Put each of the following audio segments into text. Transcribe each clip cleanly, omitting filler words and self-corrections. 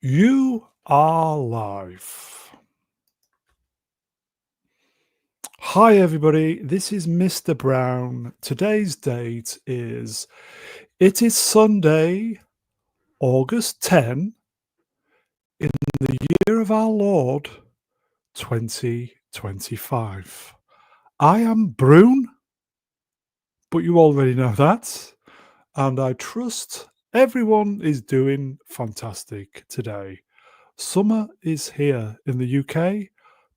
You are live. Hi, everybody. This is Mr. Brown. Today's date is Sunday, August 10, in the year of our Lord, 2025. I am Brune, but you already know that. And I trust everyone is doing fantastic today. Summer is here in the UK.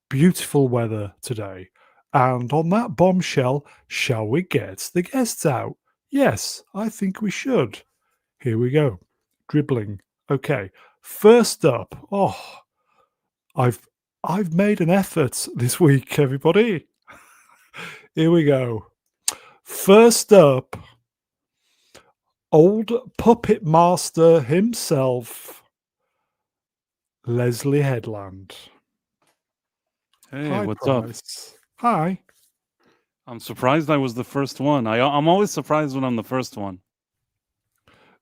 Beautiful weather today. And on that bombshell, shall we get the guests out? Yes, I think we should. Here we go. Dribbling. Okay. First up. I've made an effort this week, everybody. Here we go. First up, old puppet master himself, Leslie Headland. Hey, Hi, what's up? Price. Hi. I'm surprised I was the first one. I'm always surprised when I'm the first one.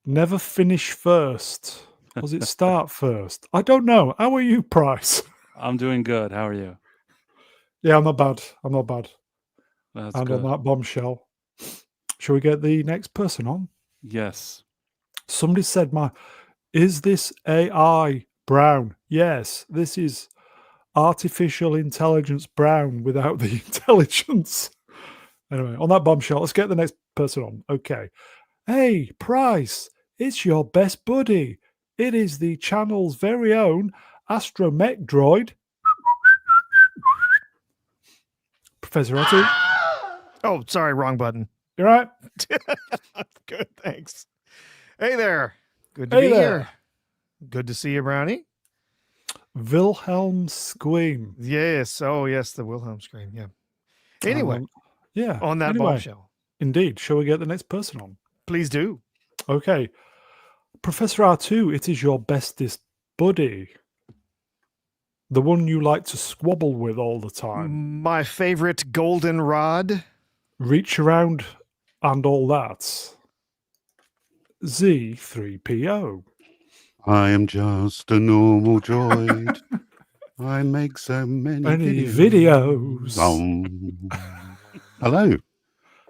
Never finish first. Was it start first? I don't know. How are you, Price? I'm doing good. How are you? Yeah, I'm not bad. That's And good. on that bombshell, shall we get the next person on? Yes. Somebody said, is this AI Brown? Yes, this is artificial intelligence Brown without the intelligence. Anyway, on that bombshell, let's get the next person on. Okay. Hey, Price, it's your best buddy. It is the channel's very own astromech droid, Professor Otto. Oh, sorry, wrong button. You right? Good, thanks. Hey there. Good to Hey be there. here. Good to see you, Brownie. Wilhelm Scream. Yes. Oh, yes, the Wilhelm scream. Yeah. Anyway, yeah. on that bombshell. Indeed. Shall we get the next person on? Please do. Okay. Professor R2, it is your bestest buddy. The one you like to squabble with all the time. My favorite goldenrod. Reach around and all that. Z3PO. I am just a normal droid. I make so many videos. Hello.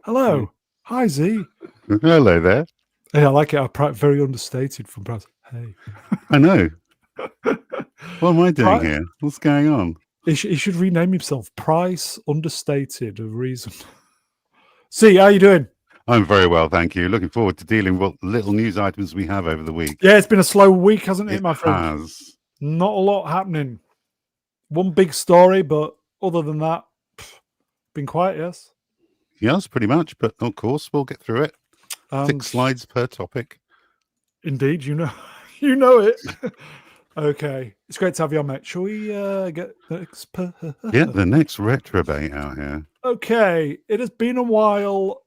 Hello. Hi, Z. Hello there. Hey, I like it. Very understated from Brad. Hey. I know. What am I doing here? What's going on? He should rename himself Price Understated of Reason. Z, how you doing? I'm very well, thank you. Looking forward to dealing with what little news items we have over the week. Yeah, it's been a slow week, hasn't it, my friend? It has. Not a lot happening. One big story, but other than that, been quiet, yes? Yes, pretty much. But of course, we'll get through it. 6 slides per topic. Indeed, you know it. Okay. It's great to have you on, mate. Shall we get the next retrobate out here? Okay. It has been a while.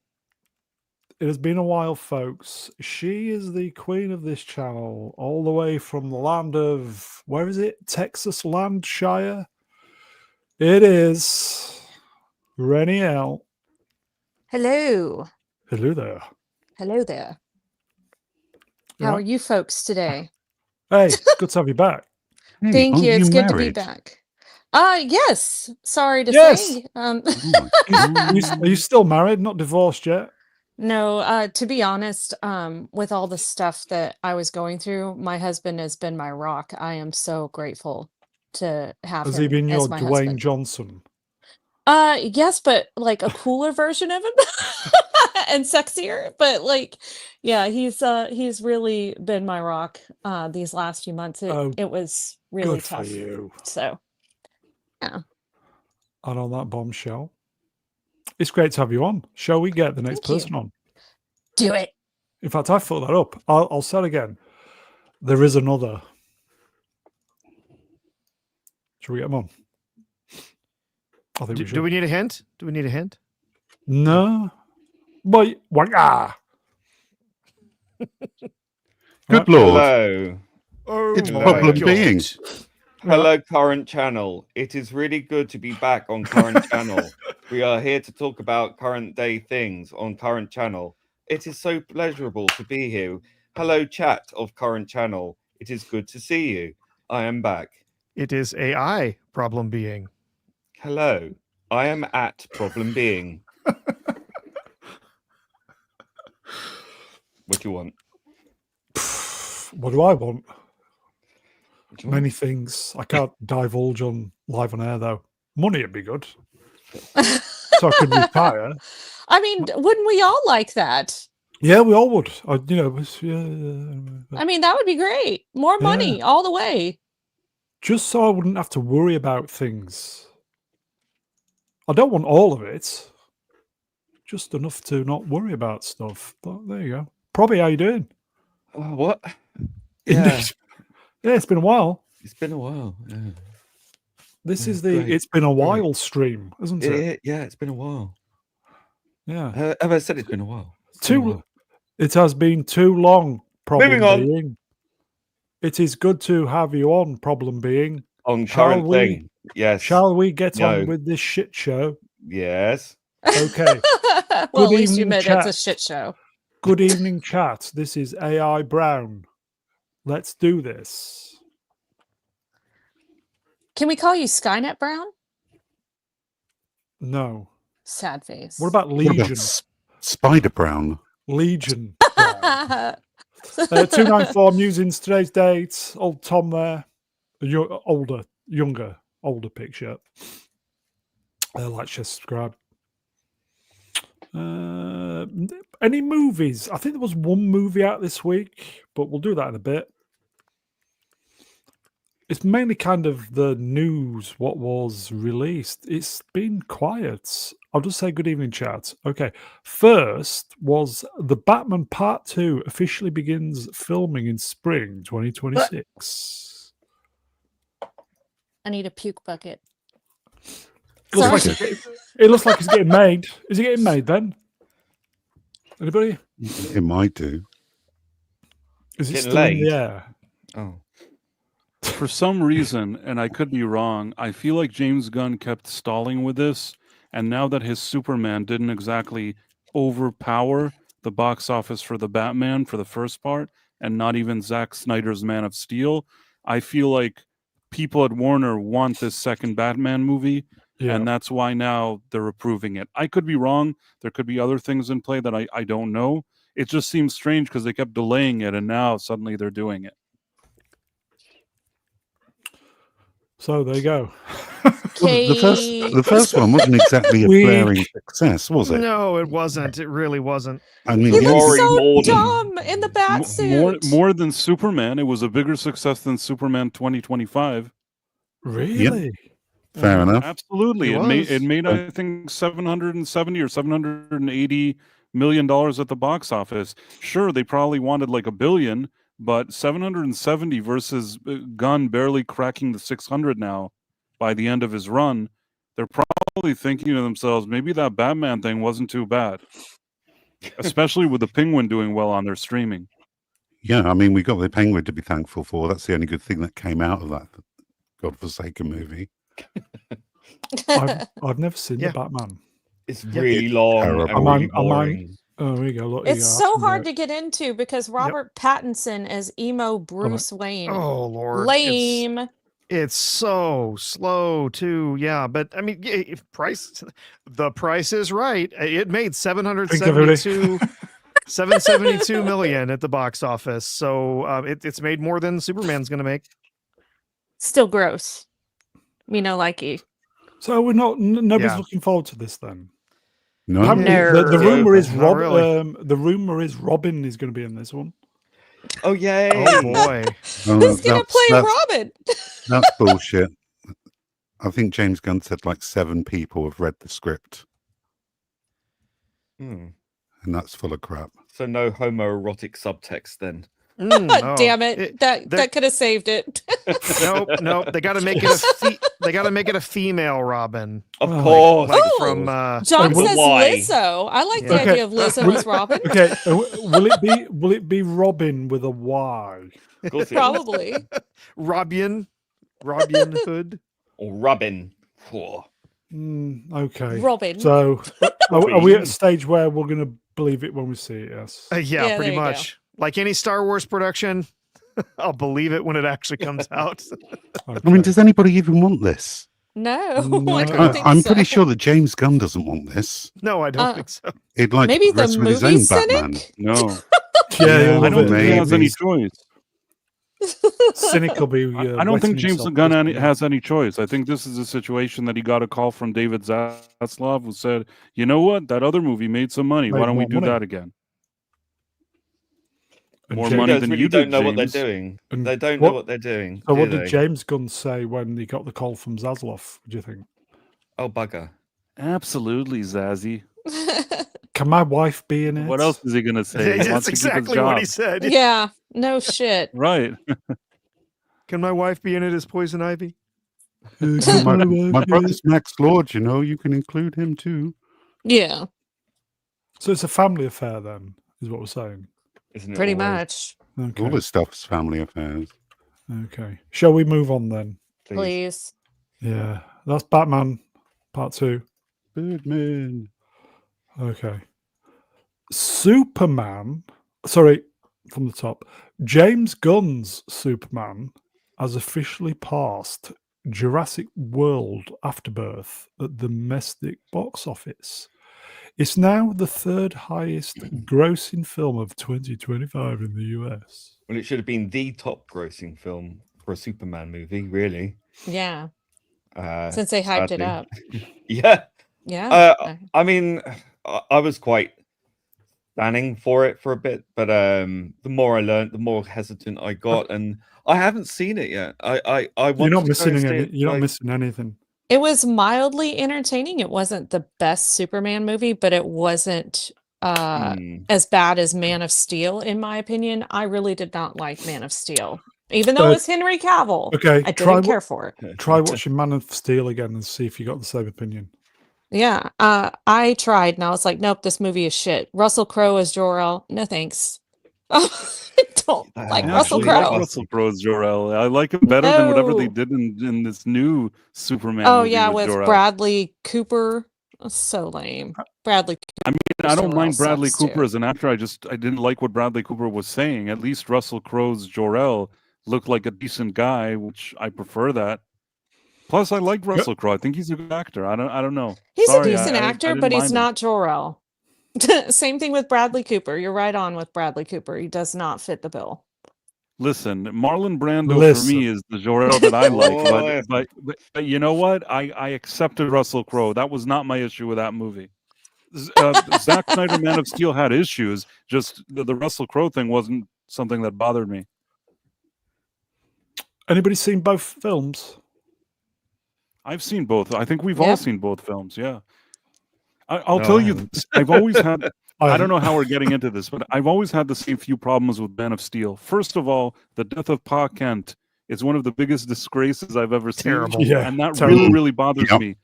Folks. She is the queen of this channel, all the way from the land of, where is it? Texas Landshire. It is Rennie L. Hello. Hello there. Hello there. How are you folks today? Hey, good to have you back. Hey, Thank you. It's good to be married? back. Yes. Sorry to say. Are you still married? Not divorced yet? No, to be honest, with all the stuff that I was going through, my husband has been my rock. I am so grateful to have him. Has he been your as my Dwayne husband. Johnson? Yes, but like a cooler version of him and sexier. But like, yeah, he's really been my rock these last few months. It was really good tough. for you. So, yeah. And on that bombshell, it's great to have you on. Shall we get the next person on? Do it. In fact, I thought that up. I'll say it again. There is another. Shall we get him on? I think we should. Do we need a hint? No. Good Lord. Hello. It's Hello. problem being. Hello, Current Channel. It is really good to be back on Current Channel. We are here to talk about current day things on Current Channel. It is so pleasurable to be here. Hello, chat of Current Channel. It is good to see you. I am back. It is AI problem being. Hello. I am at problem being. What do you want? What do I want? What do you want? Many things. I can't divulge on live on air though. Money would be good, so I could retire. I mean, wouldn't we all like that? Yeah, we all would. I I mean, that would be great. More money all the way. just so I wouldn't have to worry about things. I don't want all of it. Just enough to not worry about stuff. But there you go. Probably how you doing? What? Yeah, Indeed. Yeah, it's been a while. it's been a while. Yeah. This Yeah, is the great, it's been a great. while stream, isn't it? Yeah, it's been a while. Yeah. Have I said it's been a while? It's been a while. It has been too long, problem Moving on. being. It is good to have you on, problem being. On Shall current we- thing. Yes. Shall we get No. on with this shit show? Yes. Okay. Well, at Good least you evening, admit it's a chat. shit show. Good evening, chat. This is AI Brown. Let's do this. Can we call you Skynet Brown? No. Sad face. What about What about Legion? Spider Brown? Legion. Brown. 294 musings today's date. Old Tom there. Older picture. Like, share, subscribe. Any movies? I think there was one movie out this week, but we'll do that in a bit. It's mainly kind of the news, what was released. It's been quiet. I'll just say good evening, chat. Okay. First was The Batman Part 2 officially begins filming in spring 2026. I need a puke bucket. Looks Sorry. like it looks like it's getting made. Is it getting made then? Anybody? It might do. Is it Getting still in the laid? air? Oh. For some reason, and I could be wrong, I feel like James Gunn kept stalling with this, and now that his Superman didn't exactly overpower the box office for the Batman for the first part, and not even Zack Snyder's Man of Steel, I feel like people at Warner want this second Batman movie, Yeah. and that's why now they're approving it. I could be wrong. There could be other things in play that I don't know. It just seems strange because they kept delaying it, and now suddenly they're doing it. So there you go. Well, the first one wasn't exactly a Weak. blaring success, was it? No, it wasn't. It really wasn't. I mean, He the looks only- so Morden. dumb in the bat suit. More than Superman. It was a bigger success than Superman 2025. Really? fair enough. Absolutely. It It was. made I think 770 or 780 million dollars at the box office. Sure, they probably wanted like $1 billion, but 770 versus Gunn barely cracking the 600 now by the end of his run. They're probably thinking to themselves, maybe that Batman thing wasn't too bad. Especially with the Penguin doing well on their streaming. Yeah, I mean, we got the Penguin to be thankful for. That's the only good thing that came out of that godforsaken movie. I've never seen Yeah. the Batman. It's Yeah. really It's long terrible. and Am I- really am I- boring. Oh, there you go. Look, It's so hard to get into because Robert Pattinson as emo Bruce Wayne. Oh Lord, Lame. It's so slow too. Yeah, but I mean, if the price is right. It made 772 million at the box office. So it's made more than Superman's going to make. Still gross. Me no likey. So we're not. Nobody's Yeah. looking forward to this then. No, Apparently, No. the rumor is Not the rumor is Robin is going to be in this one. Oh yay! Oh boy. no, Who's gonna play that's, Robin? that's bullshit. I think James Gunn said like 7 people have read the script, Hmm. and that's full of crap. So no homoerotic subtext then. No. Damn it. that- That could have saved it. Nope. They got to make it they got to make it a female Robin, Of Oh, course. like Oh. from John But says why? Lizzo. I like the Yeah. idea Okay. of Lizzo as Robin. Okay, will it be Robin with a Y? Of course it is. Probably. Robin Hood. Or Robin. Whoa. Okay. Robin. So are we at a stage where we're going to believe it when we see it? Yes. Yeah, Yeah, pretty there you go. much. Like any Star Wars production, I'll believe it when it actually comes out. I mean, Okay. does anybody even want this? No, No. I don't think I'm so. pretty sure that James Gunn doesn't want this. No, I don't Uh, think so. He'd like Maybe to the progress with his movie own Batman. cynic. No, Yeah, Yeah, he'll I love don't it. think he has maybe. any choice. Cynic will be. I don't think wetting James himself Gunn just a bit. has any choice. I think this is a situation that he got a call from David Zaslav, who said, "You know what? That other movie made some money. Why Made don't we more do money. that again? And More James- money Studios than really you don't did, know what they're James." doing. And They don't know what- what they're doing. So, do what they? did James Gunn say when he got the call from Zaslav? What do you think? Oh, bugger. Absolutely, Zazzy. Can my wife be in it? What else is he going to say? He That's wants to keep his exactly what job. he said. Yeah, no shit. Right. Can my wife be in it as Poison Ivy? Can My, my wife my be in brother's Max Lord, you know, you can include him too. Yeah, it? So it's a family affair, then, is what we're saying. Isn't it pretty always? much. Okay. All this stuff's family affairs. Okay. Shall we move on then? Please. Yeah. That's Batman Part 2. Birdman. Okay. Superman. Sorry, from the top. James Gunn's Superman has officially passed Jurassic World Afterbirth at the domestic box office. It's now the third highest grossing film of 2025 in the US. Well, it should have been the top grossing film for a Superman movie, really. Yeah, Uh, since they hyped it sadly. up. Yeah. Yeah. I mean, I was quite standing for it for a bit, but the more I learned, the more hesitant I got, and I haven't seen it yet. I want You're not to go missing and see any. it, You're not like- missing anything. It was mildly entertaining. It wasn't the best Superman movie, but it wasn't as bad as Man of Steel, in my opinion. I really did not like Man of Steel. Even though it was Henry Cavill, Okay, I try didn't care for it. Try watching Man of Steel again and see if you got the same opinion. Yeah, I tried and I was like, nope, this movie is shit. Russell Crowe as Jor-El, no thanks. I don't like I Russell actually like Crowe. Russell Crowe's Jor-El. I like him better than whatever they No. did in this new Superman Oh movie yeah, with with Jor-El. Bradley Cooper. That's so lame. Bradley I mean, I don't Jor-El mind Bradley sucks, too. Cooper as an actor. I didn't like what Bradley Cooper was saying. At least Russell Crowe's Jor-El looked like a decent guy, which I prefer that. Plus, I like Russell Crowe. I think he's a good actor. I don't know. He's Sorry, a decent I actor, didn't but he's mind him. not Jor-El. Same thing with Bradley Cooper. You're right on with Bradley Cooper. He does not fit the bill. Listen, Marlon Brando for Listen. me is the Jor-El that I like, Oh, but you know what? I accepted Russell Crowe. That was not my issue with that movie. Zack Snyder, Man of Steel had issues. Just the Russell Crowe thing wasn't something that bothered me. Anybody seen both films? I've seen both. I think we've all Yep. seen both films. Yeah. I'll No, tell I you haven't. this. I've always had. I don't haven't. know how we're getting into this, but I've always had the same few problems with Man of Steel. First of all, the death of Pa Kent is one of the biggest disgraces I've ever seen. Terrible. Yeah, And that terrible. really, really bothers Yep. me.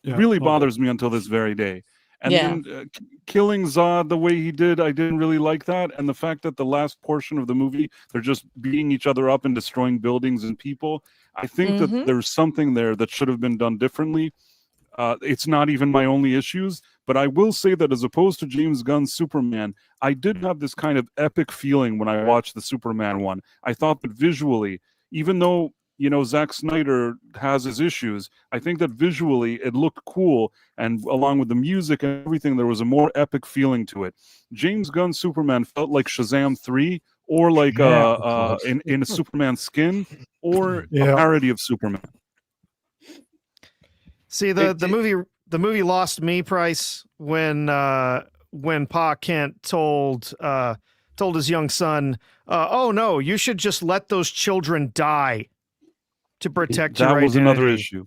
Yeah, Really okay. bothers me until this very day. And Yeah. then killing Zod the way he did, I didn't really like that. And the fact that the last portion of the movie, they're just beating each other up and destroying buildings and people. I think that Mhm. there's something there that should have been done differently. It's not even my only issues, but I will say that as opposed to James Gunn's Superman, I did have this kind of epic feeling when I watched the Superman one. I thought that visually, even though, you know, Zack Snyder has his issues, I think that visually it looked cool, and along with the music and everything, there was a more epic feeling to it. James Gunn's Superman felt like Shazam 3, or like Yeah. in a Superman skin, or Yeah. a parody of Superman. See, the movie lost me, Price, when Pa Kent told his young son, "Oh no, you should just let those children die to protect your That was another identity." issue.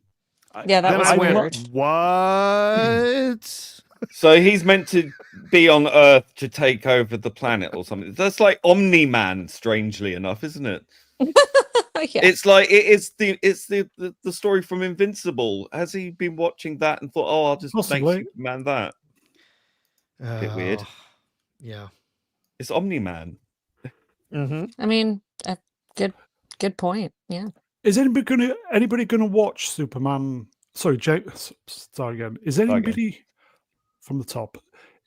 Yeah, that Then was I went, weird. "What?" So he's meant to be on Earth to take over the planet or something. That's like Omni-Man, strangely enough, isn't it? Yeah. It's like it's the story from Invincible. Has he been watching that and thought, oh, I'll just Possibly. make Superman that? Bit weird. Oh, yeah. It's Omni-Man. Mm-hmm. I mean, good point. Yeah. Is anybody gonna watch Superman? Sorry, start again. Is anybody from the top?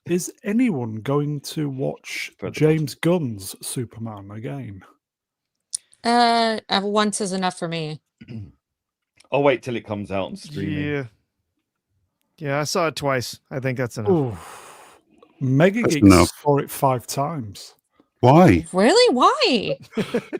Is anyone going to watch From the James Gunn's Superman again? Once is enough for me. I'll wait till it comes out on streaming. Yeah, I saw it twice. I think that's enough. Ooh. Mega That's Geeks enough. saw it 5 times. Why? Really? Why?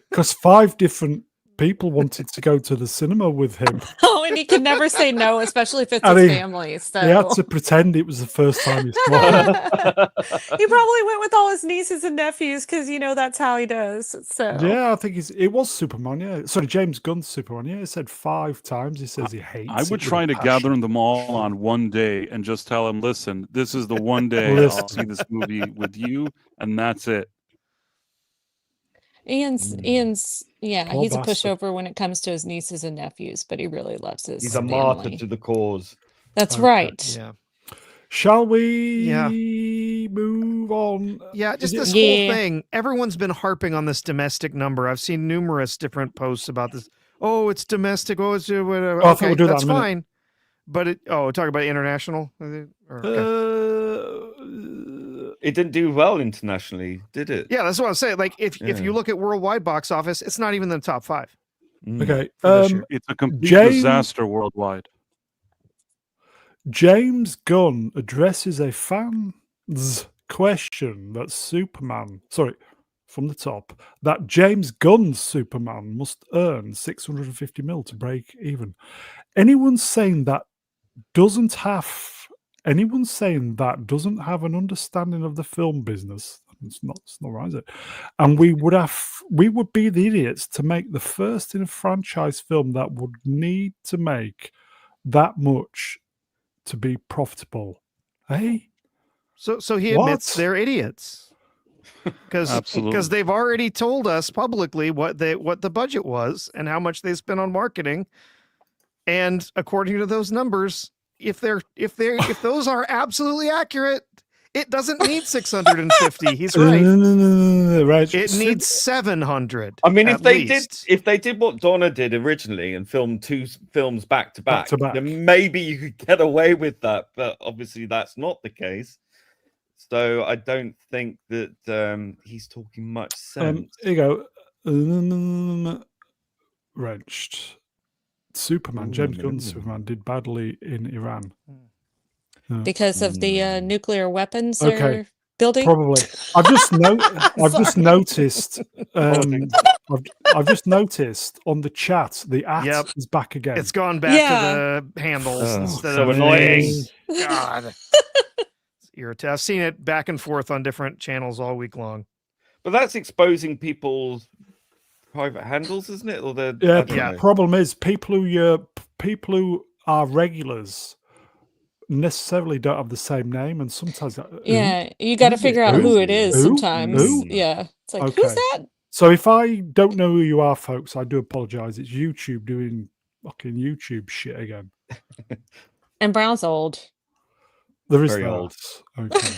Because 5 different people wanted to go to the cinema with him. Oh, and he can never say no, especially if it's And his he- family. So He had to pretend it was the first time he saw it. he probably went with all his nieces and nephews because that's how he does. So Yeah, I think it was Superman. Yeah, sorry, James Gunn's Superman. Yeah, he said 5 times. He says he hates. I would it with try a to passion. gather them all on one day and just tell them, listen, this is the one day I'll Listen. see this movie with you, and that's it. Ian's Poor he's a bastard. pushover when it comes to his nieces and nephews, but he really loves his He's a family. martyr to the cause. That's Okay. right. Yeah. Shall we move on? Yeah, just Is it- this whole thing. Everyone's been harping on this domestic number. I've seen numerous different posts about this. Oh, it's domestic. Oh, it's whatever. Oh, I thought Okay, we'd do that that's in a minute. fine. But talk about international. Okay. It didn't do well internationally, did it? Yeah, that's what I'm saying. Like, if Yeah. you look at worldwide box office, it's not even in the top 5. Okay. For this year. It's a complete James- disaster worldwide. James Gunn addresses a fan's question that from the top, that James Gunn's Superman must earn 650 mil to break even. Anyone saying that doesn't have an understanding of the film business, it's not right, is it? And we would be the idiots to make the first in a franchise film that would need to make that much to be profitable. Hey, So he admits What? they're idiots. Absolutely. Because they've already told us publicly what the budget was and how much they spent on marketing. And according to those numbers, if those are absolutely accurate, it doesn't need 650. He's right. right. It needs 700. I mean, at least. if they did what Donna did originally and filmed 2 films back to back, to back. then maybe you could get away with that. But obviously, that's not the case. So I don't think that he's talking much sense. Here you go. Wrenched. Superman, James Gunn's Superman did badly in Iran. Because of the nuclear weapons Okay. they're building. Probably. I've just noticed. I've just noticed on the chat the @ Yep. is back again. It's gone back Yeah. to the handles instead so of annoying. God. It's irritating. I've seen it back and forth on different channels all week long. But that's exposing people's private handles, isn't it? Or I Yeah. don't know. Problem is, people who are regulars necessarily don't have the same name, and sometimes Yeah, you got to Who's it? figure out Who? who it is Who? sometimes. Who? Yeah, it's like Okay. who's that? So if I don't know who you are, folks, I do apologize. It's YouTube doing fucking YouTube shit again. And Brown's old. There is Very that. old. Okay.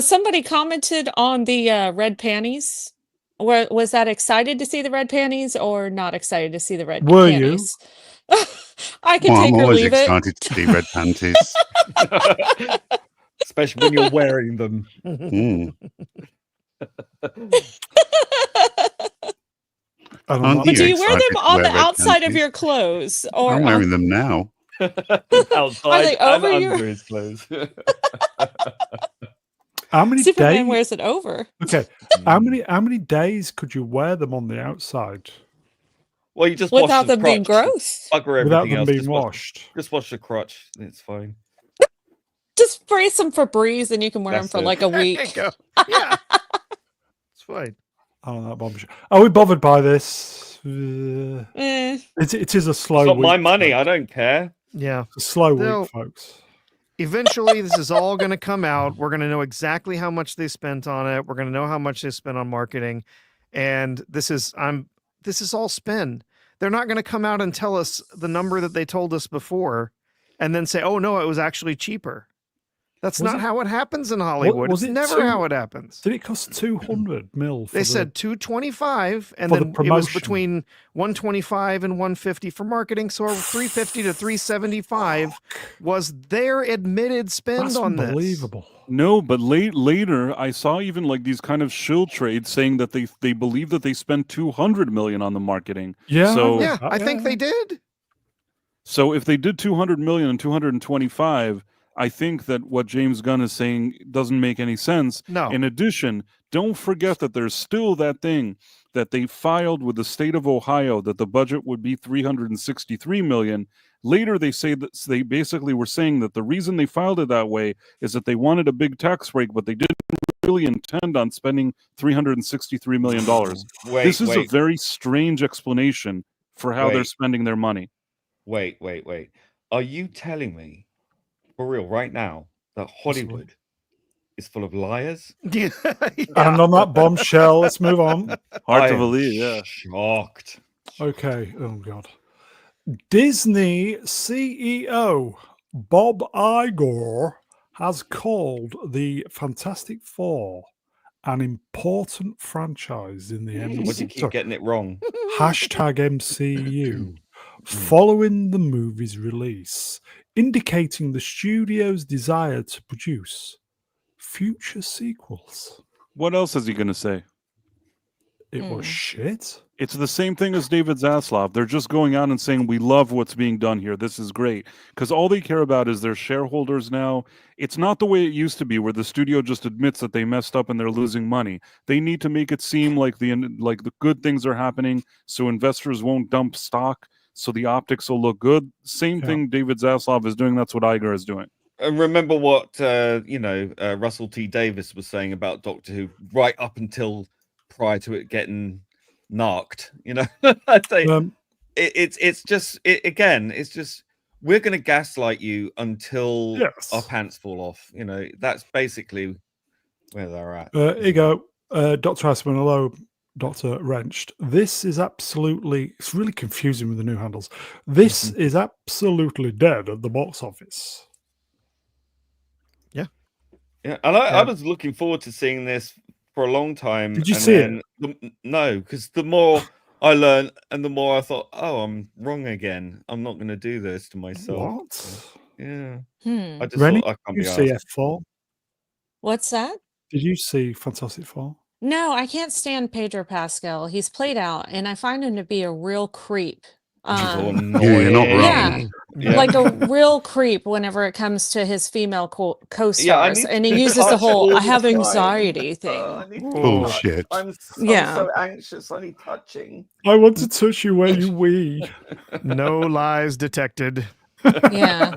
Somebody commented on the red panties. Was that excited to see the red panties or not excited to see the red Were you? panties? I can Well, take I'm or always leave it. excited to see red panties. Especially when you're wearing them. Mm. And I'm Aren't not- But do you you wear excited them to on wear the red outside of panties? your clothes, or I'm wearing them now. Outside they and over your- under his clothes. How many Superman days? wears it over? Okay. How many days could you wear them on the outside Well, you just wash Without the them being crotch. gross. Bugger without everything them else. being Just washed? Just wash the crotch. It's fine. Just spray some Febreze and you can wear them That's for it. like a There you week. go. Yeah. It's fine. I don't know that bombshell. Are we bothered by this? Eh. It is a slow It's not week. my money. folks. I don't care. Yeah. It's a slow They'll- week, folks. Eventually, this is all going to come out. We're going to know exactly how much they spent on it. We're going to know how much they spent on marketing, and this is all spin. They're not going to come out and tell us the number that they told us before, and then say, "Oh no, it was actually cheaper." That's Was not it- how it happens in Hollywood. was It's it never two- how it happens. Did it cost 200 mil? They said 225, and for the then it was promotion. between 125 and 150 for marketing. So 350 to 375 was their admitted spend That's on this. unbelievable. No, but later I saw even like these kind of shill trades saying that they believe that they spent 200 million on the marketing. Yeah, So Yeah, I think they did. So if they did 200 million and 225, I think that what James Gunn is saying doesn't make any sense. No. In addition, don't forget that there's still that thing that they filed with the state of Ohio that the budget would be 363 million. Later, they say that they basically were saying that the reason they filed it that way is that they wanted a big tax break, but they didn't really intend on spending $363 million. This is a very strange explanation for how they're spending their money. Wait. Are you telling me, for real, right now, that Hollywood is full of liars? Yeah. And on that bombshell, let's move on. Hard to believe, yeah. Shocked. Okay. Oh, God. Disney CEO Bob Iger has called the Fantastic Four an important franchise in the MCU. What do you keep getting it wrong? Hashtag MCU. Following the movie's release, indicating the studio's desire to produce future sequels. What else is he going to say? It was shit. It's the same thing as David Zaslav. They're just going out and saying, we love what's being done here. This is great. Because all they care about is their shareholders now. It's not the way it used to be where the studio just admits that they messed up and they're losing money. They need to make it seem like the good things are happening so investors won't dump stock, so the optics will look good. Same thing David Zaslav is doing. That's what Iger is doing. And remember what Russell T. Davis was saying about Doctor Who right up until prior to it getting narked. I'd say it's just we're going to gaslight you until our pants fall off. That's basically where they're at. Here you go, Dr. Asman. Hello, Dr. Wrenched. This is absolutely, it's really confusing with the new handles. This is absolutely dead at the box office. Yeah, and I was looking forward to seeing this for a long time. Did you see it? No, because the more I learned and the more I thought, oh, I'm wrong again. I'm not going to do this to myself. What? Yeah. Hmm. I just Rennie, thought I can't did be you see asked. F4? What's that? Did you see Fantastic Four? No, I can't stand Pedro Pascal. He's played out, and I find him to be a real creep. He's so Yeah, annoying. you're not wrong. Yeah, like a real creep whenever it comes to his female co-stars, and he uses the touch whole all "I have the time. anxiety" thing. I need to Bullshit. I'm Yeah. so anxious. I need touching. I want to touch you where you wee. No lies detected. Yeah,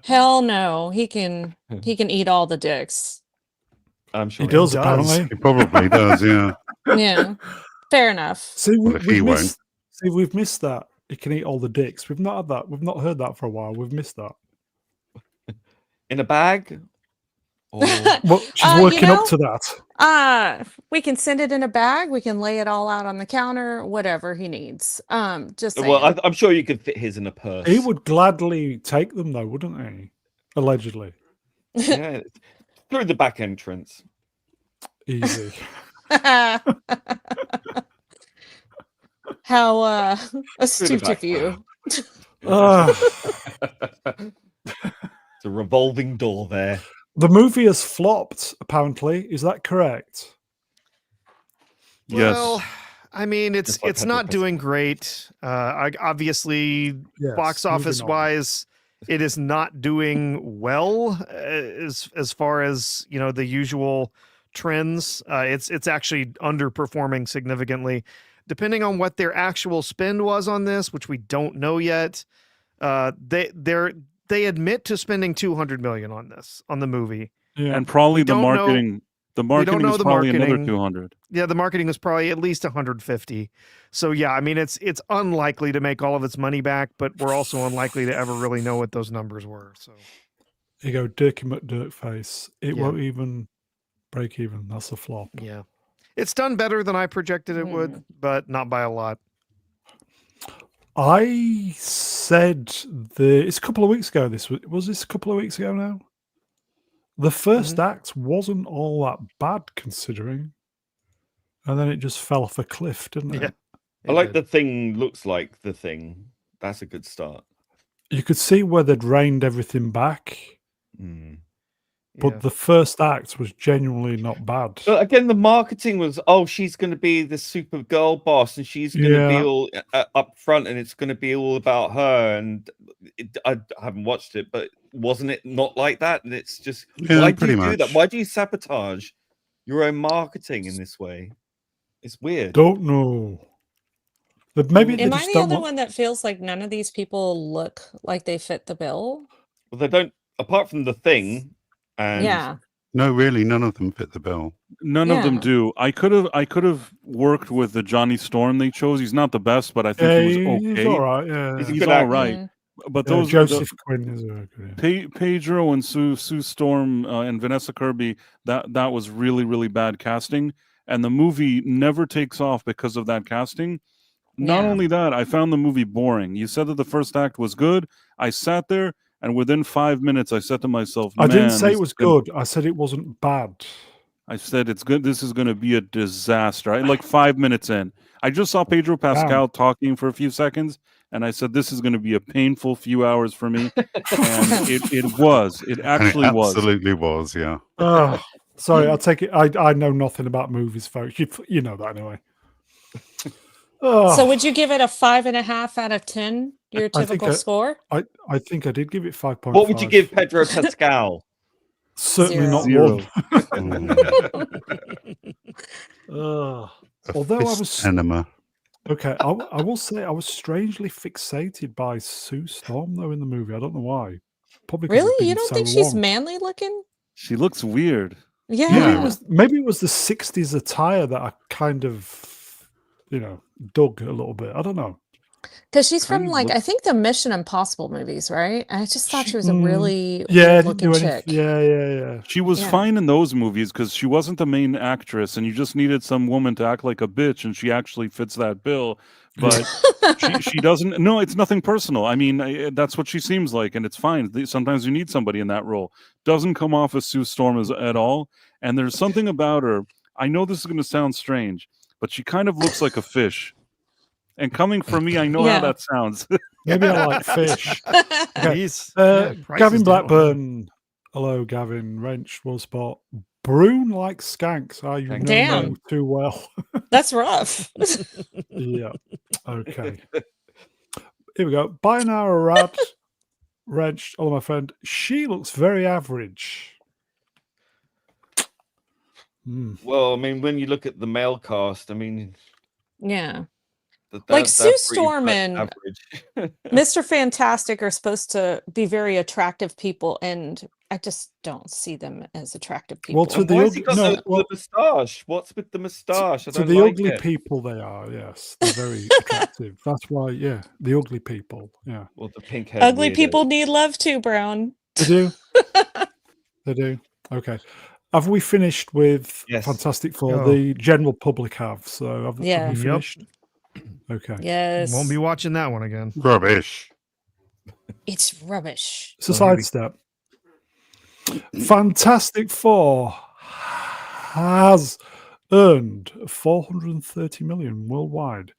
hell no, he can eat all the dicks. I'm sure He does, does. apparently. He probably does, yeah. Yeah, fair enough. See, Well, if he won't. we've missed that. He can eat all the dicks. We've not had that. We've not heard that for a while. We've missed that. in a bag. Or... Well, she's working up to that. We can send it in a bag. We can lay it all out on the counter. Whatever he needs. Just saying. Well, I'm sure you could fit his in a purse. He would gladly take them, though, wouldn't he? Allegedly. Yeah, through the back entrance. Easy. How astute of you. It's a revolving door there. The movie has flopped, apparently. Is that correct? Yes. Well, I mean, it's Just like not Pedro doing great. Obviously, Yes, box moving office on. wise, it is not doing well as far as the usual trends. It's actually underperforming significantly, depending on what their actual spend was on this, which we don't know yet. They admit to spending $200 million on the movie. Yeah. And probably the don't know- marketing. The marketing know is the probably another marketing. 200. Yeah, the marketing was probably at least 150. So yeah, I mean it's unlikely to make all of its money back, but we're also unlikely to ever really know what those numbers were. So You go, Dirky McDirkface. It Yeah. won't even break even. That's a flop. yeah, it's done better than I projected it would, but not by a lot. I said it's a couple of weeks ago. Was this a couple of weeks ago now? the first act wasn't all that bad considering, and then it just fell off a cliff, didn't it? Yeah. I like the Thing looks like the Thing. That's a good start. You could see where they'd reined everything back, but the first act was genuinely not bad. But again, the marketing was, oh, she's going to be the super girl boss, and she's going to be all up front, and it's going to be all about her. And I haven't watched it, but wasn't it not like that? And it's just, why do you do that? Why do you sabotage your own marketing in this way? It's weird. Don't know. But maybe Am I the other one that feels like none of these people look like they fit the bill? Well, they don't, apart from the Thing. And no, really, none of them fit the bill. None of them do. I could have worked with the Johnny Storm they chose. He's not the best, but I think he was okay. He's all right. Yeah, he's all right. But those Joseph Quinn is good. Pedro and Sue Storm and Vanessa Kirby. That was really, really bad casting, and the movie never takes off because of that casting. Not only that, I found the movie boring. You said that the first act was good. I sat there, and within 5 minutes, I said to myself, I didn't say it was good. I said it wasn't bad. I said it's good. This is going to be a disaster. Like 5 minutes in, I just saw Pedro Pascal talking for a few seconds, and I said this is going to be a painful few hours for me. And it was. It actually was. Absolutely was. Yeah. Sorry, I'll take it. I know nothing about movies, folks. You know that anyway. So would you give it a 5.5 out of 10? Your typical score? I think I did give it 5.5. What would you give Pedro Pascal? Certainly not 0. 1. Although I was cinema. Okay, I will say I was strangely fixated by Sue Storm though in the movie. I don't know why. Probably really, you don't think she's manly looking? She looks weird. Yeah, maybe it was the '60s attire that I kind of, dug a little bit. I don't know. Because she's from I think the Mission Impossible movies, right? I just thought she was a really looking chick. Yeah. She was fine in those movies because she wasn't the main actress, and you just needed some woman to act like a bitch, and she actually fits that bill. But she doesn't. No, it's nothing personal. I mean, that's what she seems like, and it's fine. Sometimes you need somebody in that role. Doesn't come off as Sue Storm at all. And there's something about her. I know this is going to sound strange, but she kind of looks like a fish. And coming from me, I know how that sounds. Maybe I like fish. Gavin Blackburn. Hello, Gavin. Wrench, Will Spot. Brune like skanks. You know too well. That's rough. Yeah. Okay. Here we go. Binary Rad. Wrench. Hello, my friend. She looks very average. Well, I mean, when you look at the male cast, I mean, like Sue Storm and Mr. Fantastic are supposed to be very attractive people, and I just don't see them as attractive people. Well, to the the moustache. What's with the moustache? To the ugly people, they are. Yes, they're very attractive. That's why. Yeah, the ugly people. Yeah. Well, the pink hair. Ugly people need love too, Brown. They do. They do. Okay. Have we finished with Fantastic Four? The general public have. So have we finished? Okay. Yes. Won't be watching that one again. Rubbish. It's rubbish. It's a sidestep. Fantastic Four has earned 430 million worldwide.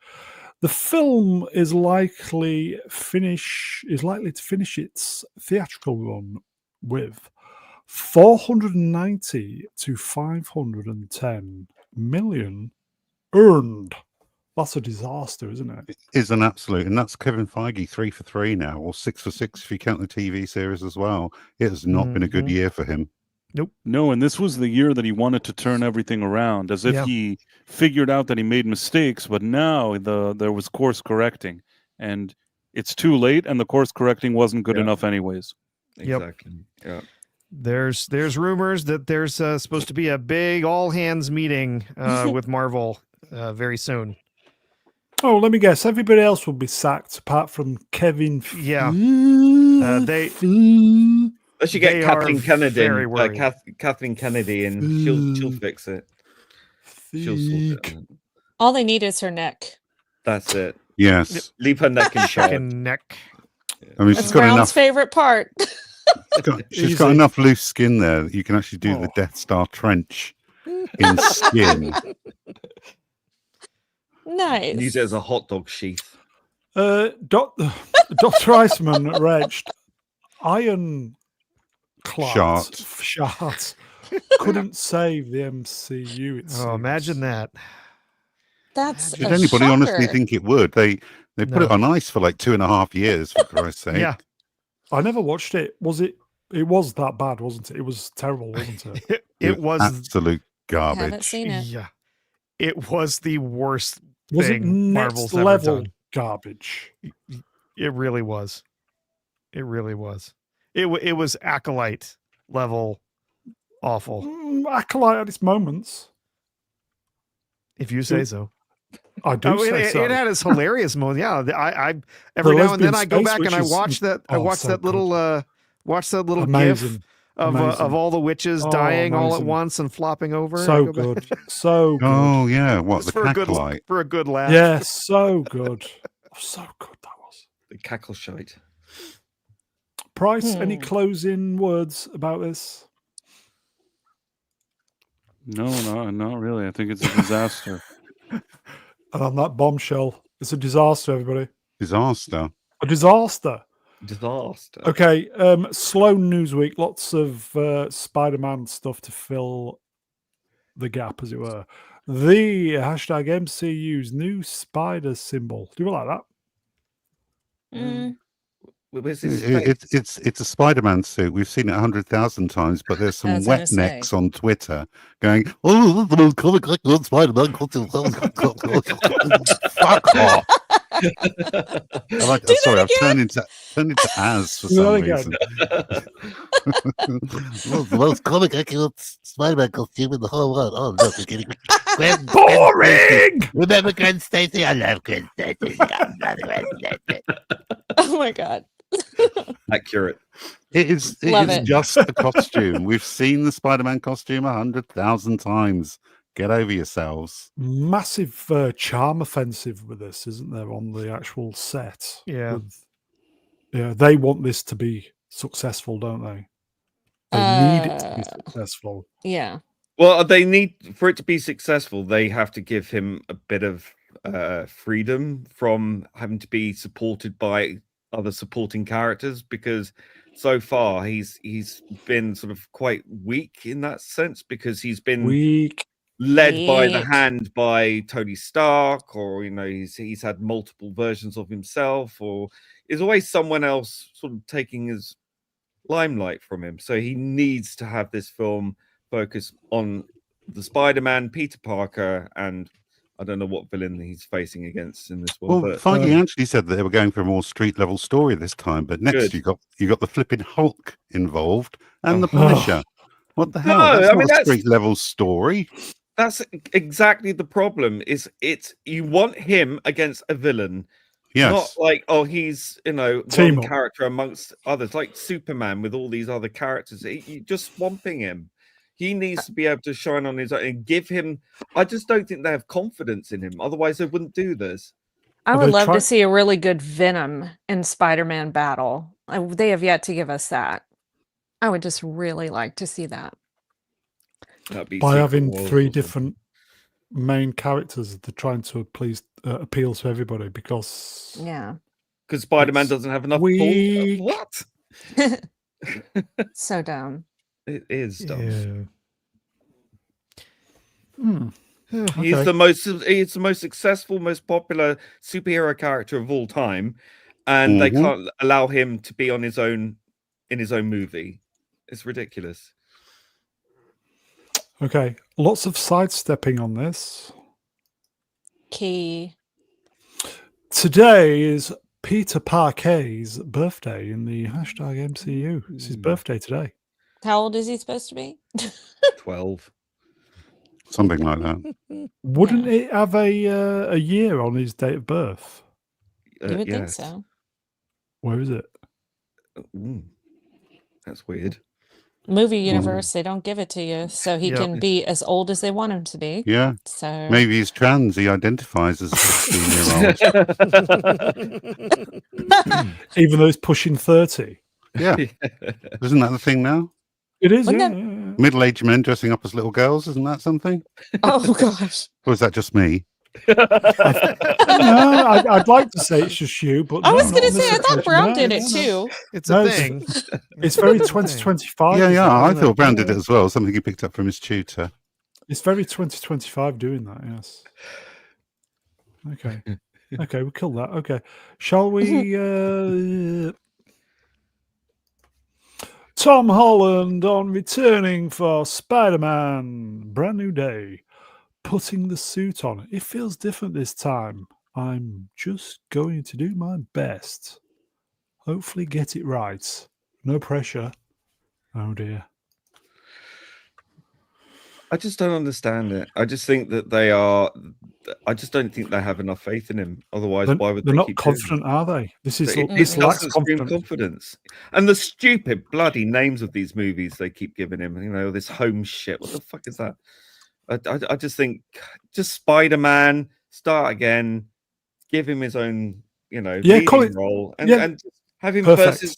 The film is likely to finish its theatrical run with 490 to 510 million earned. That's a disaster, isn't it? It is an absolute, and that's Kevin Feige 3 for 3 now, or 6 for 6 if you count the TV series as well. It has not been a good year for him. Nope. No, and this was the year that he wanted to turn everything around, as if he figured out that he made mistakes, but now there was course correcting, and it's too late, and the course correcting wasn't good enough anyways. Exactly. Yeah. There's rumors that there's supposed to be a big all hands meeting with Marvel very soon. Oh, let me guess. Everybody else will be sacked apart from Kevin. Yeah. They should get Kathleen Kennedy. Kathleen Kennedy, and she'll fix it. She'll sort it. All they need is her neck. That's it. Yes. Leave her neck in charge. Neck. I mean, That's Brown's favorite part. She's got enough loose skin there that you can actually do the Death Star trench in skin. Nice. Use it as a hot dog sheath. Dr. Iceman regged iron shart couldn't save the MCU. It seems. Imagine that. That's Did anybody honestly think it would? They put No. it on ice for like 2.5 years, for Christ's sake. Yeah. I never watched it. It was that bad, wasn't it? It was terrible, wasn't it? It was absolute garbage. I haven't seen it. Yeah. It was the worst Was it thing next Marvel's ever level done. garbage? It really was. It really was. It was Acolyte level awful. Acolyte at its moments. If you say so. I do say so. It had its hilarious moments. Yeah, I every now and then I go back and I watch that. I watch so that little gif Amazing. of all the witches dying all at amazing. once and flopping over. So good. So good. Oh yeah, what Just the Acolyte? for a good laugh. Yeah, so good. So good that was. The cackle shite. Price, any closing words about this? No, not really. I think it's a disaster. And on that bombshell, it's a disaster, everybody. Disaster. A disaster. Disaster. Okay, slow news week. Lots of Spider-Man stuff to fill the gap, as it were. The hashtag MCU's new spider symbol. Do you like that? Where's this It's a Spider-Man suit. We've seen it 100,000 times, but there's some wet necks on Twitter going, "Oh, the most comic like Spider-Man." Fuck off! Sorry, I've turned into Az for some reason. The most comic accurate Spider-Man costume in the whole world. Oh no, you're kidding me. Boring. Remember Gwen Stacy? I love Gwen Stacy. Oh my god. accurate? It is just a costume. We've seen the Spider-Man costume 100,000 times. Get over yourselves. Massive charm offensive with this, isn't there, on the actual set? Yeah. Yeah, they want this to be successful, don't they? They need it to be successful. Yeah. Well, they need for it to be successful. They have to give him a bit of freedom from having to be supported by other supporting characters, because so far he's been sort of quite weak in that sense, because he's been led by the hand by Tony Stark, or he's had multiple versions of himself, or there's always someone else sort of taking his limelight from him. So he needs to have this film focus on the Spider-Man, Peter Parker, and I don't know what villain he's facing against in this one. Well, Feige actually said that they were going for a more street level story this time, but next you got the flipping Hulk involved and the Punisher. What the hell? That's not a street level story. That's exactly the problem. It's you want him against a villain. Yes. Not like, he's one character amongst others, like Superman with all these other characters. You just swamping him. He needs to be able to shine on his own and give him. I just don't think they have confidence in him. Otherwise, they wouldn't do this. I would love to see a really good Venom in Spider-Man battle. They have yet to give us that. I would just really like to see that. By having three different main characters, they're trying to appeal to everybody, because Spider-Man doesn't have enough balls. What? So dumb. It is dumb. Yeah. He's the most successful, most popular superhero character of all time, and they can't allow him to be on his own in his own movie. It's ridiculous. Okay, lots of sidestepping on this. Key. Today is Peter Parker's birthday in the hashtag MCU. It's his birthday today. How old is he supposed to be? 12. Something like that. Wouldn't it have a year on his date of birth? You would think so. Where is it? That's weird. Movie universe, they don't give it to you, so he can be as old as they want him to be. Yeah. So maybe he's trans. He identifies as a 16-year-old. Even though he's pushing 30. Yeah. Isn't that the thing now? It is, Wouldn't yeah, that- yeah, yeah. Middle-aged men dressing up as little girls, isn't that something? Oh gosh. Or is that just me? No, I'd like to say it's just you, but I no, was not gonna on this say I thought occasion. Brown No, did no, it no. too. It's No, a it's- thing. It's very It's a thing. 2025. Yeah, yeah. I isn't thought it? Brown did it as well. Something he picked up from his tutor. It's very 2025 doing that, yes. Okay. Okay, we killed that. Okay. Shall we Tom Holland on returning for Spider-Man, brand new day, putting the suit on. It feels different this time. I'm just going to do my best. Hopefully get it right. No pressure. Oh dear. I just don't understand it. I just think that I just don't think they have enough faith in him. Otherwise, why would They're they not keep doing it? confident, are they? This is It this lacks doesn't scream confidence. confidence. And the stupid bloody names of these movies they keep giving him, this home shit. What the fuck is that? I just think, just Spider-Man, start again, give him his own, leading role, and just have him Perfect.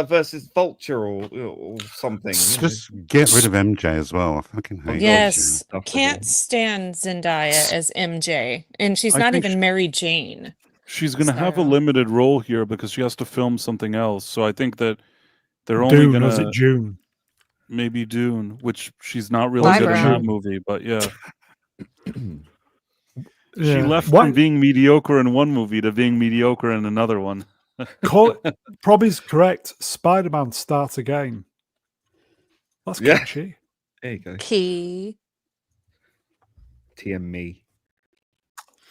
versus Vulture or something. Just get rid of MJ as well. I fucking hate Yes. MJ. Can't stand Zendaya as MJ. And she's I not think even Mary Jane. She's going to have a So- limited role here because she has to film something else. So I think that they're only Dune, going was it to June? maybe Dune, which she's not really Bye, good in that Brown. movie. But yeah, she Yeah. left Why- from being mediocre in one movie to being mediocre in another one. Probably's correct. Spider-Man starts again. That's Yeah. catchy. There you go. Key. TM me.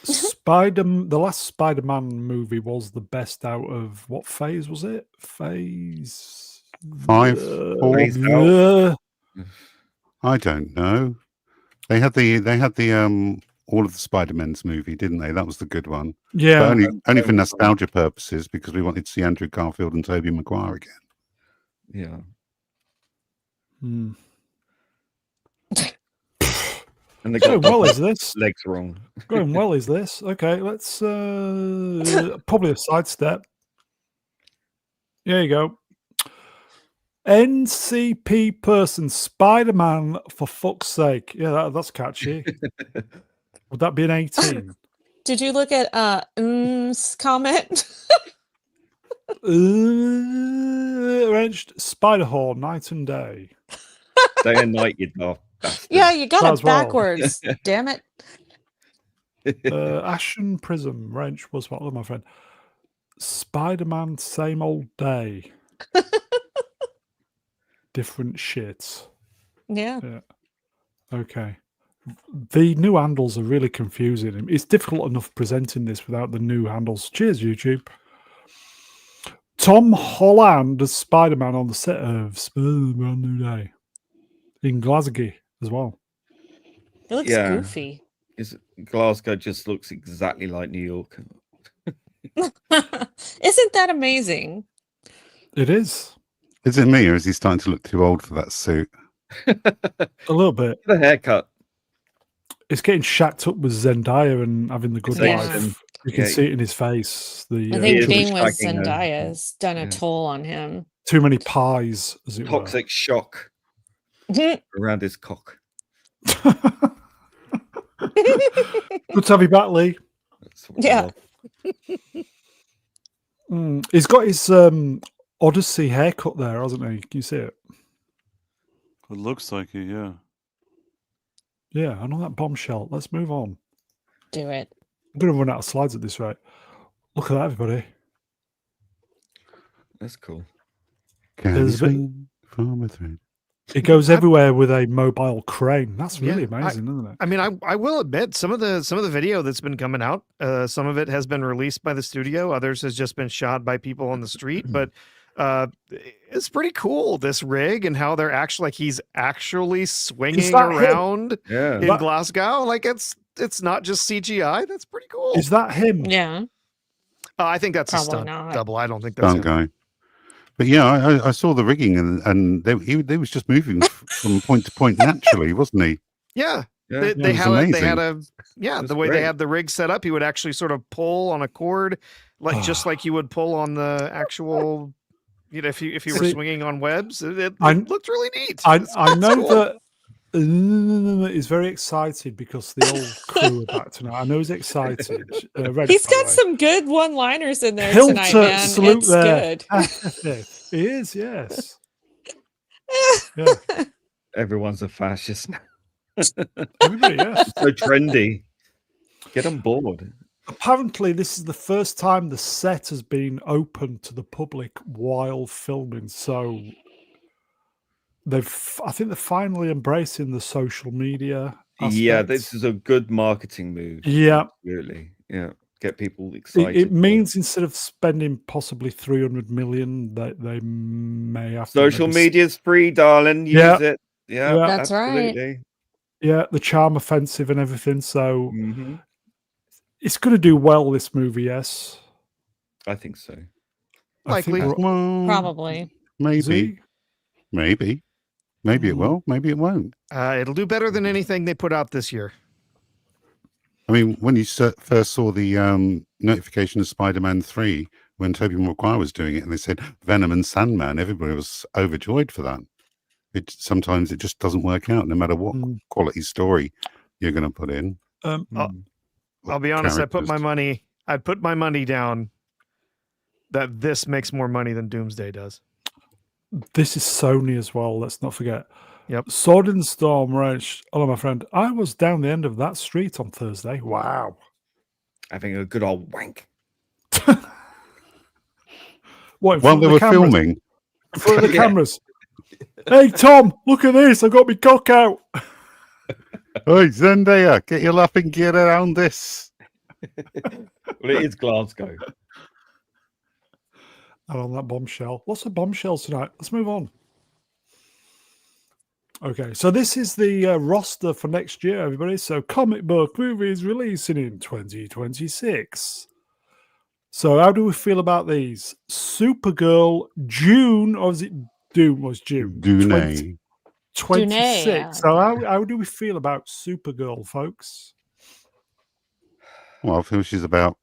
The last Spider-Man movie was the best out of what phase was it? Phase 5, 4. Phased out. I don't know. They had the all of the Spider-Man's movie, didn't they? That was the good one. Yeah. But only for nostalgia purposes, because we wanted to see Andrew Garfield and Tobey Maguire again. Yeah. Hmm. And they Going got well is this? legs wrong. Going well is this? Okay, let's probably a sidestep. There you go. NCP person, Spider-Man, for fuck's sake. Yeah, that's catchy. Would that be an 18? Did you look at comment? Arranged Spider-Horn, night and day. Day and night, you daft bastard. Yeah, you got Might it as well. backwards. Damn it. Ashen Prism, wrench was what, my friend. Spider-Man, same old day. Different shit. Yeah. Okay. The new handles are really confusing. It's difficult enough presenting this without the new handles. Cheers, YouTube. Tom Holland as Spider-Man on the set of Spider-Man New Day in Glasgow as well. It looks Yeah. goofy. Glasgow just looks exactly like New York. Isn't that amazing? It is. Is it me, or is he starting to look too old for that suit? A little bit. The haircut. It's getting shacked up with Zendaya and having the good Yeah. life. You can Yeah. see it in his face. I he think is being with shagging her. Zendaya has done a Yeah. toll on him. too many pies, as it Toxic shock Yeah. around his cock. were. Good to have you back, Lee. That's what I Yeah. love. He's got his Odyssey haircut there, hasn't he? Can you see it? It looks like it, yeah. Yeah, I know that bombshell. Let's move on. Do it. I'm going to run out of slides at this rate. Look at that, everybody. That's cool. Can There's a bit- swing from a thread. It goes everywhere with a mobile crane. That's really Yeah, amazing, isn't it? I mean, I will admit some of the video that's been coming out. Some of it has been released by the studio. Others has just been shot by people on the street. But it's pretty cool, this rig and how they're actually he's actually swinging that him? around Yeah. in Glasgow. Like it's not just CGI. That's pretty cool. Is that him? Yeah. I think that's Probably a stunt not. double. I don't think that's Don't him. go. But yeah, I saw the rigging, and they was just moving from point to point naturally, wasn't he? Yeah. Yeah. They it was had a That's the way great. they had the rig set up, he would actually sort of pull on a cord, like just like you would pull on the actual if you were swinging on webs, it looked really neat. I know that he's very excited because the old crew are back tonight. I know he's excited. He's got some good one-liners in there Hilt tonight, man. salute It's there. good. He is, yes. Yeah. Everyone's a fascist now. Everybody, yeah. So trendy. Get on board. Apparently, this is the first time the set has been open to the public while filming. So I think they're finally embracing the social media aspect. Yeah, this is a good marketing move. Yeah. Absolutely. Yeah. Get people excited. It means instead of spending possibly 300 million, they may have social media's free, darling. Use it. Yeah, that's absolutely. right. Yeah, the charm offensive and everything. So it's going to do well, this movie, yes. I think so. Likely. Probably. Maybe. Maybe it will. Maybe it won't. It'll do better than anything they put out this year. I mean, when you first saw the notification of Spider-Man 3, when Tobey Maguire was doing it, and they said Venom and Sandman, everybody was overjoyed for that. Sometimes it just doesn't work out, no matter what quality story you're going to put in. I'll be honest. I'd put my money down that this makes more money than Doomsday does. This is Sony as well. Let's not forget. Yep. Sword in the Storm, right? Hello, my friend. I was down the end of that street on Thursday. Wow. Having a good old wank. What? While they were filming. In front of the cameras. Hey, Tom, look at this. I got my cock out. Hey, Zendaya, get your laughing gear around this. Well, it is Glasgow. And on that bombshell. Lots of bombshells tonight. Let's move on. Okay, so this is the roster for next year, everybody. So comic book movies releasing in 2026. So how do we feel about these? Supergirl, June, or is it Doom? Was June? Dune. 26. Yeah. So how do we feel about Supergirl, folks? Well, I feel she's about,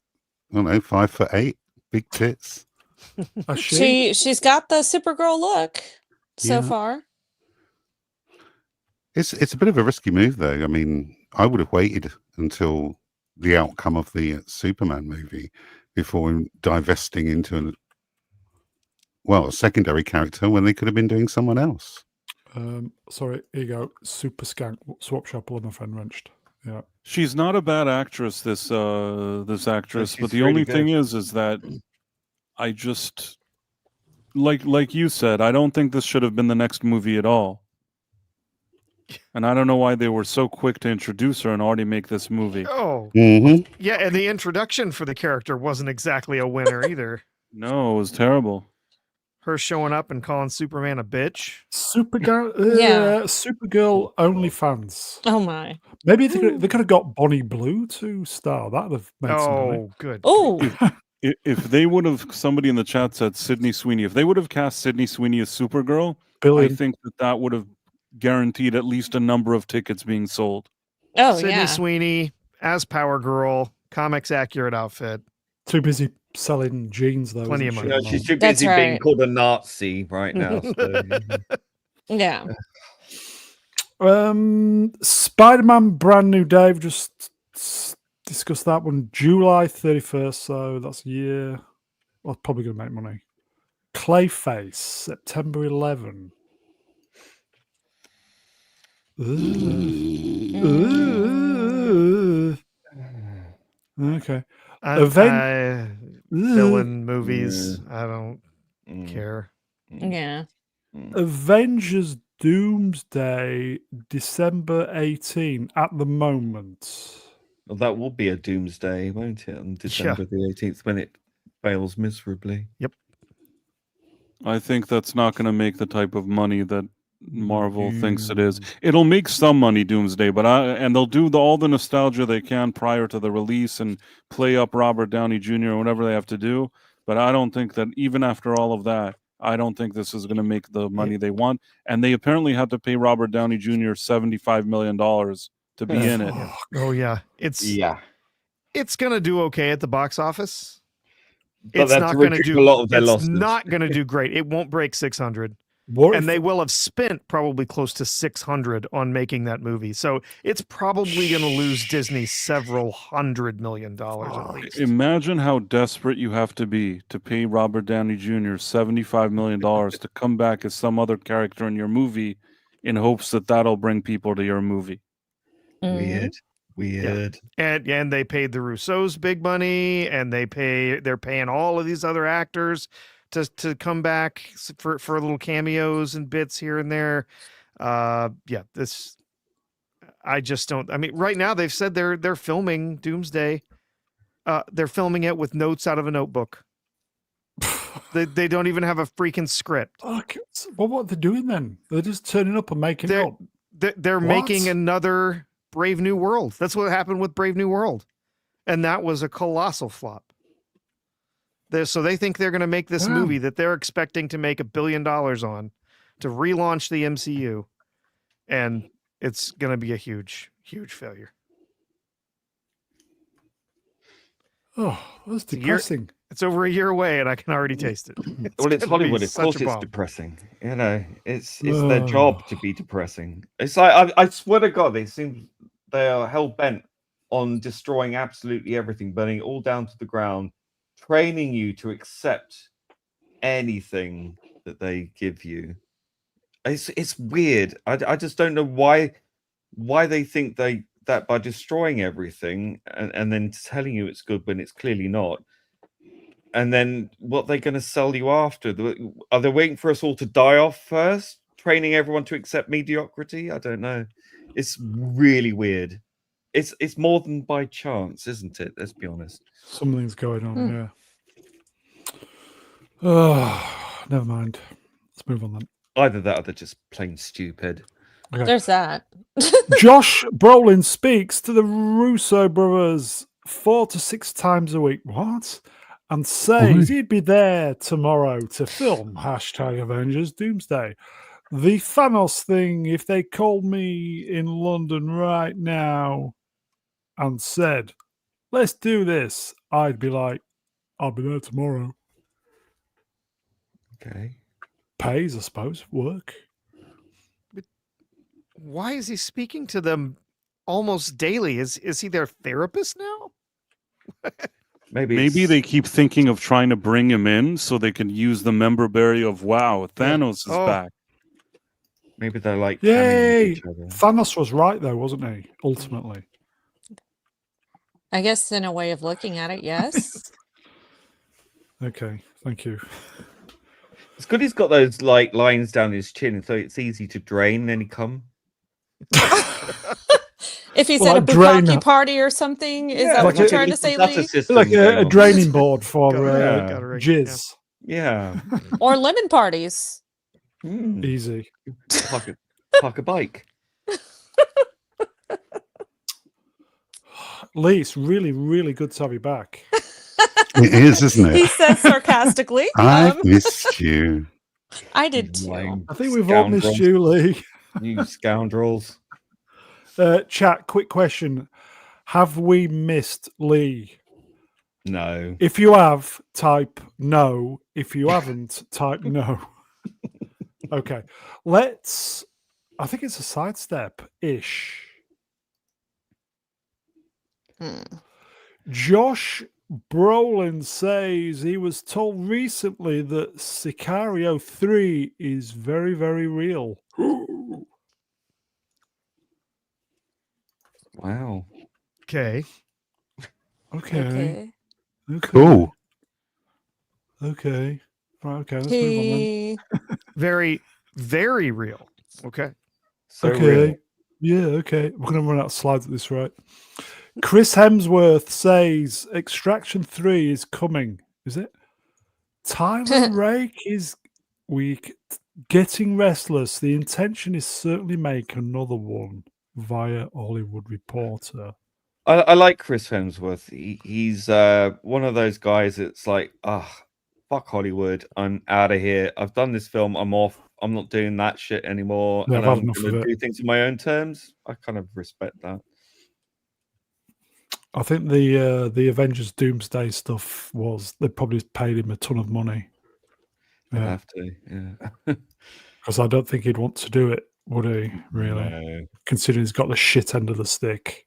I don't know, 5'8", big tits. She's got the Supergirl look so far. It's a bit of a risky move, though. I mean, I would have waited until the outcome of the Superman movie before divesting into a secondary character when they could have been doing someone else. Sorry, here you go. Super Skank Swap Shop, my friend wrenched. Yeah, she's not a bad actress. This actress, but the really only good. thing is that I just like you said, I don't think this should have been the next movie at all. And I don't know why they were so quick to introduce her and already make this movie. Oh, yeah, and the introduction for the character wasn't exactly a winner either. No, it was terrible. Her showing up and calling Superman a bitch. Supergirl, Yeah. Supergirl OnlyFans. Oh my. Maybe they could have got Bonnie Blue to star. That'd have made some money. Oh, good. Oh, If they would have, somebody in the chat said Sydney Sweeney. If they would have cast Sydney Sweeney as Supergirl, Billion. I think that would have guaranteed at least a number of tickets being sold. oh Sydney yeah. Sweeney as Power Girl, comics accurate outfit. Too busy selling jeans, though. Plenty isn't of she, money. at the She's moment? too busy That's being right. called a Nazi right now. So. Yeah. Spider-Man Brand New Day. We've just discussed that one. July 31st, so that's a year. Well, probably going to make money. Clayface, September 11. Okay. Villain movies. I don't care. Yeah. Avengers Doomsday, December 18 at the moment. Well, that will be a doomsday, won't it? On December the 18th, when it fails miserably. Yep. I think that's not going to make the type of money that Marvel thinks it is. It'll make some money, Doomsday, but and they'll do all the nostalgia they can prior to the release and play up Robert Downey Jr. or whatever they have to do. But I don't think that even after all of that, I don't think this is going to make the money they want. And they apparently had to pay Robert Downey Jr. $75 million to be in it. Oh yeah, it's gonna do okay at the box office, it's they have not to going to recoup do a lot of their it's losses. not going to do great. It won't break 600. What And if they will have spent probably close to 600 on making that movie. So it's probably going to lose Disney several $100 million at least. Imagine how desperate you have to be to pay Robert Downey Jr. $75 million to come back as some other character in your movie in hopes that that'll bring people to your movie. Weird. And they paid the Russos big money, and they're paying all of these other actors to come back for little cameos and bits here and there. This I just don't. I mean, right now they've said they're filming Doomsday. They're filming it with notes out of a notebook. They don't even have a freaking script. Okay. Well, what are they doing then? They're just turning up and making it up. They're What? making another Brave New World. That's what happened with Brave New World, and that was a colossal flop. So they think they're going to make this movie that they're expecting to make $1 billion on, to relaunch the MCU, and it's going to be a huge, huge failure. Oh, that's depressing. It's over a year away, and I can already taste it. It's Hollywood. Of course, it's depressing. You know, it's their job to be depressing. It's like I swear to God, they are hell bent on destroying absolutely everything, burning it all down to the ground, training you to accept anything that they give you. It's weird. I just don't know why they think that by destroying everything and then telling you it's good when it's clearly not. And then what they're going to sell you after? Are they waiting for us all to die off first? Training everyone to accept mediocrity? I don't know. It's really weird. It's more than by chance, isn't it? Let's be honest. Something's going on, yeah. Oh, never mind. Let's move on then. Either that or they're just plain stupid. Okay. There's that. Josh Brolin speaks to the Russo brothers 4 to 6 times a week. What? And says he'd be there tomorrow to film #Avengers Doomsday. The Thanos thing, if they called me in London right now and said, let's do this, I'd be like, I'll be there tomorrow. Okay. Pays, I suppose. Work. But why is he speaking to them almost daily? Is he their therapist now? Maybe they keep thinking of trying to bring him in so they can use the memorabilia of wow, Thanos is back. Maybe they're like, yay! each other. Thanos was right though, wasn't he? Ultimately. I guess in a way of looking at it, yes. Okay, thank you. It's good he's got those like lines down his chin, so it's easy to drain any cum. If he's at a bukkake party or something, is that what you're trying to say, Lee? Like a draining board for jizz. Yeah. Or lemon parties. Easy. Park a bike. Lee, it's really, really good to have you back. It is, isn't it? He says sarcastically. I've missed you. I did too. I think we've all missed you, Lee. You scoundrels. Chat, quick question. Have we missed Lee? No. If you have, type no. If you haven't, type no. Okay. I think it's a sidestep-ish. Josh Brolin says he was told recently that Sicario 3 is very, very real. Wow. Okay. Okay. Cool. Okay. Right, okay, let's move on then. Very, very real. Okay. So okay. real. Yeah, okay. We're going to run out of slides at this rate. Chris Hemsworth says Extraction 3 is coming. Is it? Tyler Rake is weak. Getting restless. The intention is certainly make another one via Hollywood Reporter. I like Chris Hemsworth. He's one of those guys that's like, fuck Hollywood. I'm out of here. I've done this film. I'm off. I'm not doing that shit anymore. Yeah, and I've had I'm enough going of to it. do things on my own terms. I kind of respect that. I think the Avengers Doomsday stuff was they probably paid him a ton of money. They'd Yeah, have to, yeah. because I don't think he'd want to do it, would he? Really, No. considering he's got the shit end of the stick.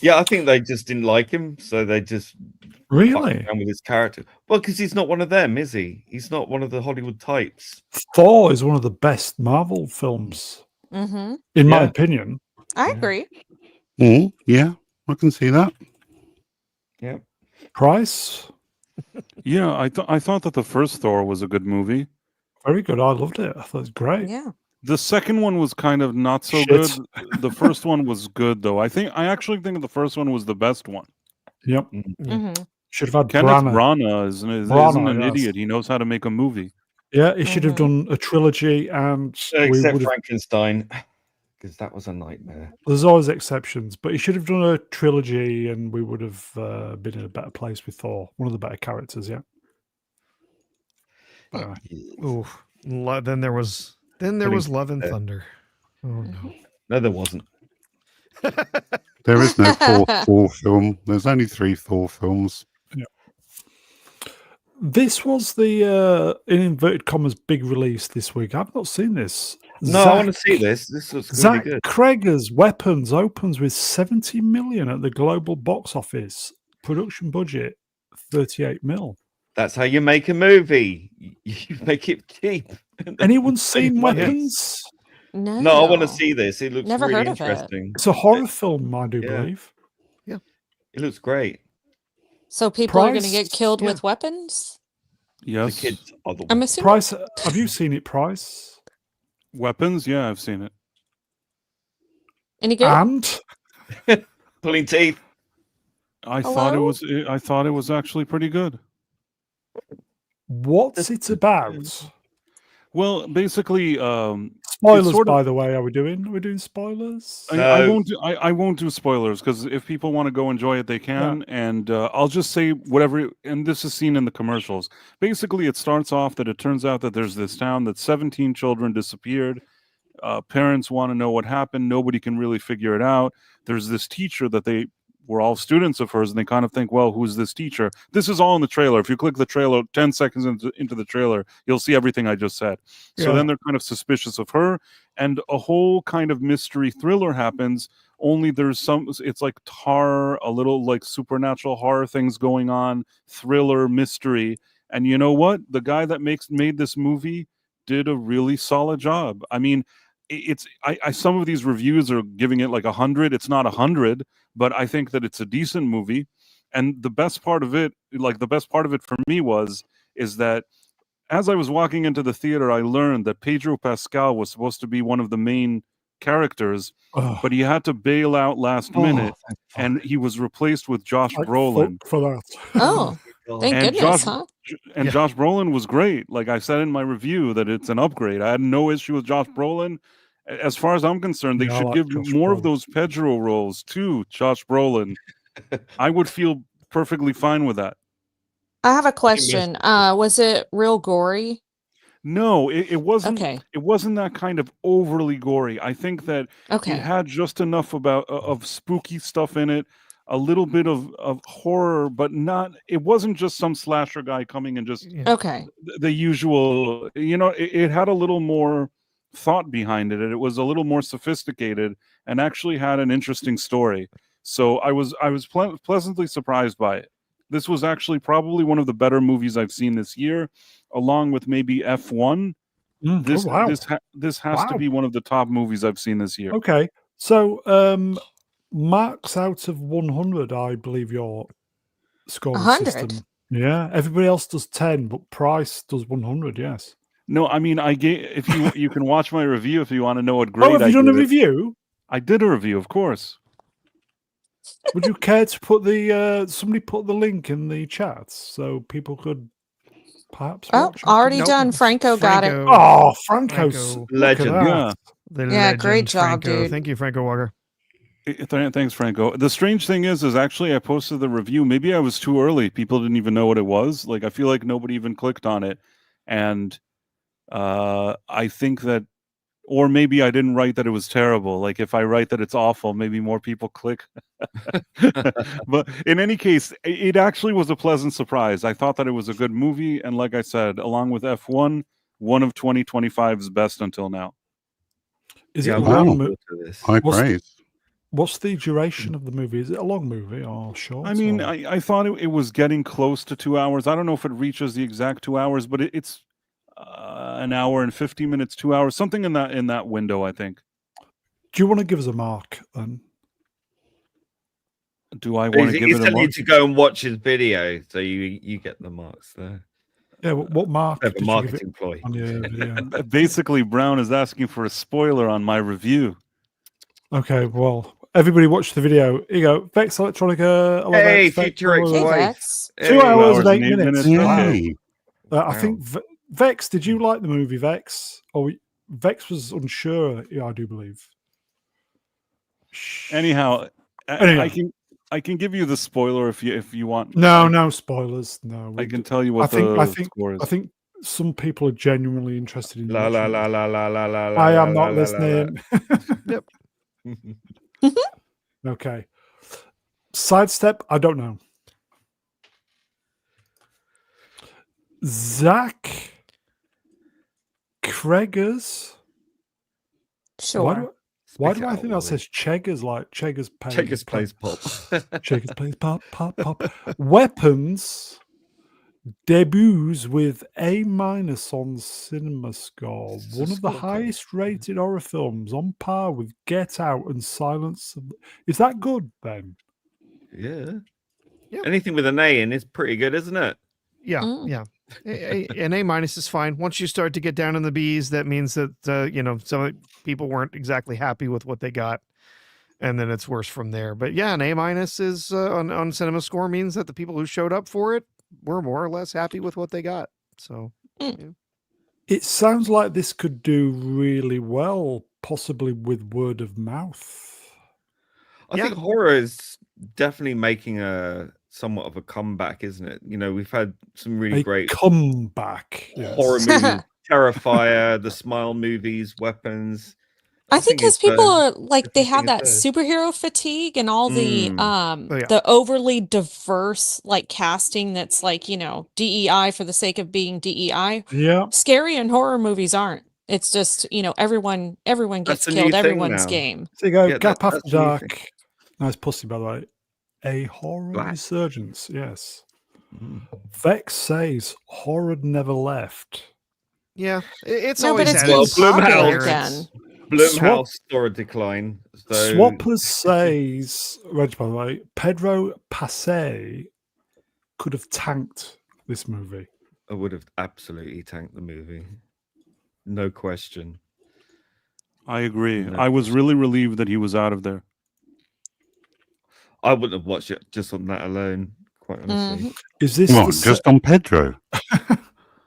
Yeah, I think they just didn't like him, so they just fucked Really, around with his character. Well, because he's not one of them, is he? He's not one of the Hollywood types. Thor is one of the best Marvel films, Mm-hmm. in my Yeah. opinion. I Yeah. agree. Yeah, I can see that. Yeah. Price, Yeah, I thought that the first Thor was a good movie. very good. I loved it. I thought it was great. Yeah. The second one was kind of not so Shit. good. The first one was good though. I actually think the first one was the best one. Yep. Mm-hmm. Should have had Kenneth Branagh. Branagh isn't Branagh, an yes. idiot. He knows how to make a movie. Yeah, he should have done a trilogy, and we Except would have. Frankenstein, because that was a nightmare. There's always exceptions, but he should have done a trilogy, and we would have been in a better place with Thor. One of the better characters, yeah. But, Oof. Then there was Love and Thunder. Oh no. No, there wasn't. There is no fourth Thor film. There's only 3 Thor films. this was the in inverted commas big release this week. I've not seen this. No, I want to see this. This looks really Zach good. Cregger's Weapons opens with 70 million at the global box office. Production budget 38 mil. That's how you make a movie. You make it cheap. Anyone seen money. Weapons? No. No, I want to see this. It looks Never really heard of it. interesting. It's a horror film, I do Yeah. believe. It looks great. So people are going to Price? get killed Yeah. with weapons? Yes. The kids are the I'm assuming. Price, have you seen it, Price? Weapons? Yeah, I've seen it. Any good? And pulling teeth. I thought Hello? it was actually pretty good. what's it about? Well, basically, Spoilers, sort of- by the way. Are we doing? Are we doing spoilers? I No. won't. I won't do spoilers because if people want to go enjoy it, they can. And I'll just say whatever. And this is seen in the commercials. Basically, it starts off that it turns out that there's this town that 17 children disappeared. Parents want to know what happened. Nobody can really figure it out. There's this teacher that they were all students of hers, and they kind of think, well, who's this teacher? This is all in the trailer. If you click the trailer, 10 seconds into the trailer, you'll see everything I just said. So Yeah. then they're kind of suspicious of her, and a whole kind of mystery thriller happens. Only it's like horror, a little like supernatural horror things going on, thriller, mystery. And you know what? The guy that made this movie did a really solid job. I mean, some of these reviews are giving it like 100. It's not 100, but I think that it's a decent movie. And the best part of it for me is that as I was walking into the theater, I learned that Pedro Pascal was supposed to be one of the main characters, but he had to bail out last minute, and he was replaced with Josh Brolin. For that. Oh, thank And goodness, huh? Josh Brolin was great. Like I said in my review, that it's an upgrade. I had no issue with Josh Brolin. As far as I'm concerned, they Yeah, I should like give Josh more of Brolin. those Pedro roles to Josh Brolin. I would feel perfectly fine with that. I have a question. Was it real gory? No, it wasn't. Okay. It wasn't that kind of overly gory. I think that Okay. it had just enough of spooky stuff in it, a little bit of horror, but not. It wasn't just some slasher guy coming and just Okay. the usual. You know, it had a little more thought behind it, and it was a little more sophisticated, and actually had an interesting story. So I was pleasantly surprised by it. This was actually probably one of the better movies I've seen this year, along with maybe F1. This has to be one of the top movies I've seen this year. Okay, so marks out of 100, I believe your scoring 100. system. Yeah, everybody else does 10, but Price does 100. Yes. No, I mean if you can watch my review if you want to know what grade. Oh, have you done a review? I did a review, of course. Would you care to put somebody put the link in the chat so people could perhaps watch it? Already Nope. done. Franco got it. Oh, Franco's Franco. Legend. Yeah. Yeah, great job, Franco. dude. Thank you, Franco Walker. Thanks, Franco. The strange thing is actually I posted the review. Maybe I was too early. People didn't even know what it was. Like I feel like nobody even clicked on it, and I think that Or maybe I didn't write that it was terrible. Like if I write that it's awful, maybe more people click. But in any case, it actually was a pleasant surprise. I thought that it was a good movie, and like I said, along with F1, one of 2025's best until now. Is Yeah, it I'm a long looking movie? forward to this. High praise. What's the duration of the movie? Is it a long movie or short? I mean, or- I thought it was getting close to 2 hours. I don't know if it reaches the exact 2 hours, but it's an hour and 50 minutes, 2 hours, something in that window, I think. Do you want to give us a mark then? Do I want to give You it a still mark? need to go and watch his video, so you get the marks there. Yeah, what mark Clever did you give it marketing ploy. on your video? Basically, Brown is asking for a spoiler on my review. Okay, well, everybody watch the video. Here you go. Vex Electronica. Hello, Hey, Vex, future hello. Hey, ex-wife. Vex. 2 Hey. hours and 8 and 8 minutes. minutes. Wow. Okay. I Wow. think Vex, did you like the movie Vex? Or Vex was unsure, yeah, I do believe. Anyhow, Anyway. I can give you the spoiler if you want. No spoilers. No, I can tell you what I the score is. I think some people are genuinely interested in La la watching la this. la la la la la. I la, am not la, la, la, la. listening. Okay. Sidestep, I don't know. Zach Kreggers. Sure. Why Spit do it I out, think that Ollie. says Cheggers like Cheggers plays Checkers plays pop. Cheggers plays pop pop pop. Weapons debuts with A- on Cinema Score. It's One a of the scorecard. highest rated horror films, on par with Get Out and Silence. Is that good then? Yeah. Yep. Anything with an A in is pretty good, isn't it? Yeah, Mm. yeah. An A minus is fine. Once you start to get down in the B's, that means that some people weren't exactly happy with what they got, and then it's worse from there. But yeah, an A minus is on Cinema Score means that the people who showed up for it were more or less happy with what they got. So It sounds like this could do really well, possibly with word of mouth. I Yeah. think horror is definitely making a somewhat of a comeback, isn't it? You know, we've had some really A great comeback. Yes. horror movies, Terrifier, the Smile movies, Weapons. I think because it's, people are like they it's have a that third. superhero fatigue and all the Mm. Oh, yeah. the overly diverse like casting that's like, DEI for the sake of being DEI. Yeah. Scary and horror movies aren't. It's just, everyone That's gets the new killed, thing everyone's now. game. So you go, Yeah, Gap that's After the new thing. Dark. Nice pussy, by the way. A horror Black. resurgence, yes. Mm. Vex says horror never left. yeah, it's No, but always it's had being its popular Blumhouse. again. Blumhouse saw a decline. So Swappers says, Reg, by the way, Pedro Passet could have tanked this movie. I would have absolutely tanked the movie. No question. I agree. No I was really relieved that he was out of there. I wouldn't have watched it just on that alone, quite honestly. Mhm. Is this What, the just on Pedro? On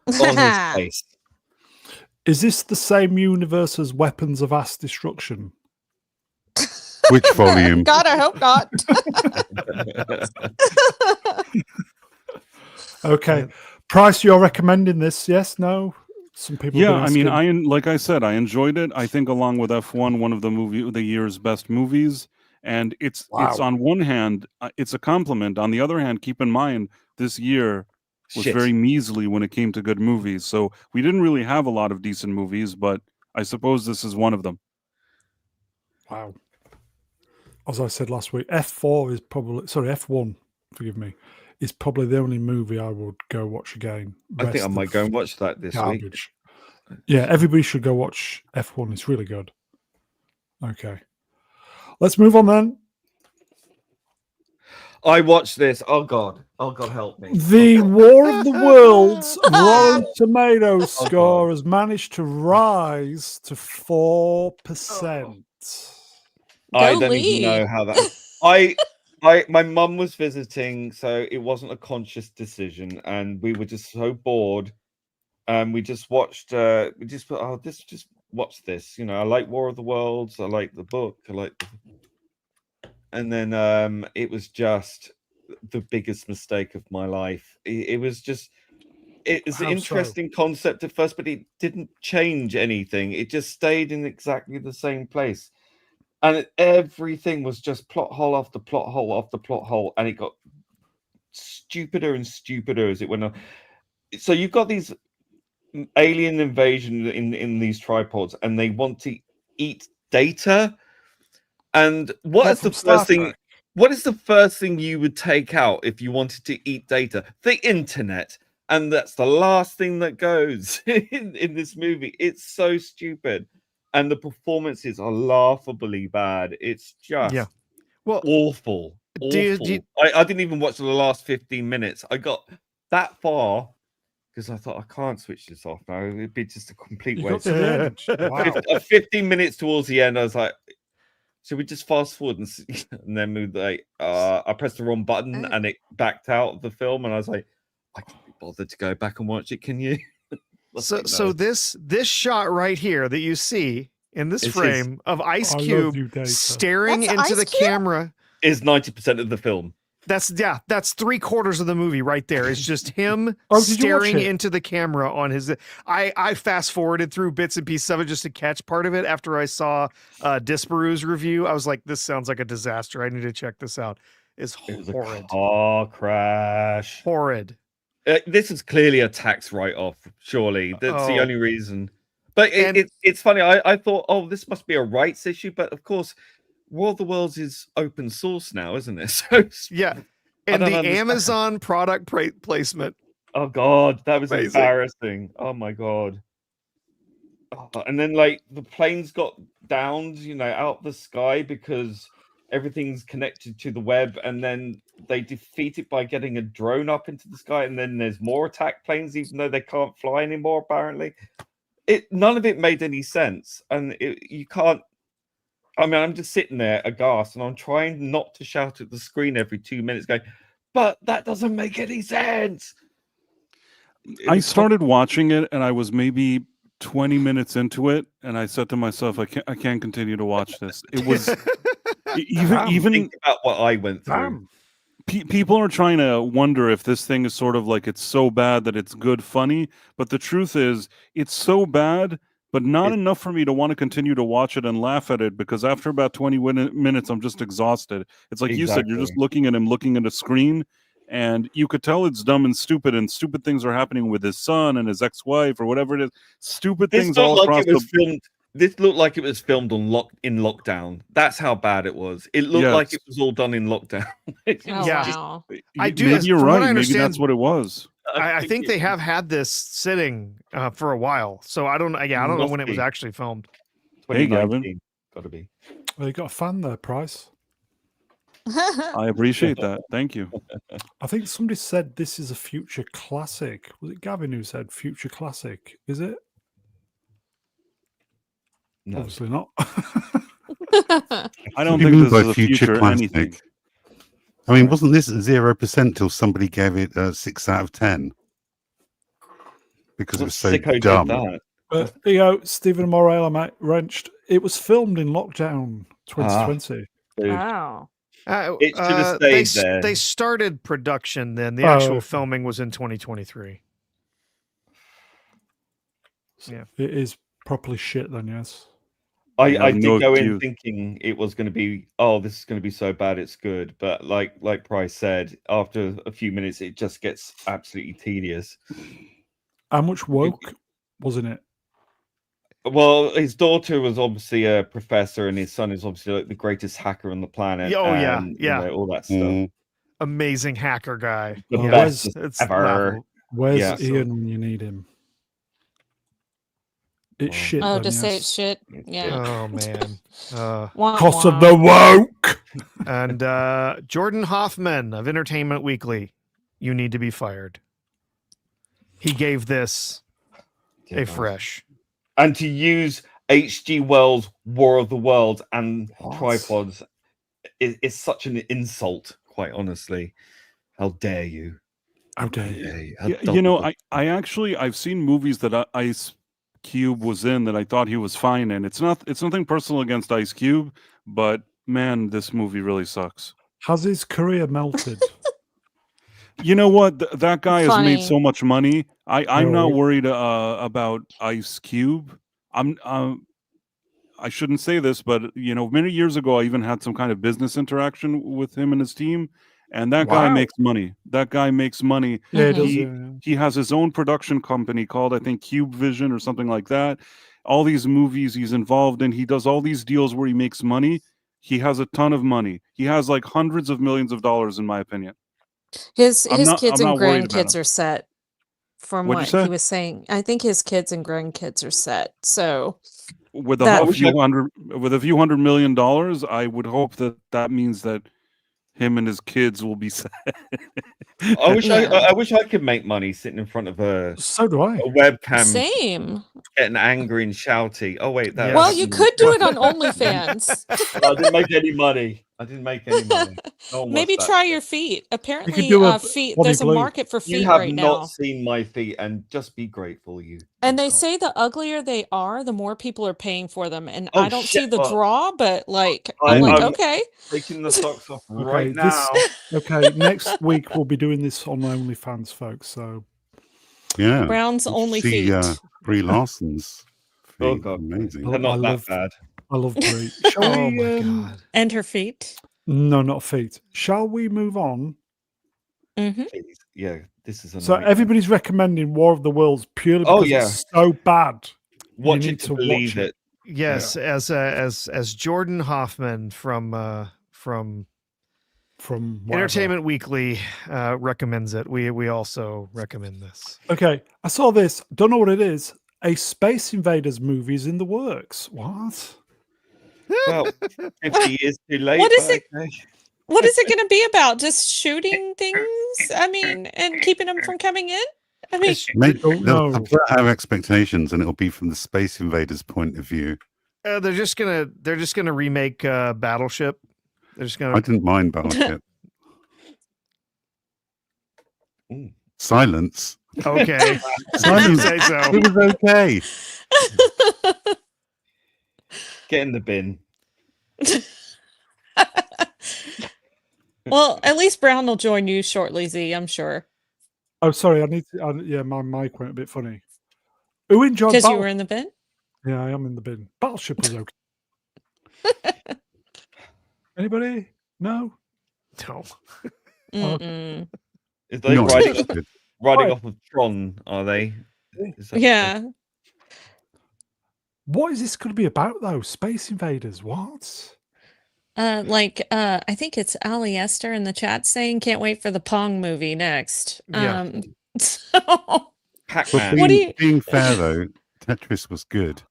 his face. is this the same universe as Weapons of Mass Destruction? Which volume? God, I hope not. Okay. Price, you're recommending this, yes? No? Some people have Yeah, been I mean, asking. like I said, I enjoyed it. I think along with F1, one of the year's best movies. And it's on one hand, it's a compliment. On the other hand, keep in mind this year was Shit. very measly when it came to good movies. So we didn't really have a lot of decent movies, but I suppose this is one of them. Wow. As I said last week, F1, forgive me, is probably the only movie I would go watch again. I think I Rest might of go and watch that this week. garbage. Yeah, everybody should go watch F1. It's really good. Okay. Let's move on then. I watched this. Oh God help me. The War of the Worlds Rotten Tomatoes score has managed to rise to 4%. I Go don't even know Lee. how that. My mum was visiting, so it wasn't a conscious decision, and we were just so bored. We just watched. We just put, just watch this. You know, I like War of the Worlds. I like the book. And then it was just the biggest mistake of my life. It was just it was an How so? interesting concept at first, but it didn't change anything. It just stayed in exactly the same place. And everything was just plot hole after plot hole after plot hole. And it got stupider and stupider as it went on. So you've got these alien invasion in these tripods, and they want to eat data. And what is the first thing? What is the first thing you would take out if you wanted to eat data? The internet. And that's the last thing that goes in this movie. It's so stupid. And the performances are laughably bad. It's just awful. Awful. I didn't even watch the last 15 minutes. I got that far because I thought, I can't switch this off now. It'd be just a complete waste. Wow. 15 minutes towards the end, I was like, should we just fast forward and then move? I pressed the wrong button and it backed out of the film, and I was like, I can't be bothered to go back and watch it. Can you? So this shot right here that you see in this frame of Ice Cube staring into the camera is 90% of the film. That's 3/4 of the movie right there. It's just him staring into the camera on his. I fast forwarded through bits and pieces of it just to catch part of it after I saw Disparu's review. I was like, this sounds like a disaster. I need to check this out. It's horrid. Oh, crash. Horrid. This is clearly a tax write-off. Surely that's the only reason. But it's funny. I thought, oh, this must be a rights issue, but of course. War of the Worlds is open source now, isn't it? So yeah, and the Amazon product placement. Oh God, that was embarrassing. Oh my God. And then like the planes got downed, out the sky because everything's connected to the web, and then they defeat it by getting a drone up into the sky, and then there's more attack planes, even though they can't fly anymore. Apparently, none of it made any sense, and you can't. I mean, I'm just sitting there aghast, and I'm trying not to shout at the screen every 2 minutes, going, "But that doesn't make any sense." I started watching it, and I was maybe 20 minutes into it, and I said to myself, "I can't continue to watch this." It was even think about what I went through. People are trying to wonder if this thing is sort of like it's so bad that it's good, funny, but the truth is, it's so bad. But not enough for me to want to continue to watch it and laugh at it, because after about 20 minutes, I'm just exhausted. It's like you said, you're just looking at him, looking at a screen, and you could tell it's dumb and stupid things are happening with his son and his ex-wife or whatever it is. Stupid things all across the... This looked like it was filmed in lockdown. That's how bad it was. It looked like it was all done in lockdown. Wow. You're right. Maybe that's what it was. I think they have had this sitting for a while, so I don't know when it was actually filmed. Hey, Gavin, gotta be. Well, you got a fan there, Price. I appreciate that. Thank you. I think somebody said this is a future classic. Was it Gavin who said future classic? Is it? No. Obviously not. I don't think this is a future classic? anything. I mean, wasn't this 0% till somebody gave it a 6 out of 10? Because it was so dumb. Stephen Morale wrenched. It was filmed in lockdown 2020. Wow. It should have stayed there. They started production then. The actual filming was in 2023. Yeah. It is properly shit then, yes. I did go in thinking it was going to be, this is going to be so bad it's good. But like Price said, after a few minutes, it just gets absolutely tedious. How much woke was in it? Well, his daughter was obviously a professor, and his son is obviously like the greatest hacker on the planet. Oh, and, all that stuff. Amazing hacker guy. The best ever. Where's Ian when you need him? It's shit. Oh, to say it's shit. Yeah. Oh man. Cost of the woke. And Jordan Hoffman of Entertainment Weekly, you need to be fired. He gave this a fresh. And to use H.G. Wells' War of the Worlds and tripods is such an insult, quite honestly. How dare you? How dare you? I've seen movies that Ice Cube was in that I thought he was fine in. It's nothing personal against Ice Cube, but man, this movie really sucks. Has his career melted? You know what? That guy has made Funny. so much money. I'm not No. worried about Ice Cube. I shouldn't say this, but many years ago, I even had some kind of business interaction with him and his team, and that guy Wow. makes money. That guy makes money. Yeah, it Mhm. does. He Yeah. he has his own production company called, I think, Cube Vision or something like that. All these movies he's involved in, he does all these deals where he makes money. He has a ton of money. He has like hundreds of millions of dollars, in my opinion. His I'm not kids and worried about grandkids him. are set from What'd you what he say? was saying. I think his kids and grandkids are set. So With I that a wish few I, hundred, with a few $100 million, I would hope that means that him and his kids will be set. Yeah. I wish I could make money sitting in front of a So do I. webcam, Same. getting angry and shouty. Oh wait, that Yes. Well, you happened. could do it on OnlyFans. I didn't make any money. I didn't make any money. No one Maybe watched that try shit. your feet. You could Apparently, do a feet. Bonnie There's a Blue. market for You feet have right not now. seen my feet, and just be grateful you. And they can't. say the uglier they are, the more people are paying for them. And Oh, I don't see shit, the well, draw, but like, I- I'm like, I'm- okay. Taking the socks off Okay, right this- now. Okay, next week we'll be doing this on OnlyFans, folks. So Yeah. Brown's only See feet. Brie Larson's Oh feet. god, Amazing. they're not I that love- bad. I love Brie. Shall Oh we? my god. And her feet. No, not feet. Shall we move on? Hmm. Please. Yeah, this is So annoying. everybody's recommending War of the Worlds purely Oh, because yeah. it's so bad. Watch need it to to watch believe it. it. Yes, as Jordan Hoffman from From whatever. Entertainment Weekly recommends it. We also recommend this. Okay, I saw this. Don't know what it is. A Space Invaders movie is in the works. What? Well, 50 years too late. What is but it? okay. What is it going to be about? Just shooting things? I mean, and keeping them from coming in? I mean, Maybe don't they'll know. put our expectations, and it'll be from the Space Invaders' point of view. They're just gonna remake Battleship. They're just I gonna. didn't mind Battleship. Ooh. Okay. Silence. Silence. Say so. It was okay. Get in the bin. well, at least Brown will join you shortly, Z, I'm sure. Oh, sorry. I need to. Yeah, my mic went a bit funny. Who enjoyed Because you Battle- were in the bin? Yeah, I am in the bin. Battleship was okay. Anybody? No. No. Mm-mm. Is they Not riding, interested. riding Right. off of Tron, are they? Is that- Yeah. What is this going to be about, though? Space Invaders? What? I think it's Ali Esther in the chat saying can't wait for the Pong movie next. Yeah. So But Pac-Man. What do being, you- being fair though, Tetris was good.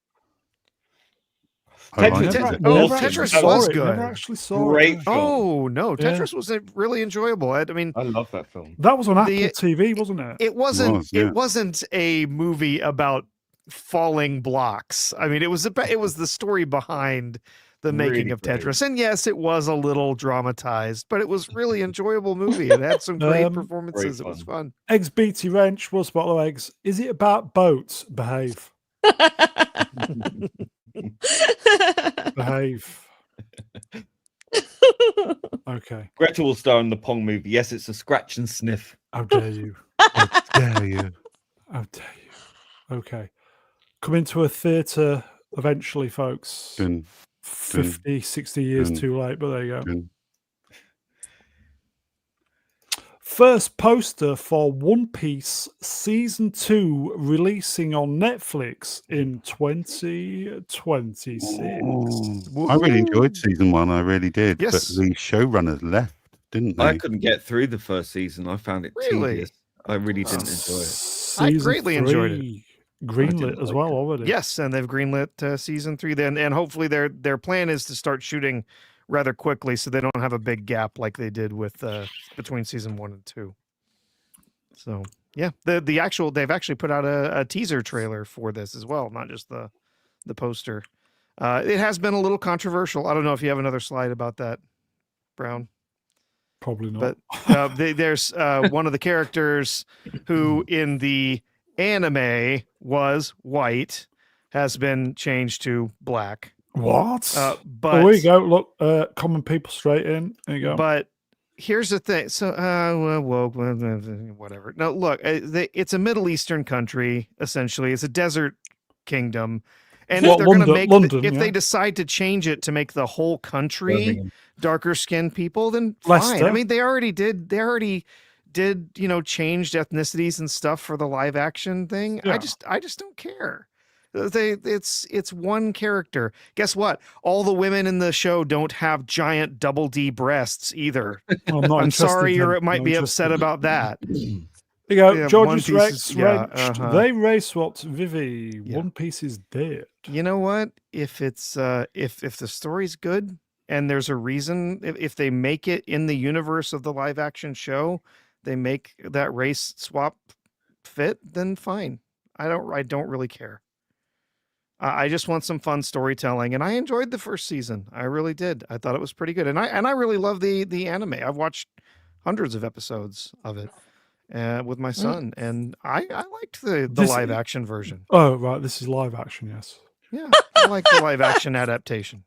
I Tetris liked is it. Oh, awesome. Tetris That was it. good. Never actually saw Great. it. Oh no, Yeah. Tetris was really enjoyable. I mean, I love that film. That was on Apple The- TV, wasn't it? it wasn't was, yeah. it wasn't a movie about falling blocks. I mean, it was the story behind the making Really of great. Tetris. And yes, it was a little dramatized, but it was really enjoyable movie. It had some great performances. It was fun. Eggs Beatty Wrench, was bottle of eggs. Is it about boats? Behave. Behave. Okay. Greta will star in the Pong movie. Yes, it's a scratch and sniff. How dare you? How dare you? How dare you? Okay. Coming to a theatre eventually, folks. Dun, 50, 60 years dun, too late, but there you go. dun. First poster for One Piece Season 2 releasing on Netflix in 2026. Oh, I really enjoyed season 1. I really did. Yes. But the showrunners left, didn't they? I couldn't get through the first season. I found it Really? tedious. I really didn't enjoy it. Season greatly enjoyed it. 3 greenlit as like well it. already. Yes, and they've greenlit season 3 then, and hopefully their plan is to start shooting rather quickly so they don't have a big gap like they did with between season 1 and 2. So yeah, they've actually put out a teaser trailer for this as well, not just the poster. It has been a little controversial. I don't know if you have another slide about that, Brown. Probably not. But there's one of the characters who in the anime was white has been changed to black. What? But Oh, there you go. Look, common people straight in. There you go. But here's the thing. So, woke, whatever. No, look, it's a Middle Eastern country, essentially. It's a desert kingdom. And if they're going to make, London, if they decide to change it to make the whole country darker skinned people, then Leicester. fine. I mean, they already did, changed ethnicities and stuff for the live action thing. Yeah. I just don't care. It's one character. Guess what? All the women in the show don't have giant double D breasts either. Well, I'm sorry you might be upset about that. You go, George's Rex, they race swapped Vivi. Yeah. One Piece is dead. You know what? If it's if the story's good and there's a reason, if they make it in the universe of the live action show, they make that race swap fit, then fine. I don't really care. I just want some fun storytelling, and I enjoyed the first season. I really did. I thought it was pretty good, and I really love the anime. I've watched hundreds of episodes of it with my son, and I liked the live action version. Oh, right, this is live action, yes. Yeah, I like the live action adaptation.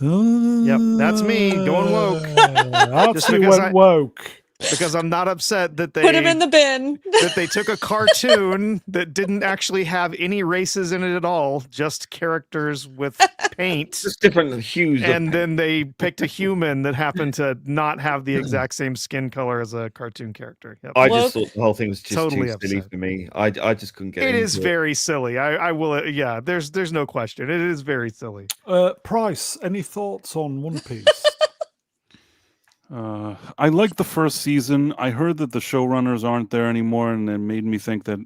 Yep, that's me going woke. Just because woke. Because I'm not upset that they put him in the bin. That they took a cartoon that didn't actually have any races in it at all, just characters with paint, just different hues, and then they picked a human that happened to not have the exact same skin color as a cartoon character. Yep. I just thought the whole thing was just totally too silly for me. I just couldn't get it. It is very silly. I will. Yeah, there's no question. It is very silly. Price, any thoughts on One Piece? I liked the first season. I heard that the showrunners aren't there anymore, and it made me think that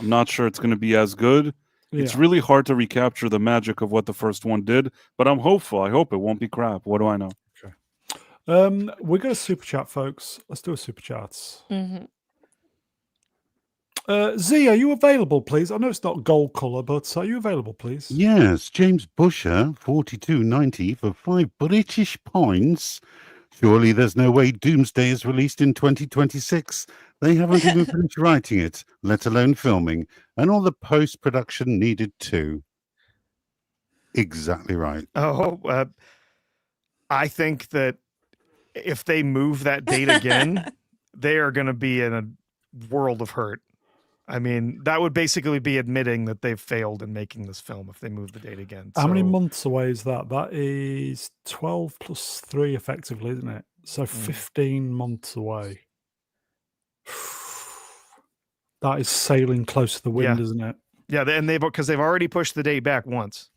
I'm not sure it's going to be as good. Yeah. It's really hard to recapture the magic of what the first one did, but I'm hopeful. I hope it won't be crap. What do I know? Okay. We're going to super chat, folks. Let's do a super chats. Mm-hmm. Z, are you available, please? I know it's not gold color, but are you available, please? Yes, James Busher, 42.90 for 5 British points. Surely there's no way Doomsday is released in 2026. They haven't even finished writing it, let alone filming, and all the post-production needed too. Exactly right. Oh, I think that if they move that date again, they are going to be in a world of hurt. I mean, that would basically be admitting that they've failed in making this film if they move the date again. How many months away is that? That is 12 plus 3 effectively, isn't it? So 15 months away. That is sailing close to the wind, isn't it? Yeah, and because they've already pushed the date back once.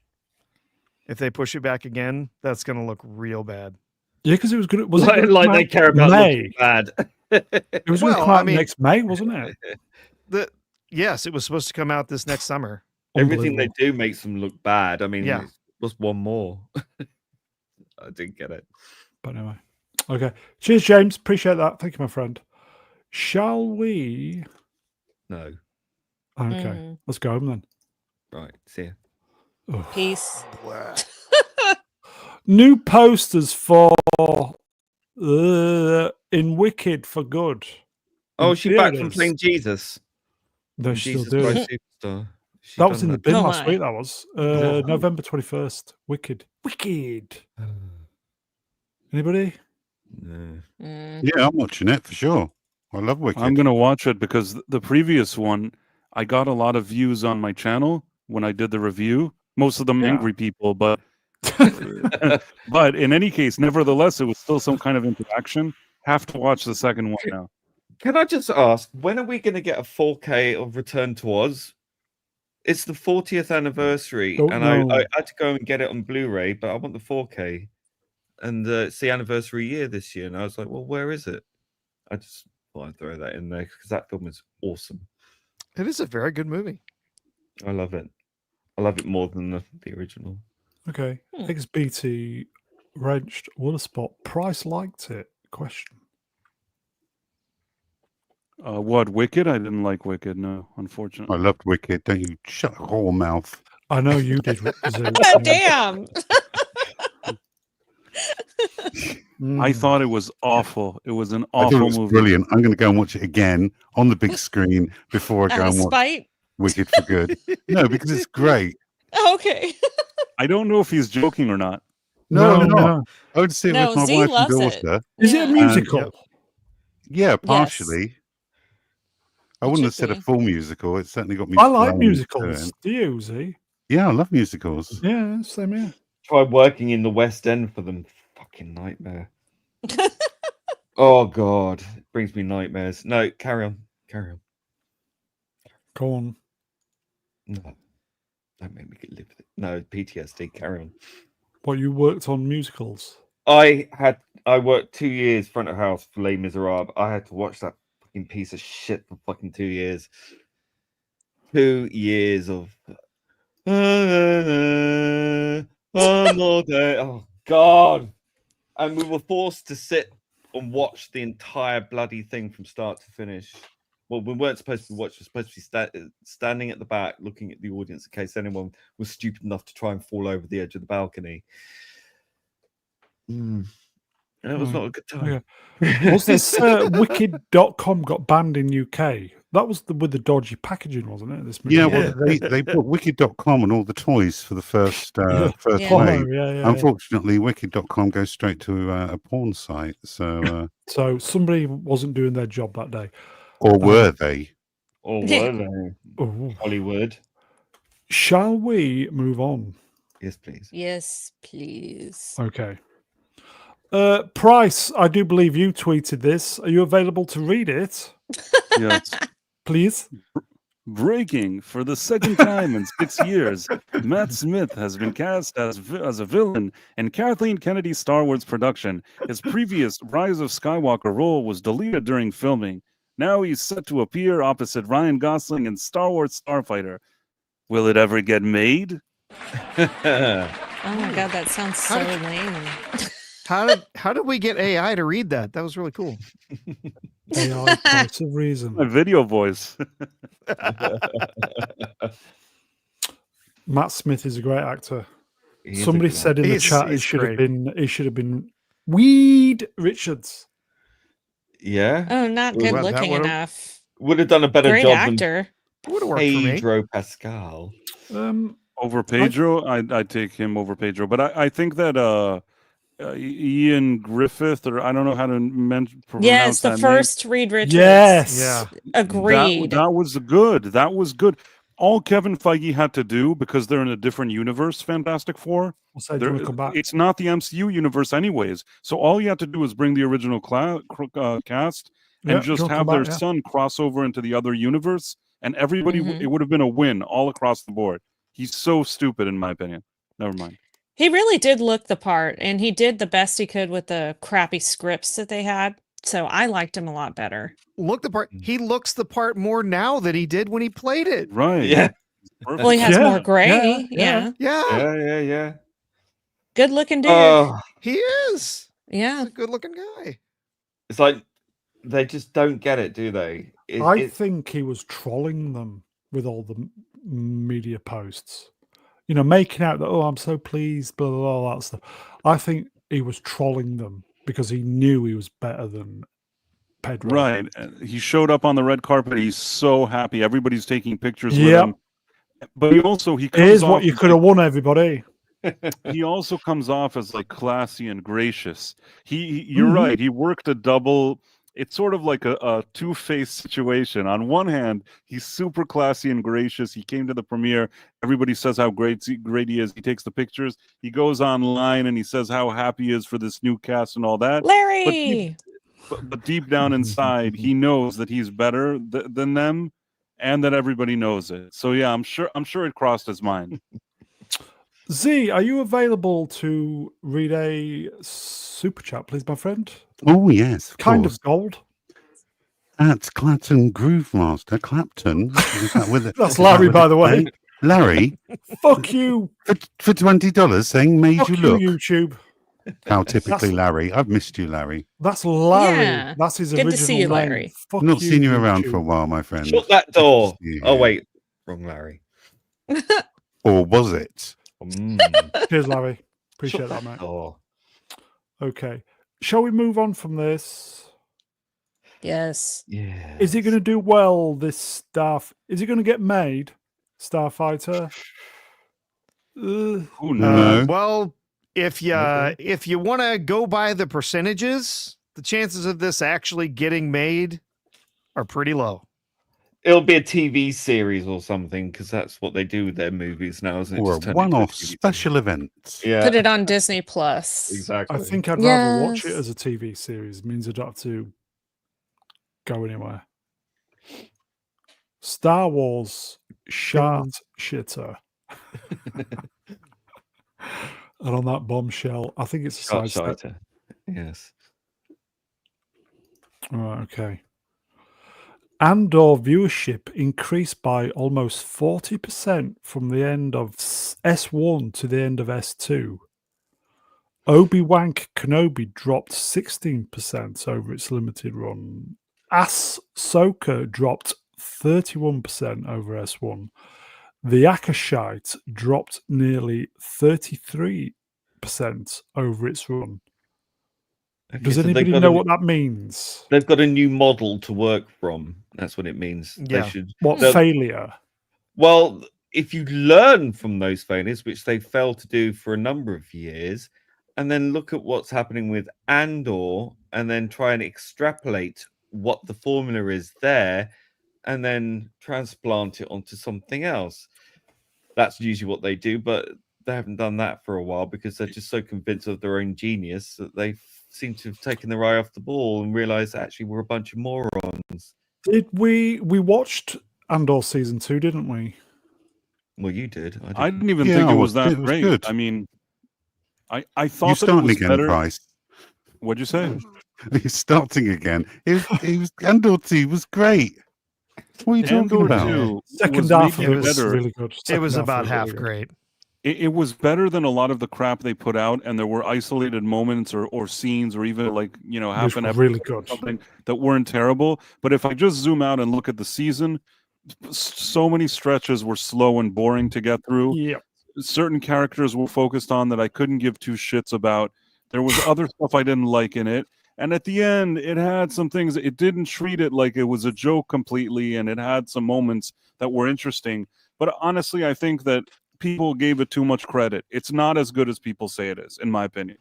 If they push it back again, that's going to look real bad. Yeah, because it was good. Was it like they care about May? Bad. It was going to come out next May, wasn't it? Yes, it was supposed to come out this next summer. Everything they do makes them look bad. I mean, just one more. I didn't get it. But anyway. Okay. Cheers, James. Appreciate that. Thank you, my friend. Shall we? No. Okay. Let's go home then. Right. See ya. Oh. Peace. New posters for in Wicked for good. Oh, she's back from playing Jesus. No, she's Jesus still doing Christ it. Superstar. That was in the bin last week. That was November 21st. Wicked. Anybody? No. Yeah, I'm watching it for sure. I love Wicked. I'm going to watch it because the previous one, I got a lot of views on my channel when I did the review. Most of them angry people, but but in any case, nevertheless, it was still some kind of interaction. Have to watch the second one now. Can I just ask, when are we going to get a 4K of Return to Oz? It's the 40th anniversary, I had to go and get it on Blu-ray, but I want the 4K. And it's the anniversary year this year, and I was like, well, where is it? I just thought I'd throw that in there because that film is awesome. It is a very good movie. I love it. I love it more than the original. Okay. XBT wrenched Waterspot. Price liked it. Question. What, Wicked? I didn't like Wicked, no, unfortunately. I loved Wicked. Don't you shut your whole mouth. I know you did. Damn. I thought it was awful. It was an awful movie. Brilliant. I'm going to go and watch it again on the big screen before I go and watch Wicked for good. No, because it's great. Okay. I don't know if he's joking or not. No. I would see it No, with my Z wife and loves it. daughter. Is it a Yeah. musical? Yep. Yeah, Yes. partially. I It wouldn't have should said a be. full musical. It certainly got me. I like flowing into musicals. it. Do you, Z? Yeah, I love musicals. Yeah, same here. Tried working in the West End for them. Fucking nightmare. Oh God, it brings me nightmares. No, carry on. Go on. No, don't make me live with it. No, PTSD. Carry on. What, you worked on musicals? I worked 2 years front of house for Les Miserables. I had to watch that fucking piece of shit for fucking 2 years. 2 years of one more day. Oh God. And we were forced to sit and watch the entire bloody thing from start to finish. Well, we weren't supposed to watch. We were supposed to be standing at the back, looking at the audience in case anyone was stupid enough to try and fall over the edge of the balcony. And it was not a good time. Okay. Was this Wicked.com got banned in UK? That was with the dodgy packaging, wasn't it? This movie? Yeah, well, they put Wicked.com on all the toys for the first Yeah. wave. Yeah. Unfortunately, Wicked.com goes straight to a porn site. So, So somebody wasn't doing their job that day. or were they? Or were they? Ooh. Hollywood. Shall we move on? Yes, please. Yes, please. Okay. Price, I do believe you tweeted this. Are you available to read it? Yes. Please. Breaking for the second time in 6 years, Matt Smith has been cast as a villain in Kathleen Kennedy's Star Wars production. His previous Rise of Skywalker role was deleted during filming. Now he's set to appear opposite Ryan Gosling in Star Wars Starfighter. Will it ever get made? Oh my God, that sounds so lame. How did we get AI to read that? That was really cool. AI Price of Reason. My video voice. Matt Smith is a great actor. He is Somebody a good said in the He's- chat he's he should have great. been Weed Richards. Yeah. Oh, not Well, good that looking would've- enough. Would have done a better Great job actor. Would have than worked for me. Pedro Pascal. Over Pedro, I'd take him over Pedro. But I think that Ian Griffith, or I don't know how to pronounce Yes, the that first Reed Richards. Yes. Yeah. name. Agreed. That was good. That was good. All Kevin Feige had to do, because they're in a different universe, Fantastic Four. I'll say, do you want to come back? It's not the MCU universe anyways. So all you have to do is bring the original cast Yeah, and just he'll have come their back, yeah. son cross over into the other universe, and everybody, Mhm. it would have been a win all across the board. He's so stupid, in my opinion. Never mind. He really did look the part, and he did the best he could with the crappy scripts that they had. So I liked him a lot better. Look the part. He looks the part more now than he did when he played it. Right. Yeah. Perfect. Well, he has Yeah, more gray. yeah. Yeah. Yeah, Good looking dude. Oh, he is. yeah. He's a good-looking guy. it's like they just don't get it, do they? I think he was trolling them with all the media posts. You know, making out that, oh, I'm so pleased, blah, blah, blah, all that stuff. I think he was trolling them because he knew he was better than Pedro. Right. He showed up on the red carpet. He's so happy. Everybody's taking pictures with Yep. him. But he also comes Here's off what you as, could have won, everybody. he also comes off as like classy and gracious. You're Mhm. right. He worked a double. It's sort of like a two-faced situation. On one hand, he's super classy and gracious. He came to the premiere. Everybody says how great he is. He takes the pictures. He goes online and he says how happy he is for this new cast and all that. Larry. But deep down inside, he knows that he's better than them, and that everybody knows it. So yeah, I'm sure it crossed his mind. Z, are you available to read a super chat, please, my friend? Oh, yes. Of Kind course. of gold. That's Clapton Groove Master. Clapton. Is that with it? That's Is that Larry, with by it? the way. Larry, Fuck you. for $20 saying made Fuck you you, look. YouTube. How typically That's- Larry. I've missed you, Larry. That's Larry. Yeah. That's his Good to original see you, name. Larry. Fuck Not seen you around YouTube. for a while, my friend. Shut that door. Yeah. Oh wait, wrong Larry. Or was it? Cheers, Larry. Appreciate Shut that, mate. door. Okay. Shall we move on from this? Yes. Yeah. Is it going to do well, this stuff? Is it going to get made, Starfighter? Who knows? No. Well, if you want to go by the percentages, the chances of this actually getting made are pretty low. It'll be a TV series or something, because that's what they do with their movies now, isn't it? Or a Just turn it into one-off TV special event. Yeah, Put it on Disney Plus. exactly. I think I'd rather watch it Yes. as a TV series. It means I don't have to go anywhere. Star Wars shart shitter. And on that bombshell, I think it's a Shot sidestep. shiter. Yes. All right, okay. Andor viewership increased by almost 40% from the end of S1 to the end of S2. Obi-Wan Kenobi dropped 16% over its limited run. Ahsoka dropped 31% over S1. The Akashite dropped nearly 33% over its run. Okay, Does so they've anybody got know a- what that means? They've got a new model to work from. That's what it means. Yeah. They should. What they'll- failure? Well, if you learn from those failures, which they failed to do for a number of years, and then look at what's happening with Andor, and then try and extrapolate what the formula is there, and then transplant it onto something else. That's usually what they do, but they haven't done that for a while because they're just so convinced of their own genius that they seem to have taken their eye off the ball and realized actually we're a bunch of morons. Did we watched Andor season 2, didn't we? Well, you did. I didn't even Yeah, think I it was watched that it. It was great. good. I mean, I You're thought that it starting was again, better. Price. What'd you say? You're starting again. It was Andor 2 was great. What are you talking Andor about? 2 Second was half of maybe it was better. really good. It Second was half about was half really good. great. It was better than a lot of the crap they put out, and there were isolated moments or scenes or even like half Which an was episode really or good. something that weren't terrible. But if I just zoom out and look at the season, so many stretches were slow and boring to get through. Yeah. Certain characters were focused on that I couldn't give two shits about. There was other stuff I didn't like in it. And at the end, it had some things. It didn't treat it like it was a joke completely, and it had some moments that were interesting. But honestly, I think that people gave it too much credit. It's not as good as people say it is, in my opinion.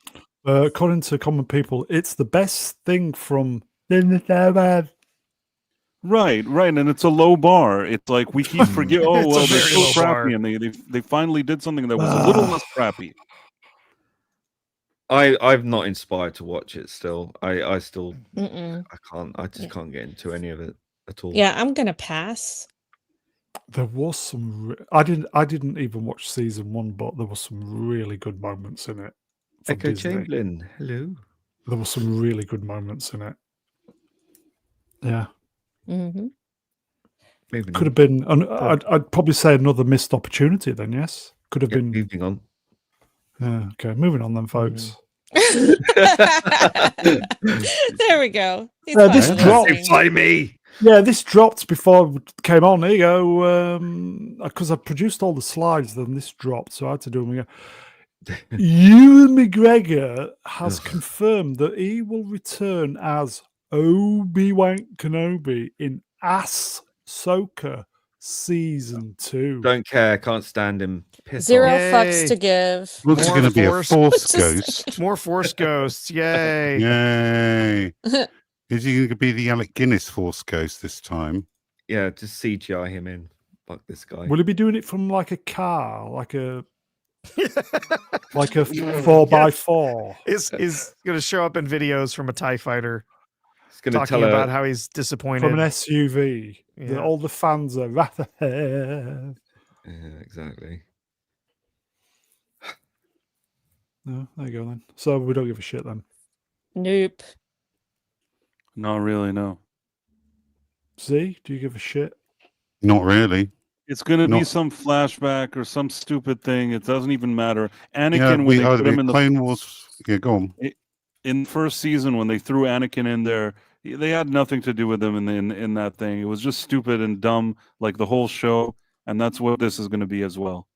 According to common people, it's the best thing from Right. Right, and it's a low bar. It's like we keep forgetting. Oh It's a well, they're very so low bar. crappy, and they finally did something that was a little less crappy. I'm not inspired to watch it still. I still Mm-mm. I can't. I just Yeah. can't get into any of it at all. Yeah, I'm gonna pass. There was some. I didn't even watch season 1, but there was some really good moments in it. from Echo Disney. Chamberlain, hello. There were some really good moments in it. Yeah, Hmm. Moving could on. have been. I'd probably say another missed opportunity. Then yes, could have Yeah, been. moving on. Yeah, okay, moving on then, folks. There we go. He's This finally dropped. listening. Fly me. Yeah, this dropped before it came on. Here you go. Because I produced all the slides, then this dropped, so I had to do them again. Ewan McGregor has Ugh. confirmed that he will return as Obi-Wan Kenobi in Ahsoka season 2. Don't care. Can't stand him. Piss Zero off. fucks Yay. to give. Looks More going to be a Force. Force Just- ghost. More Force ghosts. Yay. Yay. Is he going to be the Alec Guinness Force ghost this time? Yeah, just CGI him in. Fuck this guy. Will he be doing it from like a car, like a 4x4? Is going to show up in videos from a TIE fighter He's gonna talking tell about her. how he's disappointed. From an SUV that Yeah. all the fans are rather. Yeah, exactly. No, there you go then. So we don't give a shit then. Nope. Not really, no. Z, do you give a shit? Not really. It's going to be No. some flashback or some stupid thing. It doesn't even matter. Yeah, Anakin, when they put him in the Clone Wars. Yeah, go on. in the first season, when they threw Anakin in there, they had nothing to do with him in that thing. It was just stupid and dumb, like the whole show. And that's what this is going to be as well.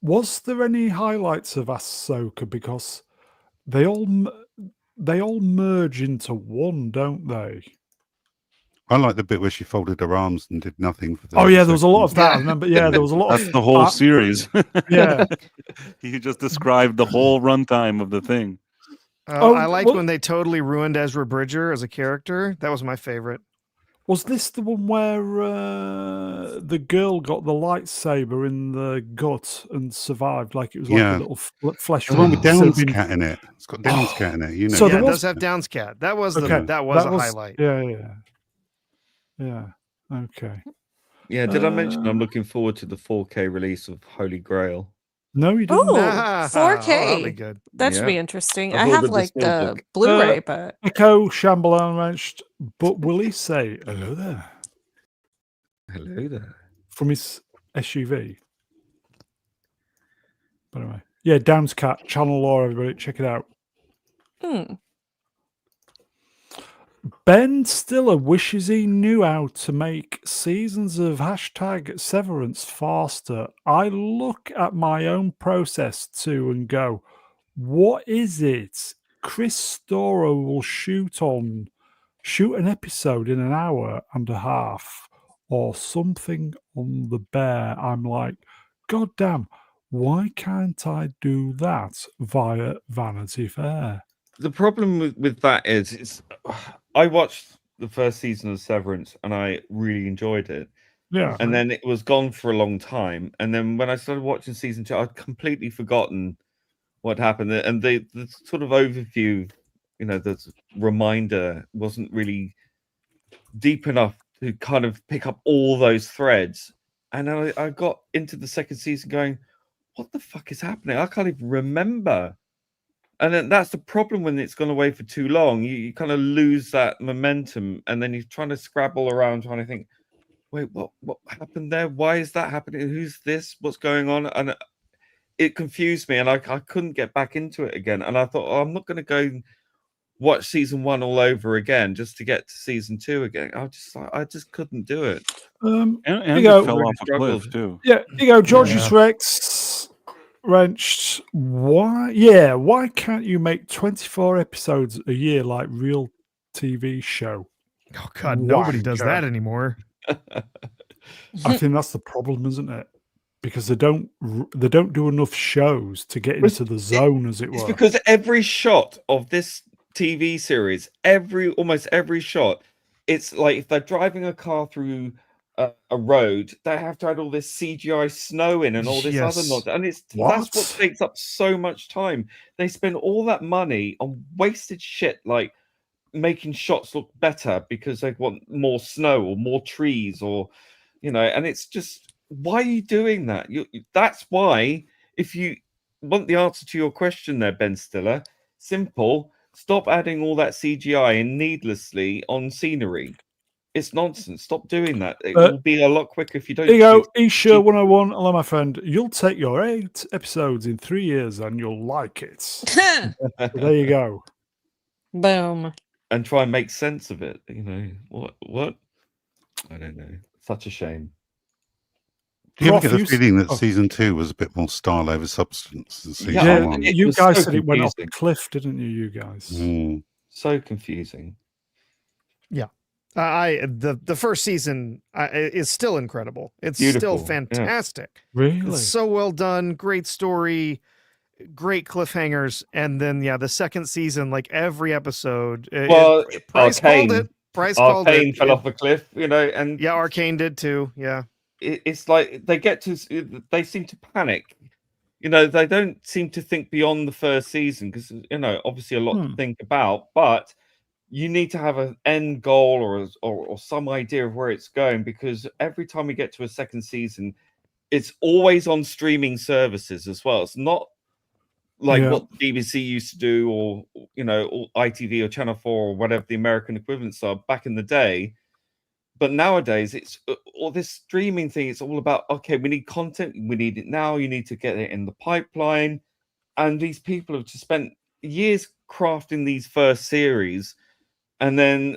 Was there any highlights of Ahsoka? Because they all merge into one, don't they? I like the bit where she folded her arms and did nothing for 30 Oh yeah, there was a lot of seconds. that. I remember. Yeah, there was a lot That's of the whole series. yeah. He just described the whole runtime of the thing. I liked when they totally ruined Ezra Bridger as a character. That was my favorite. Was this the one where the girl got the lightsaber in the gut and survived? Like it was like a little flesh. The one with Down's cat in it. It's got Down's cat in it. You know. So yeah, there it was... does have Down's cat. That was okay. that was a highlight. Yeah. Okay. Yeah. Did I mention I'm looking forward to the 4K release of Holy Grail? No, you didn't. Oh, 4K. that'll be good. That should be interesting. I've I have ordered the like the steelbook. Blu-ray, but Echo Shambhala mentioned, but will he say hello there Hello there. from his SUV? But anyway, yeah, Down's Cat, Channel Law, everybody, check it out. Ben Stiller wishes he knew how to make seasons of #Severance faster. I look at my own process too and go, what is it? Chris Storer will shoot an episode in an hour and a half or something on the bear. I'm like, God damn, why can't I do that via Vanity Fair? The problem with that is I watched the first season of Severance and I really enjoyed it. Yeah. And then it was gone for a long time. And then when I started watching season 2, I'd completely forgotten what happened. And the sort of overview, the reminder wasn't really deep enough to kind of pick up all those threads. And I got into the second season going, what the fuck is happening? I can't even remember. And then that's the problem when it's gone away for too long. You kind of lose that momentum, and then you're trying to scrabble around, trying to think, wait, what happened there? Why is that happening? Who's this? What's going on? And it confused me, and I couldn't get back into it again. And I thought, I'm not going to go watch season 1 all over again just to get to season 2 again. I just couldn't do it. And it fell off a cliff too. Yeah, you go, George's Rex. Wrenched, why can't you make 24 episodes a year like real TV show? Oh God, nobody does that anymore. I think that's the problem, isn't it? Because they don't do enough shows to get into the zone, as it were. It's because every shot of this TV series, almost every shot, it's like if they're driving a car through a road, they have to add all this CGI snow in and all this other nonsense, and that's what takes up so much time. They spend all that money on wasted shit, like making shots look better because they want more snow or more trees, or and it's just, why are you doing that? That's why, if you want the answer to your question there, Ben Stiller, simple: stop adding all that CGI in needlessly on scenery. It's nonsense. Stop doing that. It will be a lot quicker if you don't. There you go, Isha 101. Hello, my friend. You'll take your 8 episodes in 3 years and you'll like it. So there you go. Boom. And try and make sense of it. What? I don't know. Such a shame. Do you ever get the feeling that season 2 was a bit more style over substance than season 1? You guys said it went off the cliff, didn't you? You guys. So confusing. Yeah. The first season is still incredible. It's beautiful. Still fantastic. Yeah. Really? It's so well done. Great story, great cliffhangers, and then the second season, like every episode. Price called it. Price called it. Arcane fell off a cliff, and Arcane did too. Yeah. It's like they seem to panic. They don't seem to think beyond the first season because obviously a lot to think about, but you need to have an end goal or some idea of where it's going, because every time we get to a second season, it's always on streaming services as well. It's not like what BBC used to do, or ITV or Channel 4 or whatever the American equivalents are back in the day. But nowadays, it's all this streaming thing. It's all about, okay, we need content. We need it now. You need to get it in the pipeline. And these people have just spent years crafting these first series. And then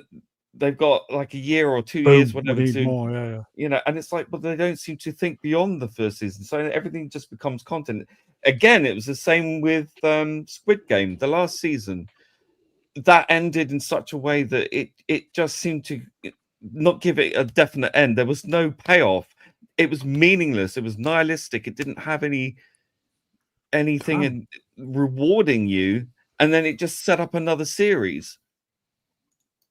they've got like a year or 2 years, whatever, to more, and it's like, but they don't seem to think beyond the first season. So everything just becomes content. Again, it was the same with Squid Game, the last season. That ended in such a way that it just seemed to not give it a definite end. There was no payoff. It was meaningless. It was nihilistic. It didn't have anything in rewarding you. And then it just set up another series,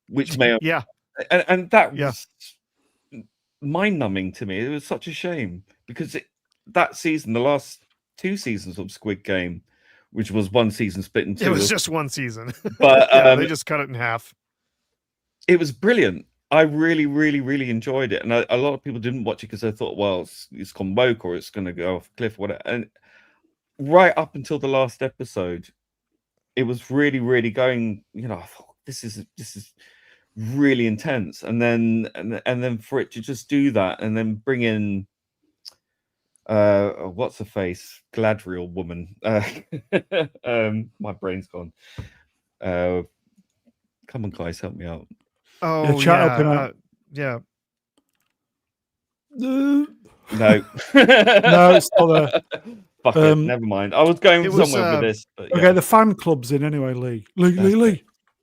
which may have, and that was mind-numbing to me. It was such a shame because that season, the last 2 seasons of Squid Game, which was one season split in 2. It was just one season, but they just cut it in half. It was brilliant. I really, really, really enjoyed it, and a lot of people didn't watch it because they thought, well, it's gone woke or it's going to go off a cliff, or whatever. And right up until the last episode, it was really, really going. I thought this is really intense, and then for it to just do that, and then bring in what's her face, Gladriel woman. My brain's gone. Come on, guys, help me out. Oh yeah. No. No, it's not there. Fuck it, never mind. I was going somewhere with this. But okay, the fan club's in anyway, Lee.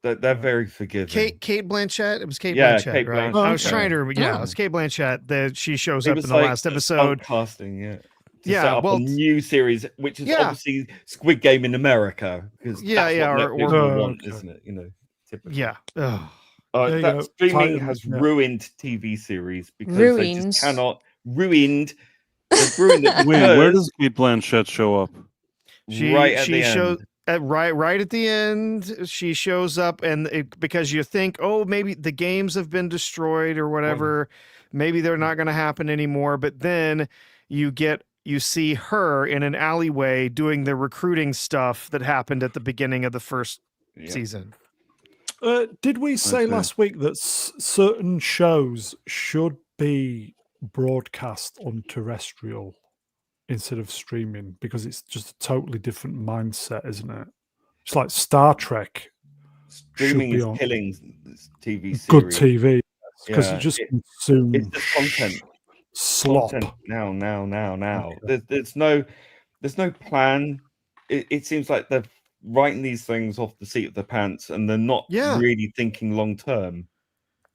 They're very forgiving. Kate Blanchett. It was Kate Blanchett, Blanchett, right? Blanchett. I was trying to. Yeah, it was Kate Blanchett. That she shows up in the like last episode. Casting, set up a new series, which is obviously Squid Game in America, because that's what Netflix want, isn't it? Typically. Yeah. That streaming has ruined TV series because they just cannot ruined. Ruined it. Wait, where does Kate Blanchett show up? Right at the end, she shows up, and because you think, oh, maybe the games have been destroyed or whatever, maybe they're not going to happen anymore. But then you see her in an alleyway doing the recruiting stuff that happened at the beginning of the first season. Did we say last week that certain shows should be broadcast on terrestrial instead of streaming because it's just a totally different mindset, isn't it? It's like Star Trek. Streaming is killing TV series. Good TV because it just consumes. It's just content. Slop. Content now. Okay. There's no plan. It seems like they're writing these things off the seat of their pants, and they're not really thinking long term.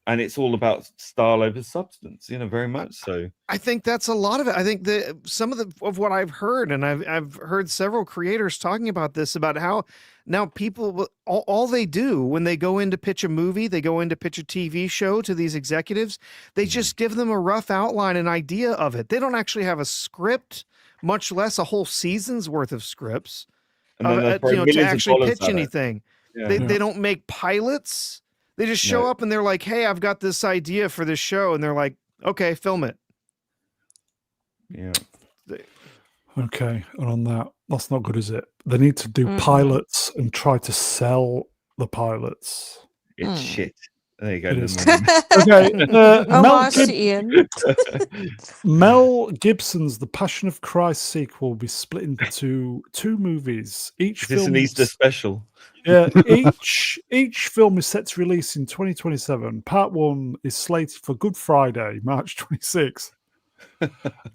And it's all about style over substance, very much so. I think that's a lot of it. I think that some of what I've heard, and I've heard several creators talking about this, about how now people, all they do when they go in to pitch a movie, they go in to pitch a TV show to these executives, they just give them a rough outline, an idea of it. They don't actually have a script, much less a whole season's worth of scripts, to actually pitch anything. Yeah. They don't make pilots. They just show up and they're like, hey, I've got this idea for this show. And they're like, okay, film it. Yeah. Okay. And on that, that's not good, is it? They need to do pilots and try to sell the pilots. It's shit. There you go. Okay. Mel Gibson's The Passion of Christ sequel will be split into 2 movies. Each film. This is an Easter special. Yeah, each film is set to release in 2027. Part 1 is slated for Good Friday, March 26th.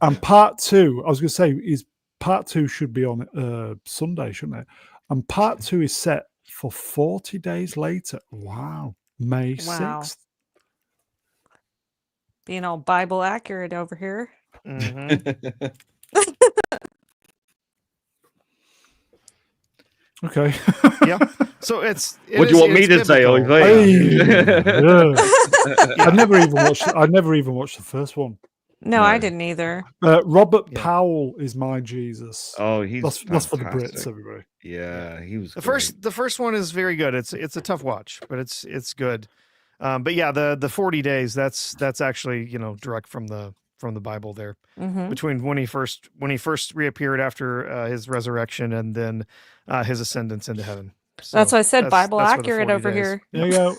And part 2, I was going to say, is part 2 should be on Sunday, shouldn't it? And part 2 is set for 40 days later. Wow. May 6th. Being all Bible accurate over here. Mm-hmm. Okay. Yeah. So what do you want me to say? I never even watched the first one. No, I didn't either. Robert Powell is my Jesus. Oh, that's for the Brits, everybody. Yeah, he was. The first one is very good. It's a tough watch, but it's good. But yeah, the 40 days that's actually direct from the Bible there. Mm-hmm. Between when he first reappeared after his reserection and then his ascendance into heaven. So that's why I said Bible accurate over here. There you go.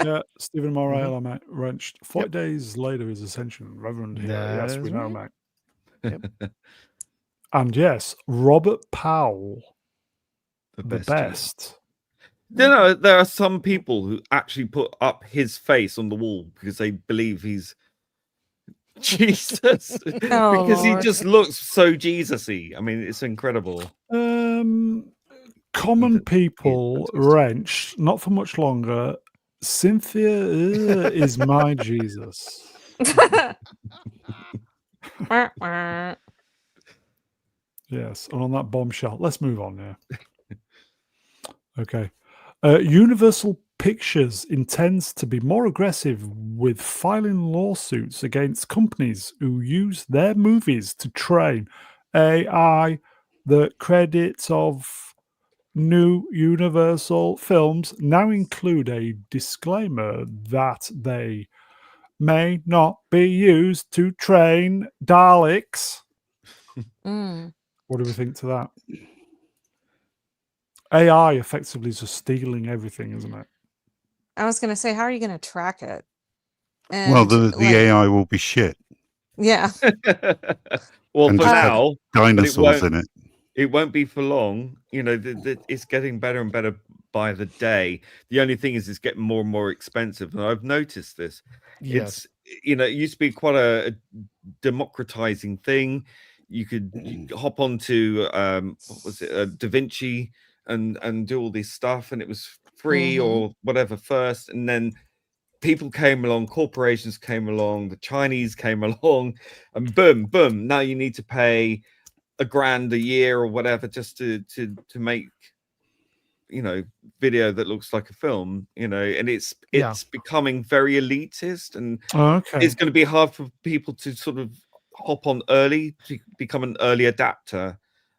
Yeah, Stephen Morale, mate. Wrenched 40 days later his ascension, Reverend here. Yes, we know, mate. Yep. And yes, Robert Powell, the best. There are some people who actually put up his face on the wall because they believe he's Jesus, because he just looks so Jesus-y. I mean, it's incredible. Common people wrenched, not for much longer. Cynthia is my Jesus. Yes, and on that bombshell, let's move on now. Okay. Universal Pictures intends to be more aggressive with filing lawsuits against companies who use their movies to train AI. The credits of new Universal films now include a disclaimer that they may not be used to train Daleks. What do we think to that? AI effectively is just stealing everything, isn't it? I was going to say, how are you going to track it? And well, the AI will be shit. Yeah. Well, and for just have now, dinosaurs in it. It won't be for long. You know, it's getting better and better by the day. The only thing is, it's getting more and more expensive, and I've noticed this. Yes. It's, you know, it used to be quite a democratizing thing. You could hop onto what was it, Da Vinci, and do all this stuff, and it was free or whatever first, and then people came along, corporations came along, the Chinese came along, and boom, boom. Now you need to pay $1,000 a year or whatever just to make, you know, video that looks like a film, you know, and it's becoming very elitist, and it's going to be hard for people to sort of hop on early to become an early adapter,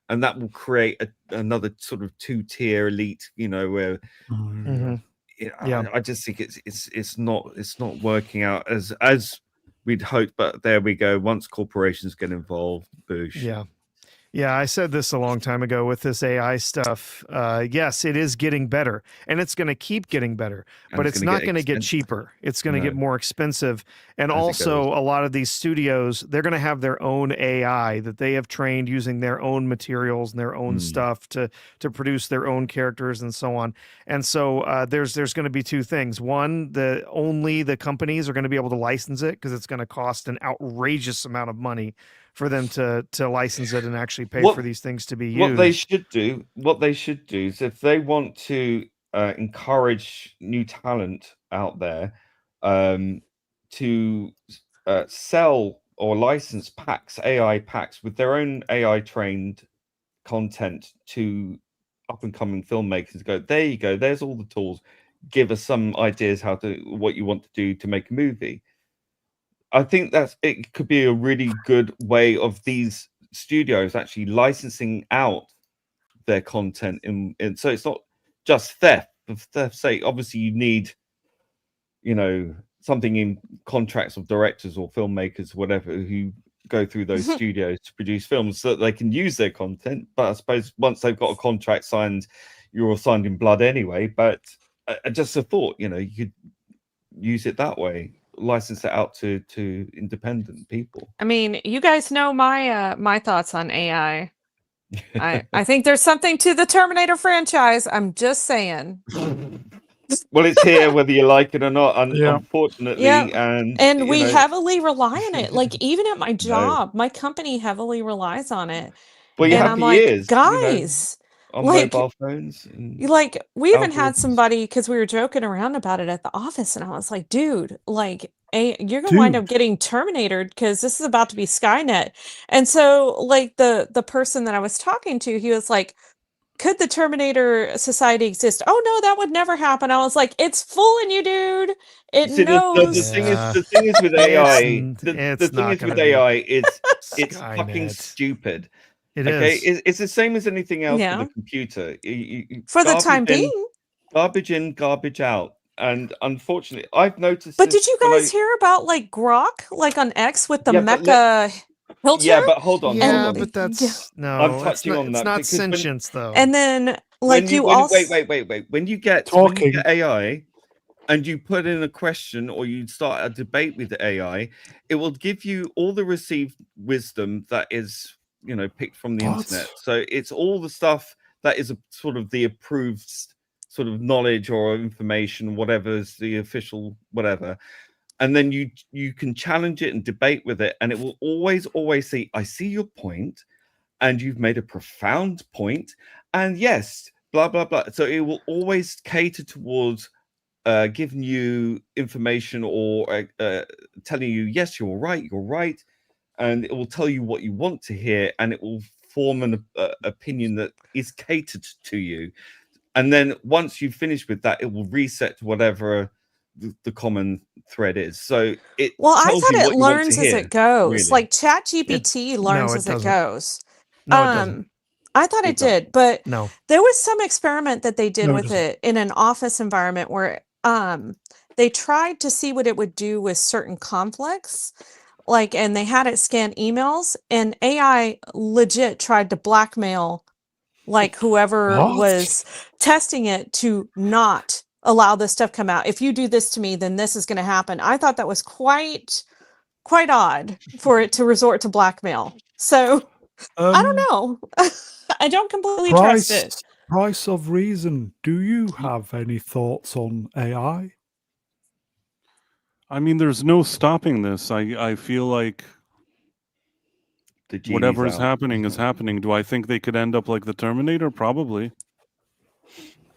and that will create another sort of two-tier elite, you know, where I just think it's not working out as we'd hoped. But there we go. Once corporations get involved, boosh. Yeah, I said this a long time ago with this AI stuff. Yes, it is getting better, and it's going to keep getting better, but it's not going to get cheaper. It's going to get more expensive. And also, a lot of these studios, they're going to have their own AI that they have trained using their own materials and their own stuff to produce their own characters and so on. And so there's going to be two things. One, only the companies are going to be able to license it because it's going to cost an outrageous amount of money for them to license it and actually pay for these things to be used. What they should do is, if they want to encourage new talent out there, to sell or license packs, AI packs with their own AI trained content to up and coming filmmakers. Go, there you go. There's all the tools. Give us some ideas what you want to do to make a movie. I think it could be a really good way of these studios actually licensing out their content, and so it's not just theft for theft's sake. Obviously, you need, you know, something in contracts of directors or filmmakers, whatever, who go through those studios to produce films so that they can use their content. But I suppose once they've got a contract signed, you're all signed in blood anyway. But just a thought, you know, you could use it that way. License it out to independent people. I mean, you guys know my thoughts on AI. I think there's something to the Terminator franchise. I'm just saying. Well, it's here whether you like it or not, unfortunately. And we heavily rely on it. Like, even at my job, my company heavily relies on it. Well, you have for years, guys, on mobile phones. Like, we even had somebody, because we were joking around about it at the office, and I was like, dude, like, you're gonna wind up getting Terminated because this is about to be Skynet. And so, like, the person that I was talking to, he was like, could the Terminator society exist? Oh no, that would never happen. I was like, it's fooling you, dude. It knows. The thing is with AI, the thing is with AI, it's fucking stupid. It is. It's the same as anything else with a computer. For the time being, garbage in, garbage out. And unfortunately, I've noticed. But did you guys hear about like Grok, like on X with the mecha filter? Yeah, but hold on. But that's no. I'm touching on that. It's not sentience, though. And then, like, wait. When you get AI, and you put in a question or you start a debate with the AI, it will give you all the received wisdom that is, you know, picked from the internet. So it's all the stuff that is sort of the approved sort of knowledge or information, whatever is the official whatever. And then you can challenge it and debate with it, and it will always say, I see your point, and you've made a profound point, and yes, blah blah blah. So it will always cater towards giving you information or telling you, yes, you're right, and it will tell you what you want to hear, and it will form an opinion that is catered to you. And then once you've finished with that, it will reset to whatever the common thread is. So it I tells thought you it what you want to learns as hear. it goes. Really. Like ChatGPT learns as it doesn't. goes. No, it doesn't. I thought it does. did, but No. there was some experiment that they did No, it with doesn't. it in an office environment where they tried to see what it would do with certain conflicts. Like, and they had it scan emails, and AI legit tried to blackmail like whoever What? was testing it to not allow this stuff come out. If you do this to me, then this is going to happen. I thought that was quite odd for it to resort to blackmail. So I don't know. I don't completely trust it. Price of reason. Do you have any thoughts on AI? I mean, there's no stopping this. I feel like whatever is happening is happening. Do I think they could end up like the Terminator? Probably.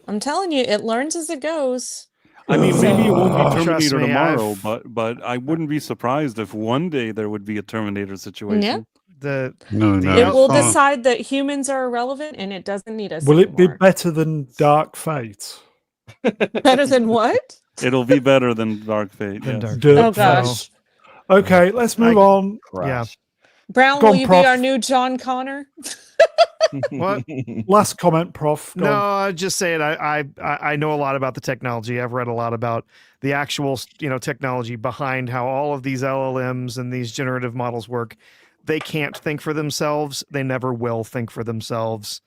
I'm telling you, it learns as it goes. I mean, maybe it won't be Trust Terminator me, tomorrow, but I wouldn't be surprised if one day there would be a Terminator situation. The It will decide that humans are irrelevant and it doesn't need us Will it be anymore. better than Dark Fate? Better than what? It'll be better than Dark Fate. Than Yes. Dark Dirt Oh Fate. gosh. Okay, let's move on. Yeah. Brown, Go will on, you Prof. be our new John Connor? What? Last comment, Prof. Go No, on. I just saying I know a lot about the technology. I've read a lot about the actual technology behind how all of these LLMs and these generative models work. They can't think for themselves. They never will think for themselves.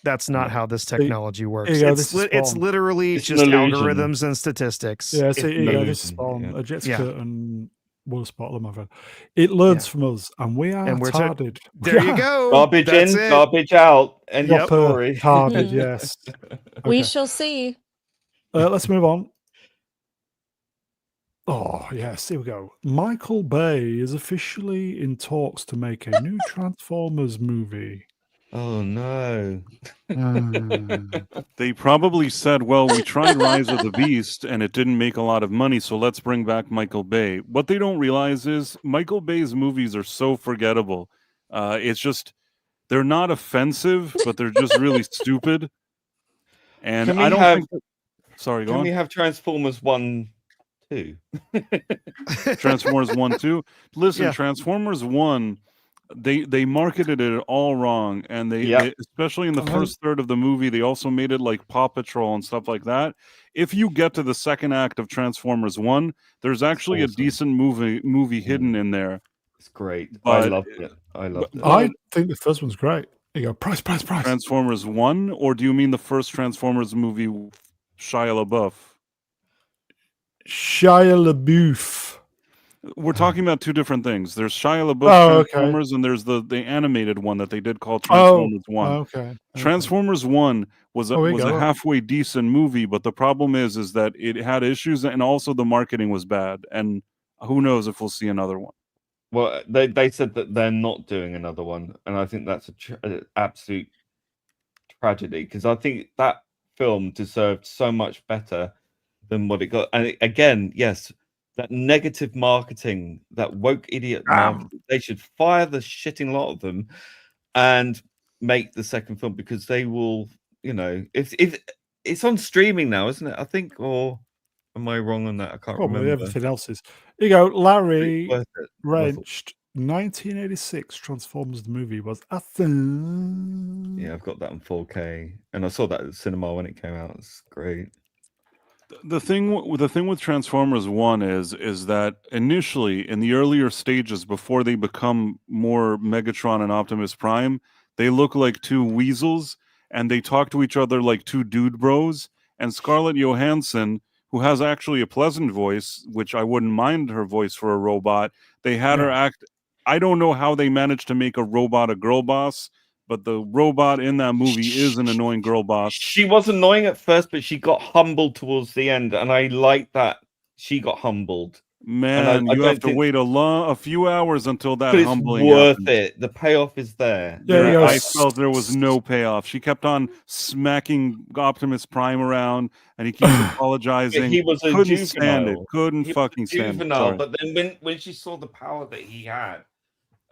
That's not how this technology works. Here you go, It's this is it's spot on. literally It's an just illusion. algorithms and statistics. Yeah, It's so an here you go, this is illusion, spot on. yeah. A jet's Yeah. curtain will spot them, my friend. It learns from us, and we are And we're tarded. There you go. Garbage That's in, it. garbage out. End of Proper story. tarded, yes. We Okay. shall see. Let's move on. Oh, yes, here we go. Michael Bay is officially in talks to make a new Transformers movie. Oh no. They probably said, well, we tried Rise of the Beast and it didn't make a lot of money, so let's bring back Michael Bay. What they don't realize is Michael Bay's movies are so forgettable. It's just, they're not offensive, but they're just really stupid. And Can we I don't have- think that, sorry, go Can on. we have Transformers 1, 2? Transformers 1, 2. Listen, Yeah. Transformers 1, they marketed it all wrong, and they especially in the first third of the movie, they also made it like Paw Patrol and stuff like that. If you get to the second act of Transformers 1, there's actually a decent movie hidden in there. It's great. But- I loved it. I loved it. I think the first one's great. Here you go, price. Transformers 1, or do you mean the first Transformers movie with Shia LaBeouf? Shia LaBeouf. We're talking about two different things. There's Shia LaBeouf Oh, okay. Transformers, and there's the animated one that they did call Transformers 1. Okay. Transformers 1 was Oh, here you a go. halfway decent movie, but the problem is that it had issues, and also the marketing was bad. And who knows if we'll see another one. Well, they said that they're not doing another one, and I think that's an absolute tragedy, because I think that film deserved so much better than what it got. And again, yes, that negative marketing, that woke idiot marketing, they should fire the shitting lot of them and make the second film, because they will, if it's on streaming now, isn't it? I think, or am I wrong on that? I can't Probably remember. everything else is. Here you go, Larry Worth it. Wrenched. 1986 Transformers the movie was awesome. Yeah, I've got that on 4K, and I saw that at the cinema when it came out. It's great. The thing with Transformers 1 is that initially, in the earlier stages, before they become more Megatron and Optimus Prime, they look like two weasels, and they talk to each other like two dude bros. And Scarlett Johansson, who has actually a pleasant voice, which I wouldn't mind her voice for a robot, they had her act. I don't know how they managed to make a robot a girl boss, but the robot in that movie is an annoying girl boss. She was annoying at first, but she got humbled towards the end, and I like that she got humbled. Man, I you don't have to think- wait a few hours until that but it's humbling worth happens. it. The payoff is there. Yeah, There, you I go. felt there was no payoff. She kept on smacking Optimus Prime around, and he keeps But apologizing. he was a Couldn't stand it. juvenile. Couldn't He was fucking a stand it. juvenile. Sorry. But then when she saw the power that he had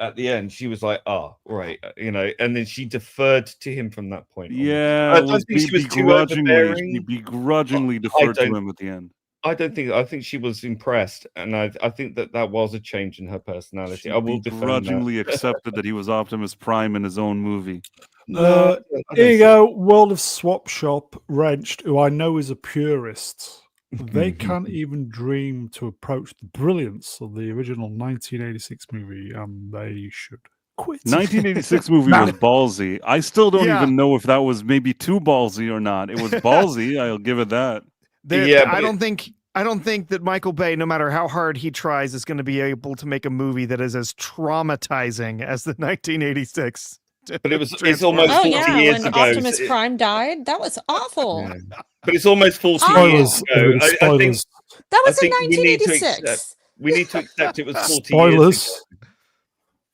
at the end, she was like, "Oh, right," and then she deferred to him from that point on. Yeah, I it don't was think she was too begrudgingly. She overbearing. begrudgingly I deferred to don't- him at the end. I think she was impressed, and I think that was a change in her personality. She I will defend that. begrudgingly accepted that he was Optimus Prime in his own movie. No, I don't Here you see go. World of Swap Shop Wrenched, who I know is a purist. They can't even dream to approach the brilliance of the original 1986 movie, and they should quit. 1986 movie was ballsy. I still don't Yeah. even know if that was maybe too ballsy or not. It was ballsy. I'll give it that. Yeah, I don't think that Michael Bay, no matter how hard he tries, is going to be able to make a movie that is as traumatizing as the 1986. But it's Transformers. almost Oh 40 yeah, years when ago. Optimus Prime died, that was awful. Yeah. But it's almost 40 Oh. years Spoilers. ago. everybody, I think spoilers. That was in think we need to 1986. we need to accept it was 40 years Spoilers.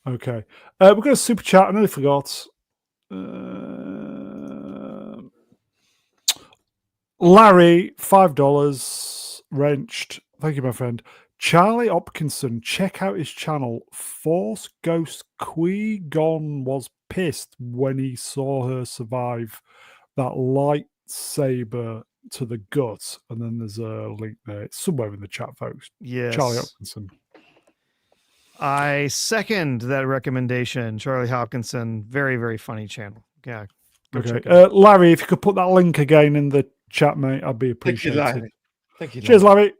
ago. Okay. We're going to super chat. I nearly forgot. Larry, $5. Wrenched. Thank you, my friend. Charlie Hopkinson, check out his channel. Force Ghost Qui-Gon was pissed when he saw her survive that lightsaber to the gut. And then there's a link there. It's somewhere in the chat, folks. Yes. Charlie Hopkinson. I second that recommendation. Charlie Hopkinson, very, very funny channel. Yeah. Go Okay. check it out. Larry, if you could put that link again in the chat, mate, I'd be Thank you, appreciated. Larry. Thank you, Cheers, Larry.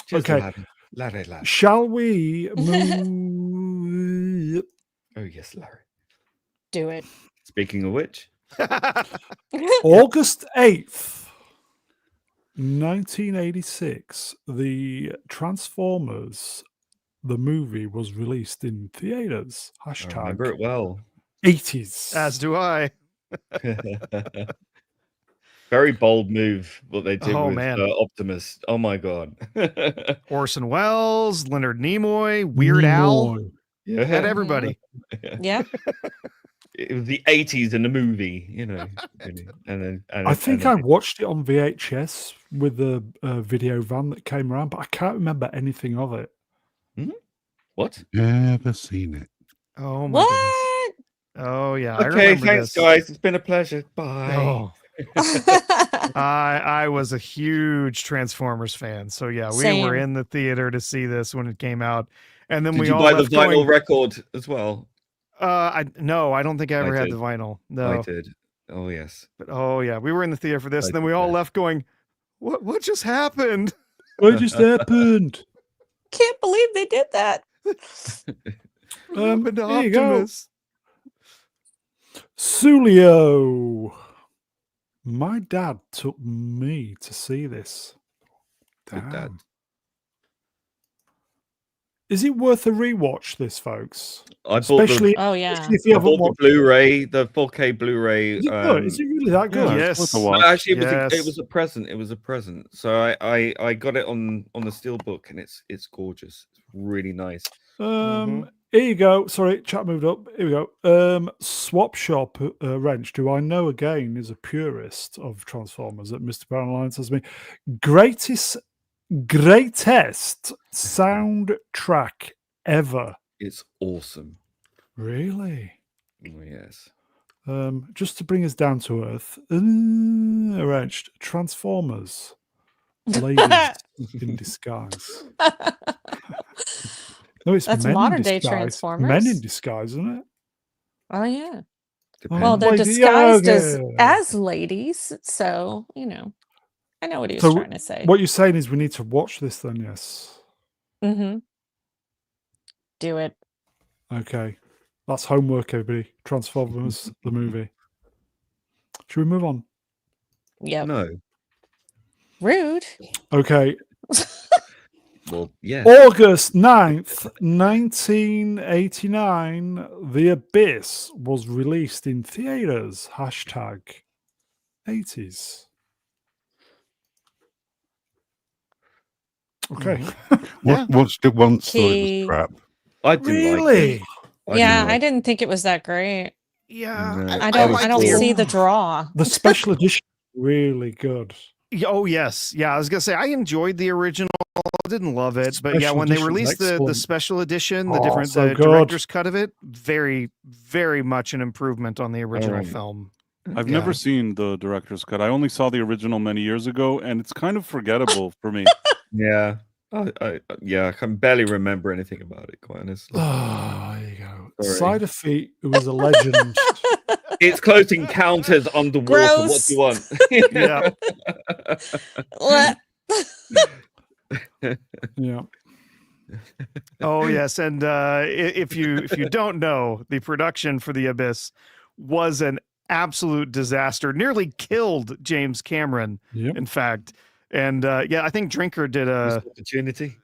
Cheers, Okay. Larry. Shall we move? Oh, yes, Larry. Do it. Speaking of which, August 8th, 1986, the Transformers, the movie, was released in theaters. I remember Hashtag it well. 80s. As do I. Very bold move what they did Oh, with man. Optimus. Oh my god. Orson Welles, Leonard Nimoy, Weird Al, Yeah. had everybody. Yeah. It was the 80s in the movie, really. And I think I watched it on VHS with the video van that came around, but I can't remember anything of it. What? Never seen it. Oh my goodness. What? Oh yeah. I Okay, remember thanks, this. guys. It's been a pleasure. Bye. Oh, I was a huge Transformers fan. So yeah, we were Same. in the theater to see this when it came out. And then Did we you all buy the left vinyl going, record as well? no, I don't think I ever had did. the vinyl. I No. did. Oh yes. But oh yeah, we were in the theater for this, I and then did, we all yeah. left going, what just happened? What just happened? Can't believe they did that. What happened to here you go. Optimus? Sulio. My dad took me to see this. Good dad. Damn. Is it worth a rewatch, this, folks? I bought Especially, Oh yeah. especially if you I haven't bought the watched. Blu-ray, the 4K Blu-ray. Is it good? Is it really that good? Yeah, Yes. it's worth a No, watch. actually, it Yes. was a present. It was a present. So I got it on the steelbook, and it's gorgeous. It's really nice. Here you go. Sorry, chat moved up. Here we go. Swap Shop Wrench, who I know again is a purist of Transformers at Mr. Brown Alliance, says to me, greatest soundtrack ever. It's awesome. Really? Oh, yes. Just to bring us down to earth, Wrenched, Transformers, ladies in disguise. No, it's That's men in modern day disguise. Men Transformers. in disguise, isn't it? Oh yeah. Depends. Well, they're Lady- yeah, disguised okay. as ladies, so I know what he was So trying to say. what you're saying is we need to watch this then, yes. Mm-hmm. Do it. Okay. That's homework, everybody. Transformers, the movie. Should we move on? Yep. No. Rude. Okay. Well, yeah. August 9th, 1989, The Abyss was released in theaters. Hashtag 80s. Okay. Watched it once, thought it was Key. crap. I didn't like Really? it. Yeah, I didn't think it was that great. Yeah, No, I I don't was I don't bored. see the draw. The special edition really good. Oh yes, yeah. I was gonna say I enjoyed the original. I didn't love it, but yeah, Special when they edition's released the excellent. special edition, Oh, so the good. director's cut of it, very very much an improvement on the original right. film. I've Yeah. never seen the director's cut. I only saw the original many years ago, and it's kind of forgettable for me. Yeah. I can barely remember anything about it, quite honestly. Oh, there you go. Sorry. Cider Feet, who is a legend. It's Close Encounters underwater. What do you want? Yeah. Yeah. Oh yes, and if you don't know, the production for The Abyss was an absolute disaster. Nearly killed James Cameron, Yep. in fact. And yeah, I think Drinker did Missed a opportunity.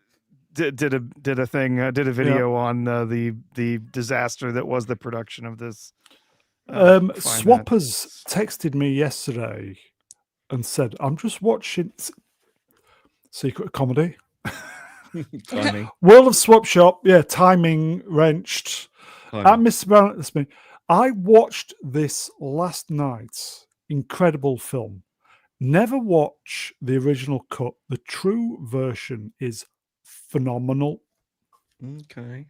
did a thing, did a video on the disaster that was the production of this. Swappers texted me yesterday and said, "I'm just watching Secret Comedy." Timing. World of Swap Shop, yeah, timing wrenched. Timing. Mr. Brown, that's me. I watched this last night. Incredible film. Never watch the original cut. The true version is phenomenal. Okay.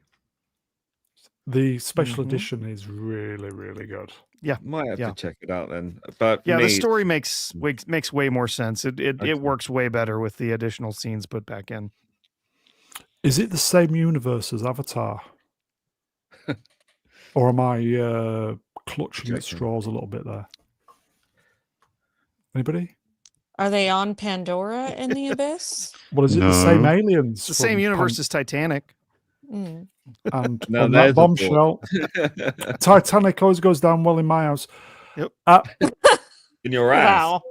The special Mhm. edition is really, really good. Yeah, Might have Yeah. to check it out then. But for yeah. The me, story makes way more sense. It Okay. works way better with the additional scenes put back in. Is it the same universe as Avatar? Or am I clutching at Checking. straws a little bit there? Anybody? Are they on Pandora in the Abyss? What is it? The same No. aliens? It's the same from universe as Titanic. Mm. And Now on there's that a bombshell, thought. Titanic always goes down well in my house. Yep. In your ass. Wow.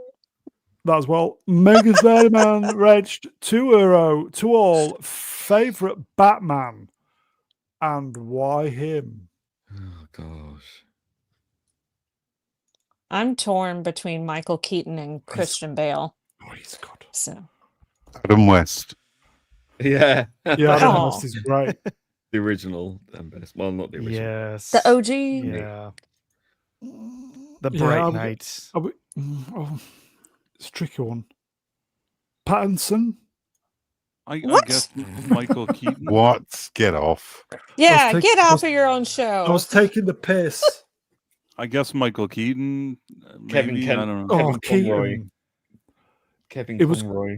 That as well. Mega Spiderman reached €2 to all. Favorite Batman and why him? Oh gosh. I'm torn between Michael Keaton and Christian Bale. Oh, he's good. So Adam West. Yeah. Yeah, Adam Oh. West is great. The original and best. Well, not the original. Yes. the OG. Yeah. The Yeah, Bright I would- Knight. Oh, it's a tricky one. Pattinson. I What? guess Michael Keaton. What? Get off. Yeah, take- get I off was- of your own show. I was taking the piss. I guess Michael Keaton. Kevin Maybe, Kemp. I don't know. Oh, Kevin Conroy. Keaton. Kevin It was- Conroy.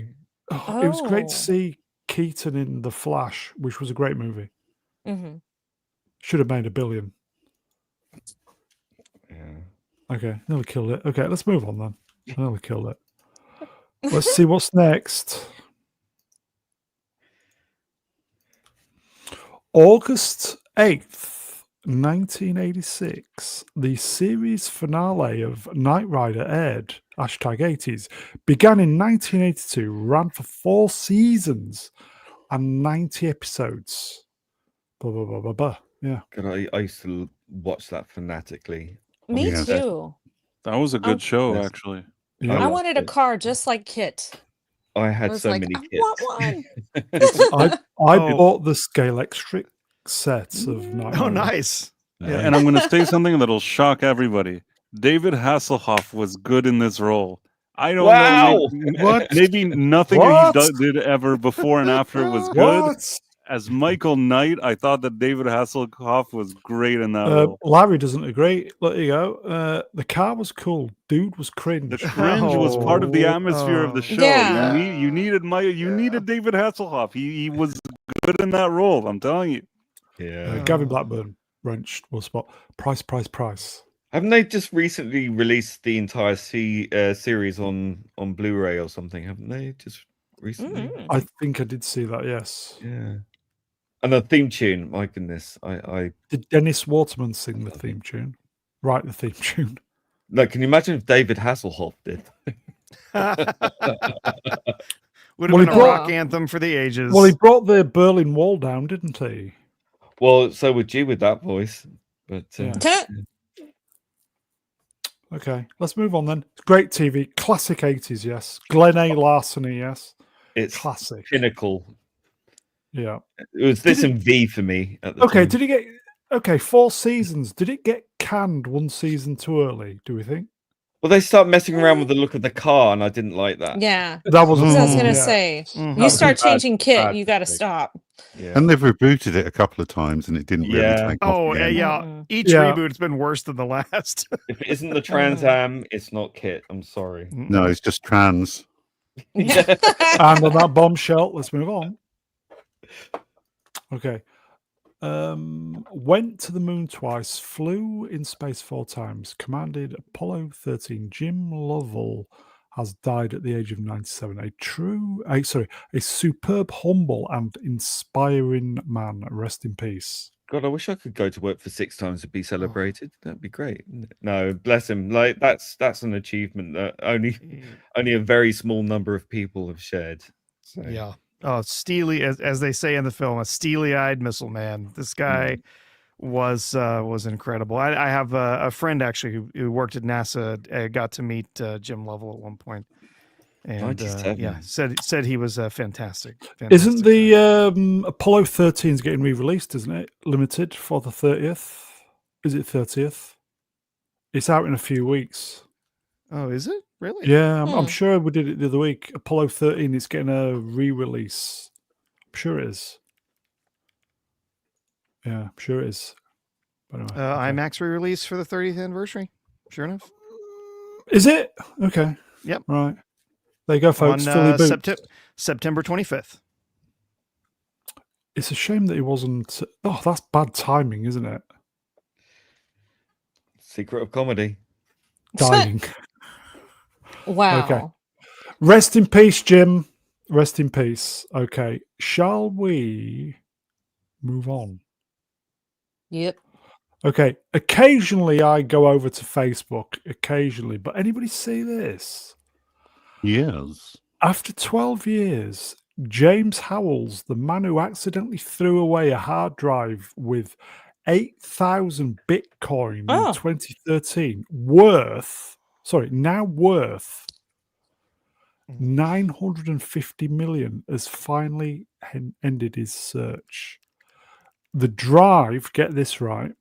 Oh, it was great to Oh. see Keaton in The Flash, which was a great movie. Mhm. Should have made $1 billion. Yeah. Okay, nearly killed it. Okay, let's move on then. I nearly killed it. Let's see what's next. August 8th, 1986, the series finale of Knight Rider aired. #80s. Began in 1982, ran for 4 seasons and 90 episodes. Blah, blah, blah, blah, blah. Yeah. God, I used to watch that fanatically. Me Yeah. too. That was a good show, Yes. actually. Yeah. I loved wanted a it. car just like Kit. I I had was so like, many I kits. want one. I Oh. bought the Scalextric sets of Knight Oh, Rider. nice. Yeah. And I'm going to say something that'll shock everybody. David Hasselhoff was good in this role. I don't Wow! know. What? Maybe nothing What? that he did ever before and after was good. What? As Michael Knight, I thought that David Hasselhoff was great in that role. Larry doesn't agree. There you go. The car was cool. Dude was cringe. The cringe was part of the atmosphere of the show. Yeah. You needed David Hasselhoff. He was good in that role. I'm telling you. Yeah. Gavin Blackburn wrenched will spot. Price. Haven't they just recently released the entire series on Blu-ray or something? Haven't they just recently? Mm. I think I did see that. Yes. Yeah. And the theme tune, my goodness, I Did Dennis Waterman sing the theme tune? Write the theme tune. like. Can you imagine if David Hasselhoff did? Would have Well, he been a brought- rock anthem for the ages. Well, he brought the Berlin Wall down, didn't he? Well, so would you with that voice. But Yeah. Tuh. Okay, let's move on then. Great TV, classic 80s, yes. Glen A. Larceny, yes. It's Classic. pinnacle. Yeah. It was this and V for me at the Okay, time. did it get 4 seasons? Did it get canned 1 season too early, do we think? Well, they start messing around with the look of the car, and I didn't like that. Yeah. That was a I was problem, gonna yeah. say, Mhm. you start Bad- changing kit, bad you got to mistake. stop. Yeah. And they've rebooted it a couple of times, and it didn't really Yeah. take off. Oh, again. yeah. Mm-mm. Each Yeah. reboot's been worse than the last. If it isn't the Trans Am, it's not Kit. I'm sorry. No, it's just trans. Yeah. And on that bombshell, let's move on. Okay. Went to the moon twice, flew in space 4 times, commanded Apollo 13. Jim Lovell has died at the age of 97. A superb, humble, and inspiring man. Rest in peace. God, I wish I could go to work for 6 times to be celebrated. That'd be great. No, bless him. Like that's an achievement that only a very small number of people have shared. So. Yeah. Oh, steely, as they say in the film, a steely-eyed missile man. This guy was incredible. I have a friend actually who worked at NASA. Got to meet Jim Lovell at one point, and 97. yeah, said he was fantastic. Isn't guy. the Apollo 13's getting re-released, isn't it? Limited for the 30th. Is it 30th? It's out in a few weeks. Oh, is it really? Yeah, I'm sure we did it the other week. Apollo 13 is getting a re-release. I'm sure it is. Yeah, I'm sure it is. But anyway, okay. IMAX re-release for the 30th anniversary. Sure enough. Is it? Okay. Yep. Right. There you go, folks. On Fill your boots. September 25th. It's a shame that he wasn't. Oh, that's bad timing, isn't it? Secret of comedy. Dying. Wow. Okay. Rest in peace, Jim. Rest in peace. Okay. Shall we move on? Yep. Okay. Occasionally I go over to Facebook. Occasionally. But anybody see this? Yes. After 12 years, James Howells, the man who accidentally threw away a hard drive with 8,000 Bitcoin in 2013, now worth 950 million, has finally ended his search. The drive, get this right,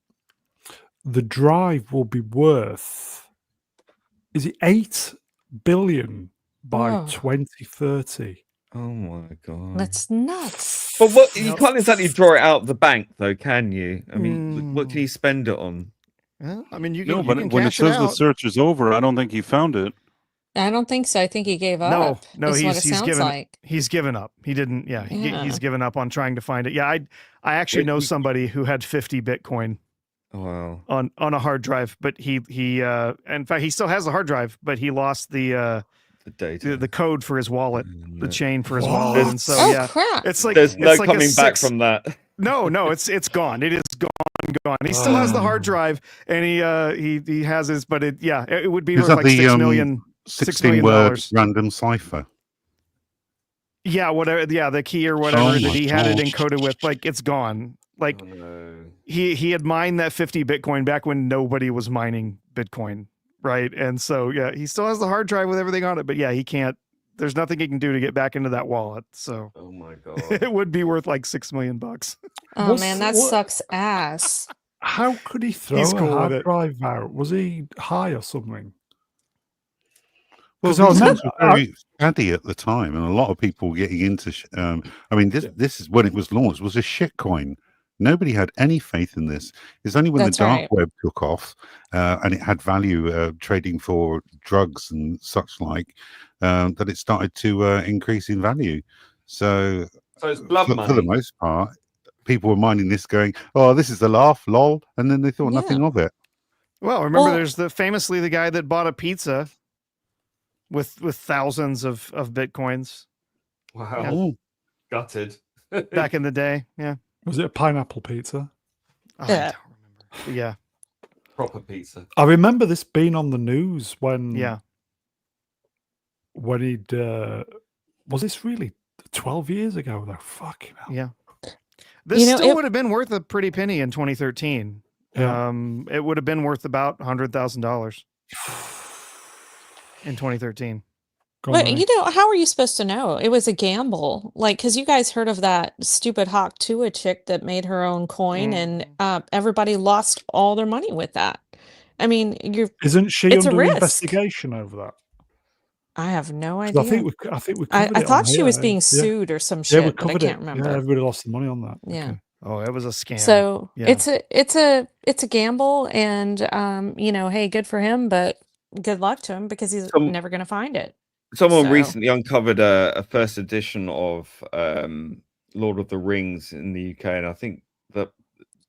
the drive will be worth, is it 8 billion by 2030? Oh my god. That's nuts. But what you can't exactly draw it out of the bank though, can you? I mean, what can you spend it on? Yeah, I mean, you No, can, but you can when it cash says it the out. search is over, I don't think he found it. I don't think so. I think he gave up. No, is what it he's sounds given like. he's given up. He didn't. Yeah, Yeah. he's given up on trying to find it. Yeah, I actually know somebody who had 50 Bitcoin Wow. on a hard drive, but he in fact he still has the hard drive, but he lost the data, the code for his wallet, the chain for his What? wallet, and so Oh, yeah, crap. it's like there's no it's like coming back from that. No, it's gone. It is gone. He still has the hard drive, and he has his, but it would be Is worth that like the 6 million. 16-word random cipher? Yeah, whatever. Yeah, the key or whatever that my he had it gosh. encoded with, like it's gone. Like Oh, no. he had mined that 50 Bitcoin back when nobody was mining Bitcoin, right? And so yeah, he still has the hard drive with everything on it, but yeah, he can't. There's nothing he can do to get back into that wallet. So Oh my god. it would be worth like $6 million. Oh What's- man, that what- sucks ass. How could he throw He's a cool with hard it. drive out? Was he high or something? Well, 'Cause I these remember- things were very faddy at the time, and a lot of people were getting into. I mean, this is when it was launched. Was a shit coin. Nobody had any faith in this. It's only when That's the dark right. web took off and it had value trading for drugs and such like that it started to increase in value. So it's blood for the money. most part, people were mining this, going, "Oh, this is a laugh, lol," and then they thought nothing of it. Well, remember, Well- there's famously the guy that bought a pizza with thousands of Bitcoins Wow. Oh, Gutted. back in the day. Yeah. Was it a pineapple pizza? Oh, Yeah. I don't remember. Yeah. Proper pizza. I remember this being on the news when Yeah. when he'd was this really 12 years ago though? Fucking hell. Yeah. This You know, still it- would have been worth a pretty penny in 2013. Yeah. It would have been worth about $100,000 in 2013. But you know, how are you supposed to know? It was a gamble. Like, because you guys heard of that stupid Hawk Tua chick that made her own coin, and everybody lost all their money with that. I mean, Isn't she it's a under risk. investigation over that? I have no 'Cause idea. I think we covered I it on thought she was here. being Yeah. sued or some Yeah, we shit, but I covered can't it. remember. Yeah, everybody lost the money on that. Yeah. Okay. Oh, it was a scam. So Yeah. it's a gamble, and you know, hey, good for him, but good luck to him because he's never going to find it. Someone recently uncovered a first edition of Lord of the Rings in the UK, and I think the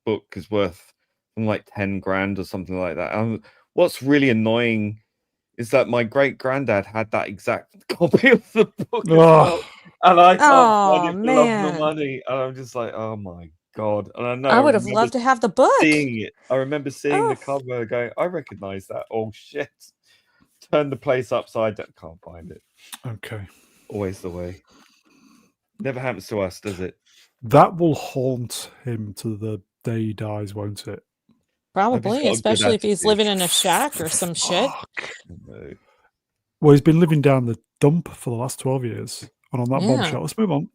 book is worth like 10 grand or something like that. What's really annoying is that my great granddad had that exact copy of the book as well, and I can't find it for love nor money. And I'm just like, oh my god! And I know I would have loved to have the book. Seeing it, I remember seeing the cover, going, I recognize that. Oh shit! Turn the place upside down. Can't find it. Okay. Always the way. Never happens to us, does it? That will haunt him to the day he dies, won't it? Probably, especially if he's living in a shack or some shit. No. Well, he's been living down the dump for the last 12 years. And on that bombshell, let's move on.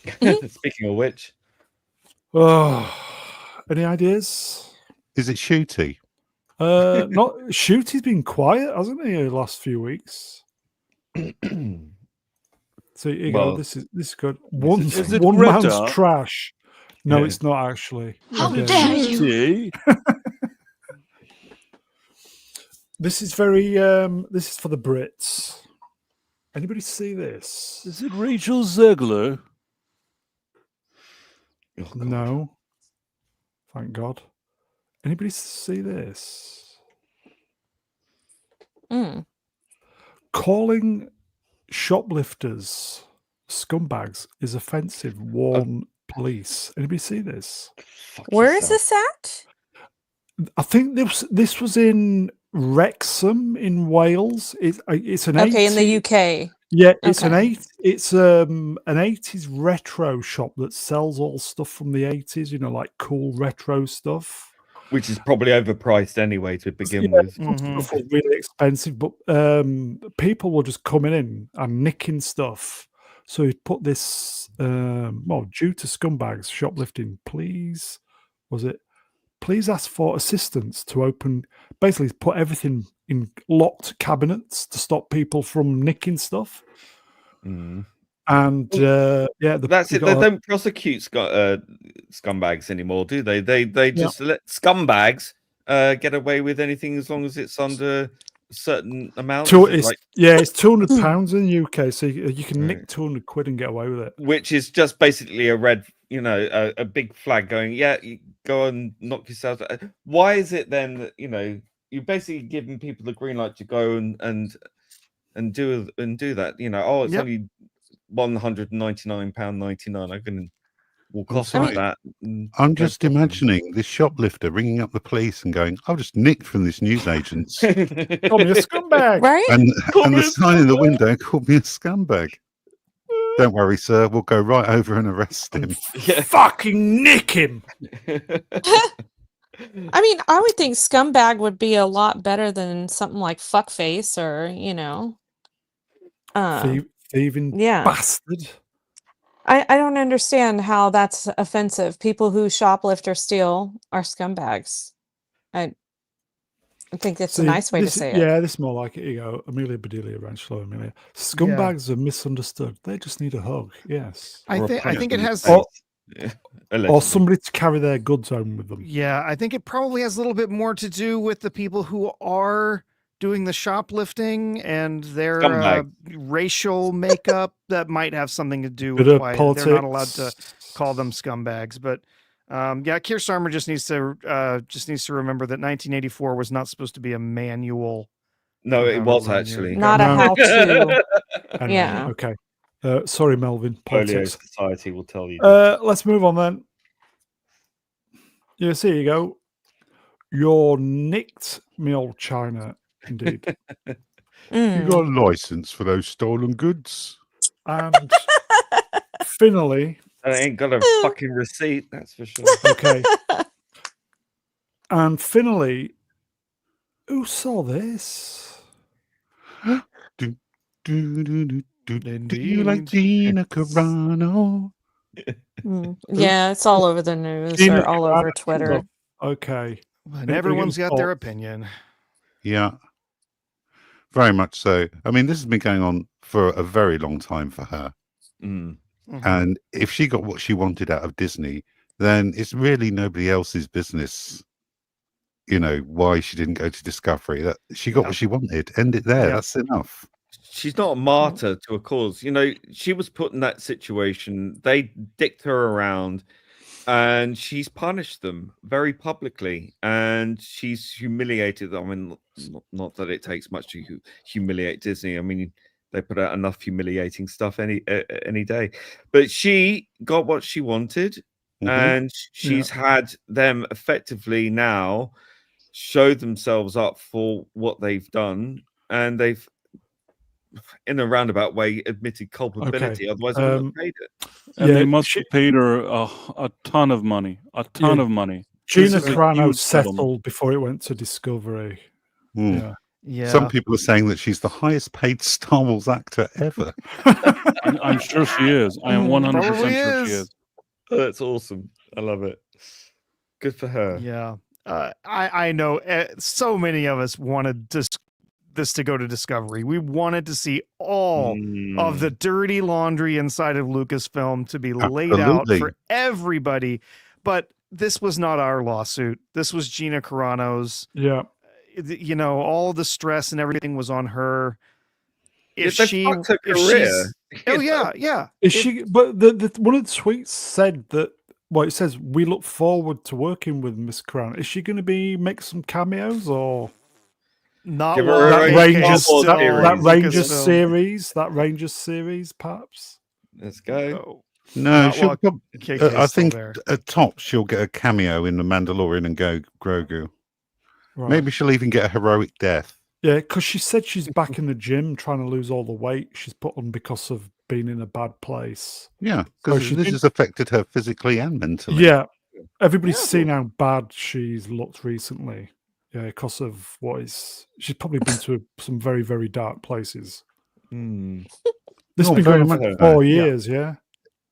Speaking of which. Oh, any ideas? Is it Shooty? Not Shooty's been quiet, hasn't he, the last few weeks? So here you go. This is good. One man's trash. No, it's not actually. How dare you? This is very. This is for the Brits. Anybody see this? Is it Rachel Zegler? Oh, no. Thank God. Anybody see this? Calling shoplifters scumbags is offensive. Warn police. Anybody see this? Where is this at? I think this was in Wrexham in Wales. It's an in the UK. Yeah, it's an 80s retro shop that sells all stuff from the 80s. You know, like cool retro stuff. Which is probably overpriced anyway to begin with. Stuff was really expensive, but people were just coming in and nicking stuff. So he put this, due to scumbags shoplifting, please ask for assistance to open, basically put everything in locked cabinets to stop people from nicking stuff. And that's it. They don't prosecute scumbags anymore, do they? They just let scumbags get away with anything as long as it's under a certain amount. It's £200 in the UK, so you can nick 200 quid and get away with it. Which is just basically a red, a big flag going, you go and knock yourself out. Why is it then that you're basically giving people the green light to go and do that? It's only £199.99. I can walk off like that. I'm just imagining this shoplifter ringing up the police and going, "I've just nicked from this newsagent. Call me a scumbag." Right? And the sign in the window called me a scumbag. Don't worry, sir. We'll go right over and arrest him. Fucking nick him. I mean, I would think scumbag would be a lot better than something like fuckface or, thieving bastard. I don't understand how that's offensive. People who shoplift or steal are scumbags. I think it's a nice way to say it. Yeah, this is more like it. You go, Amelia Bedelia, Rancho Amelia. Scumbags are misunderstood. They just need a hug. Yes. I think it has... Or somebody to carry their goods home with them. Yeah, I think it probably has a little bit more to do with the people who are doing the shoplifting and their racial makeup that might have something to do with why they're not allowed to call them scumbags. But Keir Starmer just needs to remember that 1984 was not supposed to be a manual. No, it was actually not a how-to. Anyway, yeah. Okay. Sorry, Melvin. Politics. Society will tell you. Let's move on then. Yes, here you go. You're nicked, me old China. Indeed. You got a license for those stolen goods? And finally... I ain't got a fucking receipt, that's for sure. Okay. And finally, who saw this? Do you like Gina Carano? Yeah, it's all over the news Gina or all over Twitter. Okay. And everyone's got their opinion. Yeah, very much so. I mean, this has been going on for a very long time for her. And if she got what she wanted out of Disney, then it's really nobody else's business, you know, why she didn't go to Discovery. That she got what she wanted. End it there. That's enough. She's not a martyr to a cause. You know, she was put in that situation. They dicked her around and she's punished them very publicly and she's humiliated them. I mean, not that it takes much to humiliate Disney. I mean, they put out enough humiliating stuff any day. But she got what she wanted and she's had them effectively now show themselves up for what they've done, and they've in a roundabout way admitted culpability. Otherwise, they wouldn't have paid it. And they must have paid her a ton of money. A ton of money. Gina Carano settled before it went to Discovery. Yeah. Some people are saying that she's the highest paid Star Wars actor ever. I'm sure she is. I am 100% sure she is. Oh, that's awesome. I love it. Good for her. Yeah. I know so many of us wanted this to go to Discovery. We wanted to see all of the dirty laundry inside of Lucasfilm to be laid out for everybody. But this was not our lawsuit. This was Gina Carano's. Yeah. You know, all the stress and everything was on her. If Yeah, she, fucked her if career. she's, oh yeah. Is she? But the one of the tweets said that. Well, it says we look forward to working with Miss Carano. Is she going to make some cameos or not Give her that a Rangers Star Wars that series. Rangers Lucasfilm. series? That Rangers series, perhaps. Let's go. No, Not she'll while KK is I still think there. at top she'll get a cameo in The Mandalorian and Grogu. Right. Maybe she'll even get a heroic death. Yeah, because she said she's back in the gym trying to lose all the weight she's put on because of being in a bad place. Yeah, because this has affected her physically and mentally. Yeah, everybody's seen how bad she's looked recently. Yeah, because of she's probably been to some very, very dark places. This has been going on for 4 years, yeah.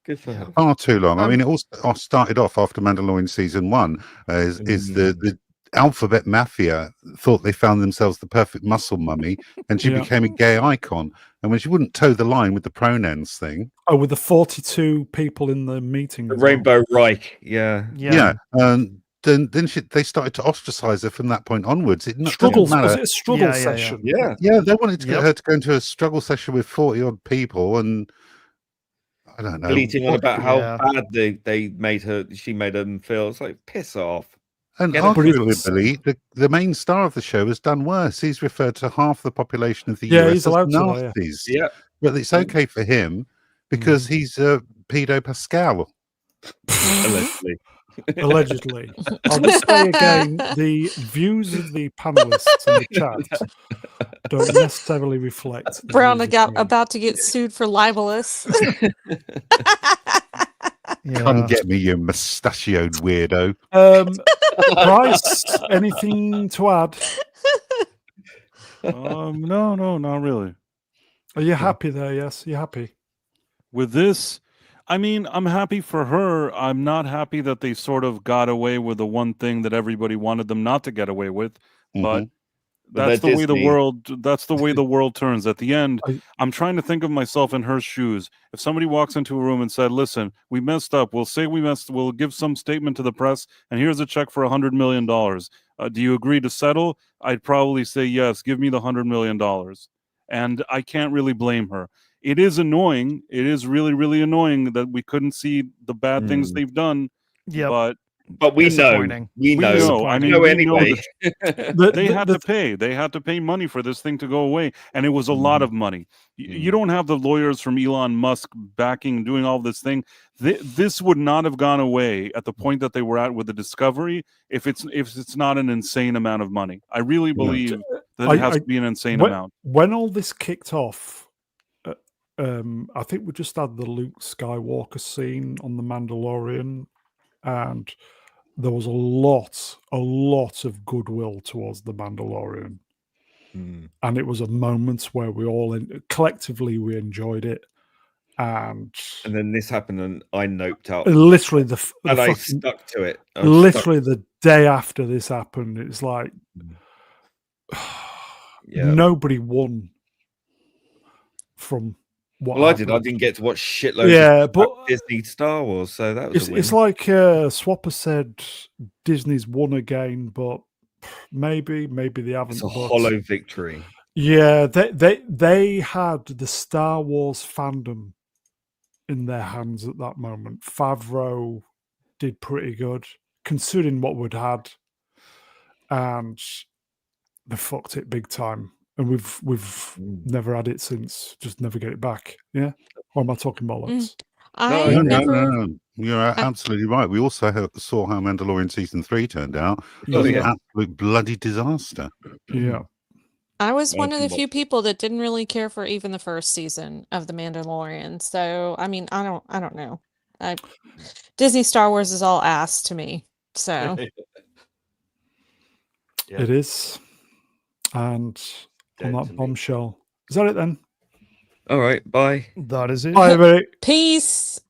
Good for her. Far too long. I mean, it all started off after Mandalorian season 1. Is the Alphabet Mafia thought they found themselves the perfect muscle mummy, and she became a gay icon. And when she wouldn't toe the line with the pronouns thing, with the 42 people in the meeting, the Rainbow Reich, and then they started to ostracize her from that point onwards. It struggle didn't matter. was it a struggle session? Yeah, they wanted to get her to go into a struggle session with 40 odd people, and I don't know, bleating on about how bad they made her. She made them feel. It's like, piss off. And arguably, the main star of the show has done worse. He's referred to half the population of the US he's as allowed nasties. to, But it's okay for him because he's pedo Pascal. Allegedly. Allegedly. I'll just say again, the views of the panelists in the chat don't necessarily reflect. Brown about to get sued for libelous. Come get me, you mustachioed weirdo. Bryce, anything to add? No, not really. Are you happy there? Yes, you're happy. With this, I mean, I'm happy for her. I'm not happy that they sort of got away with the one thing that everybody wanted them not to get away with. But that's the way the world turns. At the end, I'm trying to think of myself in her shoes. If somebody walks into a room and said, "Listen, we messed up. We'll give some statement to the press, and here's a check for $100 million. Do you agree to settle?" I'd probably say yes. Give me the $100 million. And I can't really blame her. It is annoying. It is really, really annoying that we couldn't see the bad things they've done. Yeah, but we know. We know. I mean, know we anyway. Know they had to pay. They had to pay money for this thing to go away, and it was a lot of money. You don't have the lawyers from Elon Musk backing, doing all this thing. This would not have gone away at the point that they were at with the Discovery if it's not an insane amount of money. I really believe that it has to be an insane amount. When all this kicked off, I think we just had the Luke Skywalker scene on The Mandalorian, and there was a lot of goodwill towards The Mandalorian. And it was a moment where we all collectively we enjoyed it. And then this happened, and I noped out. Literally, I stuck to it. Literally, the day after this happened, it's like nobody won from what. Well, happened. I didn't get to watch shitloads of Disney Star Wars, so that was a win. It's like Swapper said, Disney's won again, but maybe they haven't. It's a hollow victory. Yeah, they had the Star Wars fandom in their hands at that moment. Favreau did pretty good considering what we'd had, and they fucked it big time. And we've never had it since. Just never get it back. Yeah, or am I talking bollocks? No. You're absolutely right. We also saw how Mandalorian season 3 turned out. It was an absolute bloody disaster. Yeah. I was one of the few people that didn't really care for even the first season of The Mandalorian. So, I mean, I don't know. Disney Star Wars is all ass to me. So It is. And on that bombshell, is that it then? All right, bye. That is it. Bye, everybody. Peace.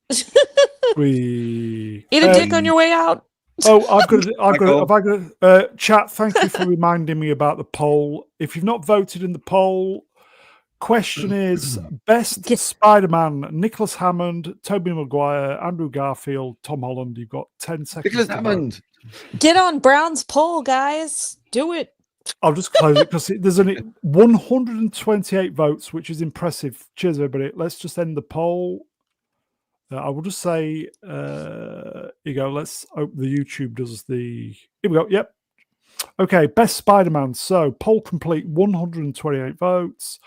Eat a dick on your way out. Oh, I've got chat. Thank you for reminding me about the poll. If you've not voted in the poll, question is best Spider-Man: Nicholas Hammond, Tobey Maguire, Andrew Garfield, Tom Holland. You've got 10 seconds. Nicholas Hammond. Get on Brown's poll, guys. Do it. I'll just close it because there's only 128 votes, which is impressive. Cheers, everybody. Let's just end the poll. I will just say, here you go. Let's hope the YouTube does the. Here we go. Yep. Okay. Best Spider-Man. So poll complete. 128 votes.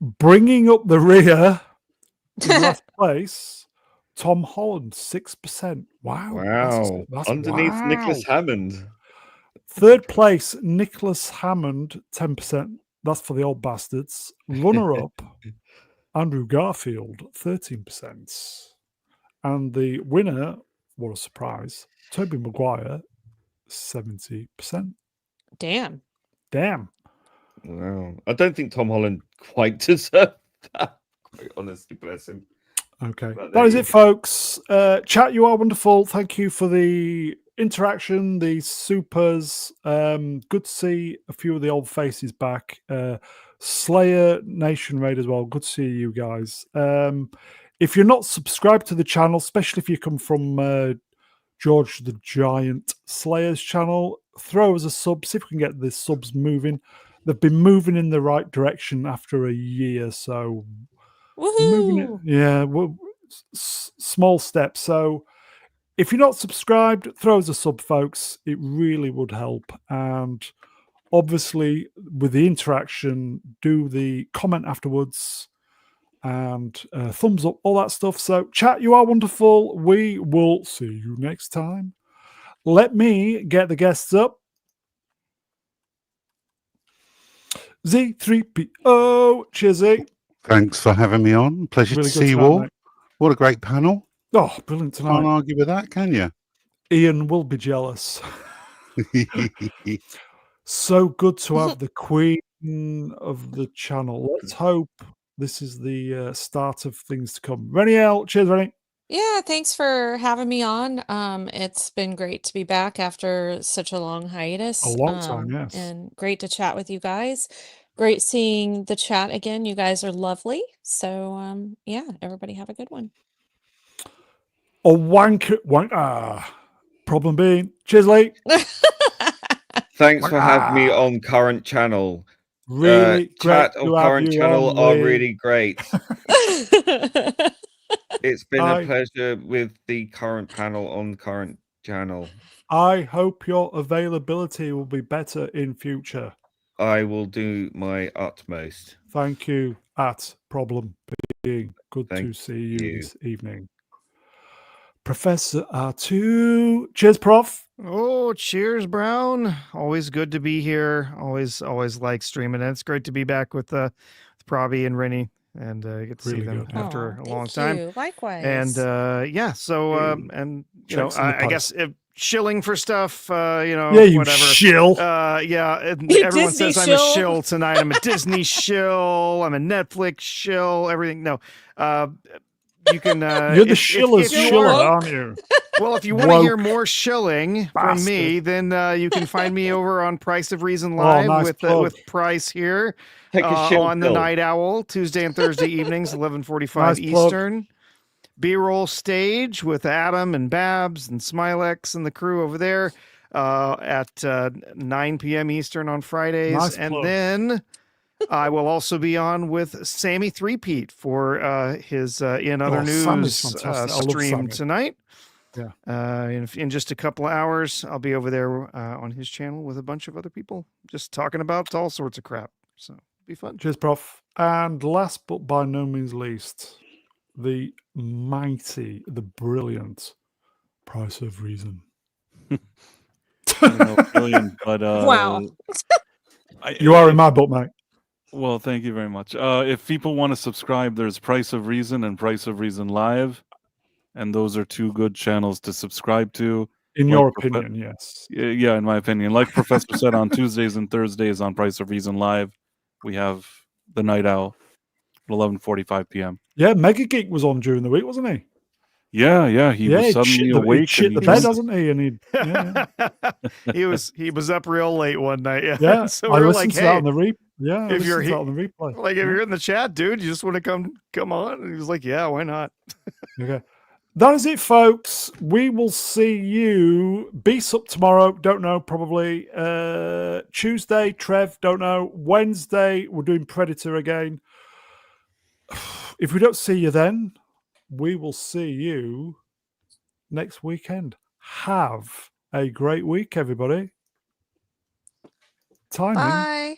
Bringing up the rear in last place. Tom Holland 6%. Wow. That's underneath Nicholas Hammond. Third place, Nicholas Hammond 10%. That's for the old bastards. Runner up. Andrew Garfield, 13%. And the winner, what a surprise, Tobey Maguire, 70%. Damn. Wow. I don't think Tom Holland quite deserved that. Quite honestly, bless him. Okay. That is it, folks. Chat, you are wonderful. Thank you for the interaction, the supers. Good to see a few of the old faces back. Slayer Nation Raid as well. Good to see you guys. If you're not subscribed to the channel, especially if you come from George the Giant Slayer's channel, throw us a sub. See if we can get the subs moving. They've been moving in the right direction after a year, so woohoo! Small steps. So if you're not subscribed, throw us a sub, folks. It really would help. And obviously, with the interaction, do the comment afterwards and thumbs up, all that stuff. So, chat, you are wonderful. We will see you next time. Let me get the guests up. Z3PO. Cheers, Z. Thanks for having me on. Pleasure Really to see you all. Mate. What a great panel. Oh, brilliant tonight. Can't argue with that, can you? Ian will be jealous. So good to have the queen of the channel. Let's hope this is the start of things to come. Reniel, cheers, Rennie. Yeah, thanks for having me on. It's been great to be back after such a long hiatus. A long time, yes. And great to chat with you guys. Great seeing the chat again. You guys are lovely. So, yeah, everybody have a good one. A wank. Problem being, cheers, Lee. Thanks for having me on current channel. Really chat on current channel are really great. It's been a pleasure with the current panel on current channel. I hope your availability will be better in future. I will do my utmost. Thank you. At Problem Being, good to see you this evening. Professor R2. Cheers, Prof. Oh, cheers, Brown. Always good to be here. Always like streaming. And it's great to be back with Probbie and Rennie and get to see them after a long time. Likewise. And yeah, so and you know, I guess if shilling for stuff, Yeah, you whatever. shill. Yeah, and You everyone Disney says I'm a shill. shill tonight. I'm a Disney shill. I'm a Netflix shill. Everything. No, you can. You're the shiller's if you shiller, are, aren't you? well, if you want to hear Woke more shilling from me, then you can find me over on Price of Reason Live nice plug. with Price here Take a shill on the pill. Night Owl, Tuesday and Thursday evenings, 11:45 Nice plug. Eastern. B-roll stage with Adam and Babs and Smilex and the crew over there at 9 p.m. Eastern on Fridays. Nice and plug. then I will also be on with Sammy Threepeat for his In Other Sammy's News fantastic. I love stream Sammy. tonight. Yeah. In just a couple of hours, I'll be over there on his channel with a bunch of other people just talking about all sorts of crap. So it'll be fun. Cheers, Prof. And last but by no means least, the mighty, the brilliant Price of Reason. I don't know, brilliant, but Wow. You are in my book, mate. Well, thank you very much. If people want to subscribe, there's Price of Reason and Price of Reason Live, and those are two good channels to subscribe to. In your opinion, yes. Yeah, in my opinion. Like Professor said, on Tuesdays and Thursdays on Price of Reason Live, we have the Night Owl at 11:45 p.m. Yeah, Mega Geek was on during the week, wasn't he? Yeah. He was suddenly awake. He shit the bed, hasn't he? And he was up real late one night. Yeah. So I we're listened like, to that hey, on the replay. if you're on the replay. Like, if you're in the chat, dude, you just want to come on. And he was like, yeah, why not? Okay. That is it, folks. We will see you. Beast up tomorrow. Don't know, probably. Tuesday, Trev, don't know. Wednesday, we're doing Predator again. If we don't see you then, we will see you next weekend. Have a great week, everybody. Timing. Bye.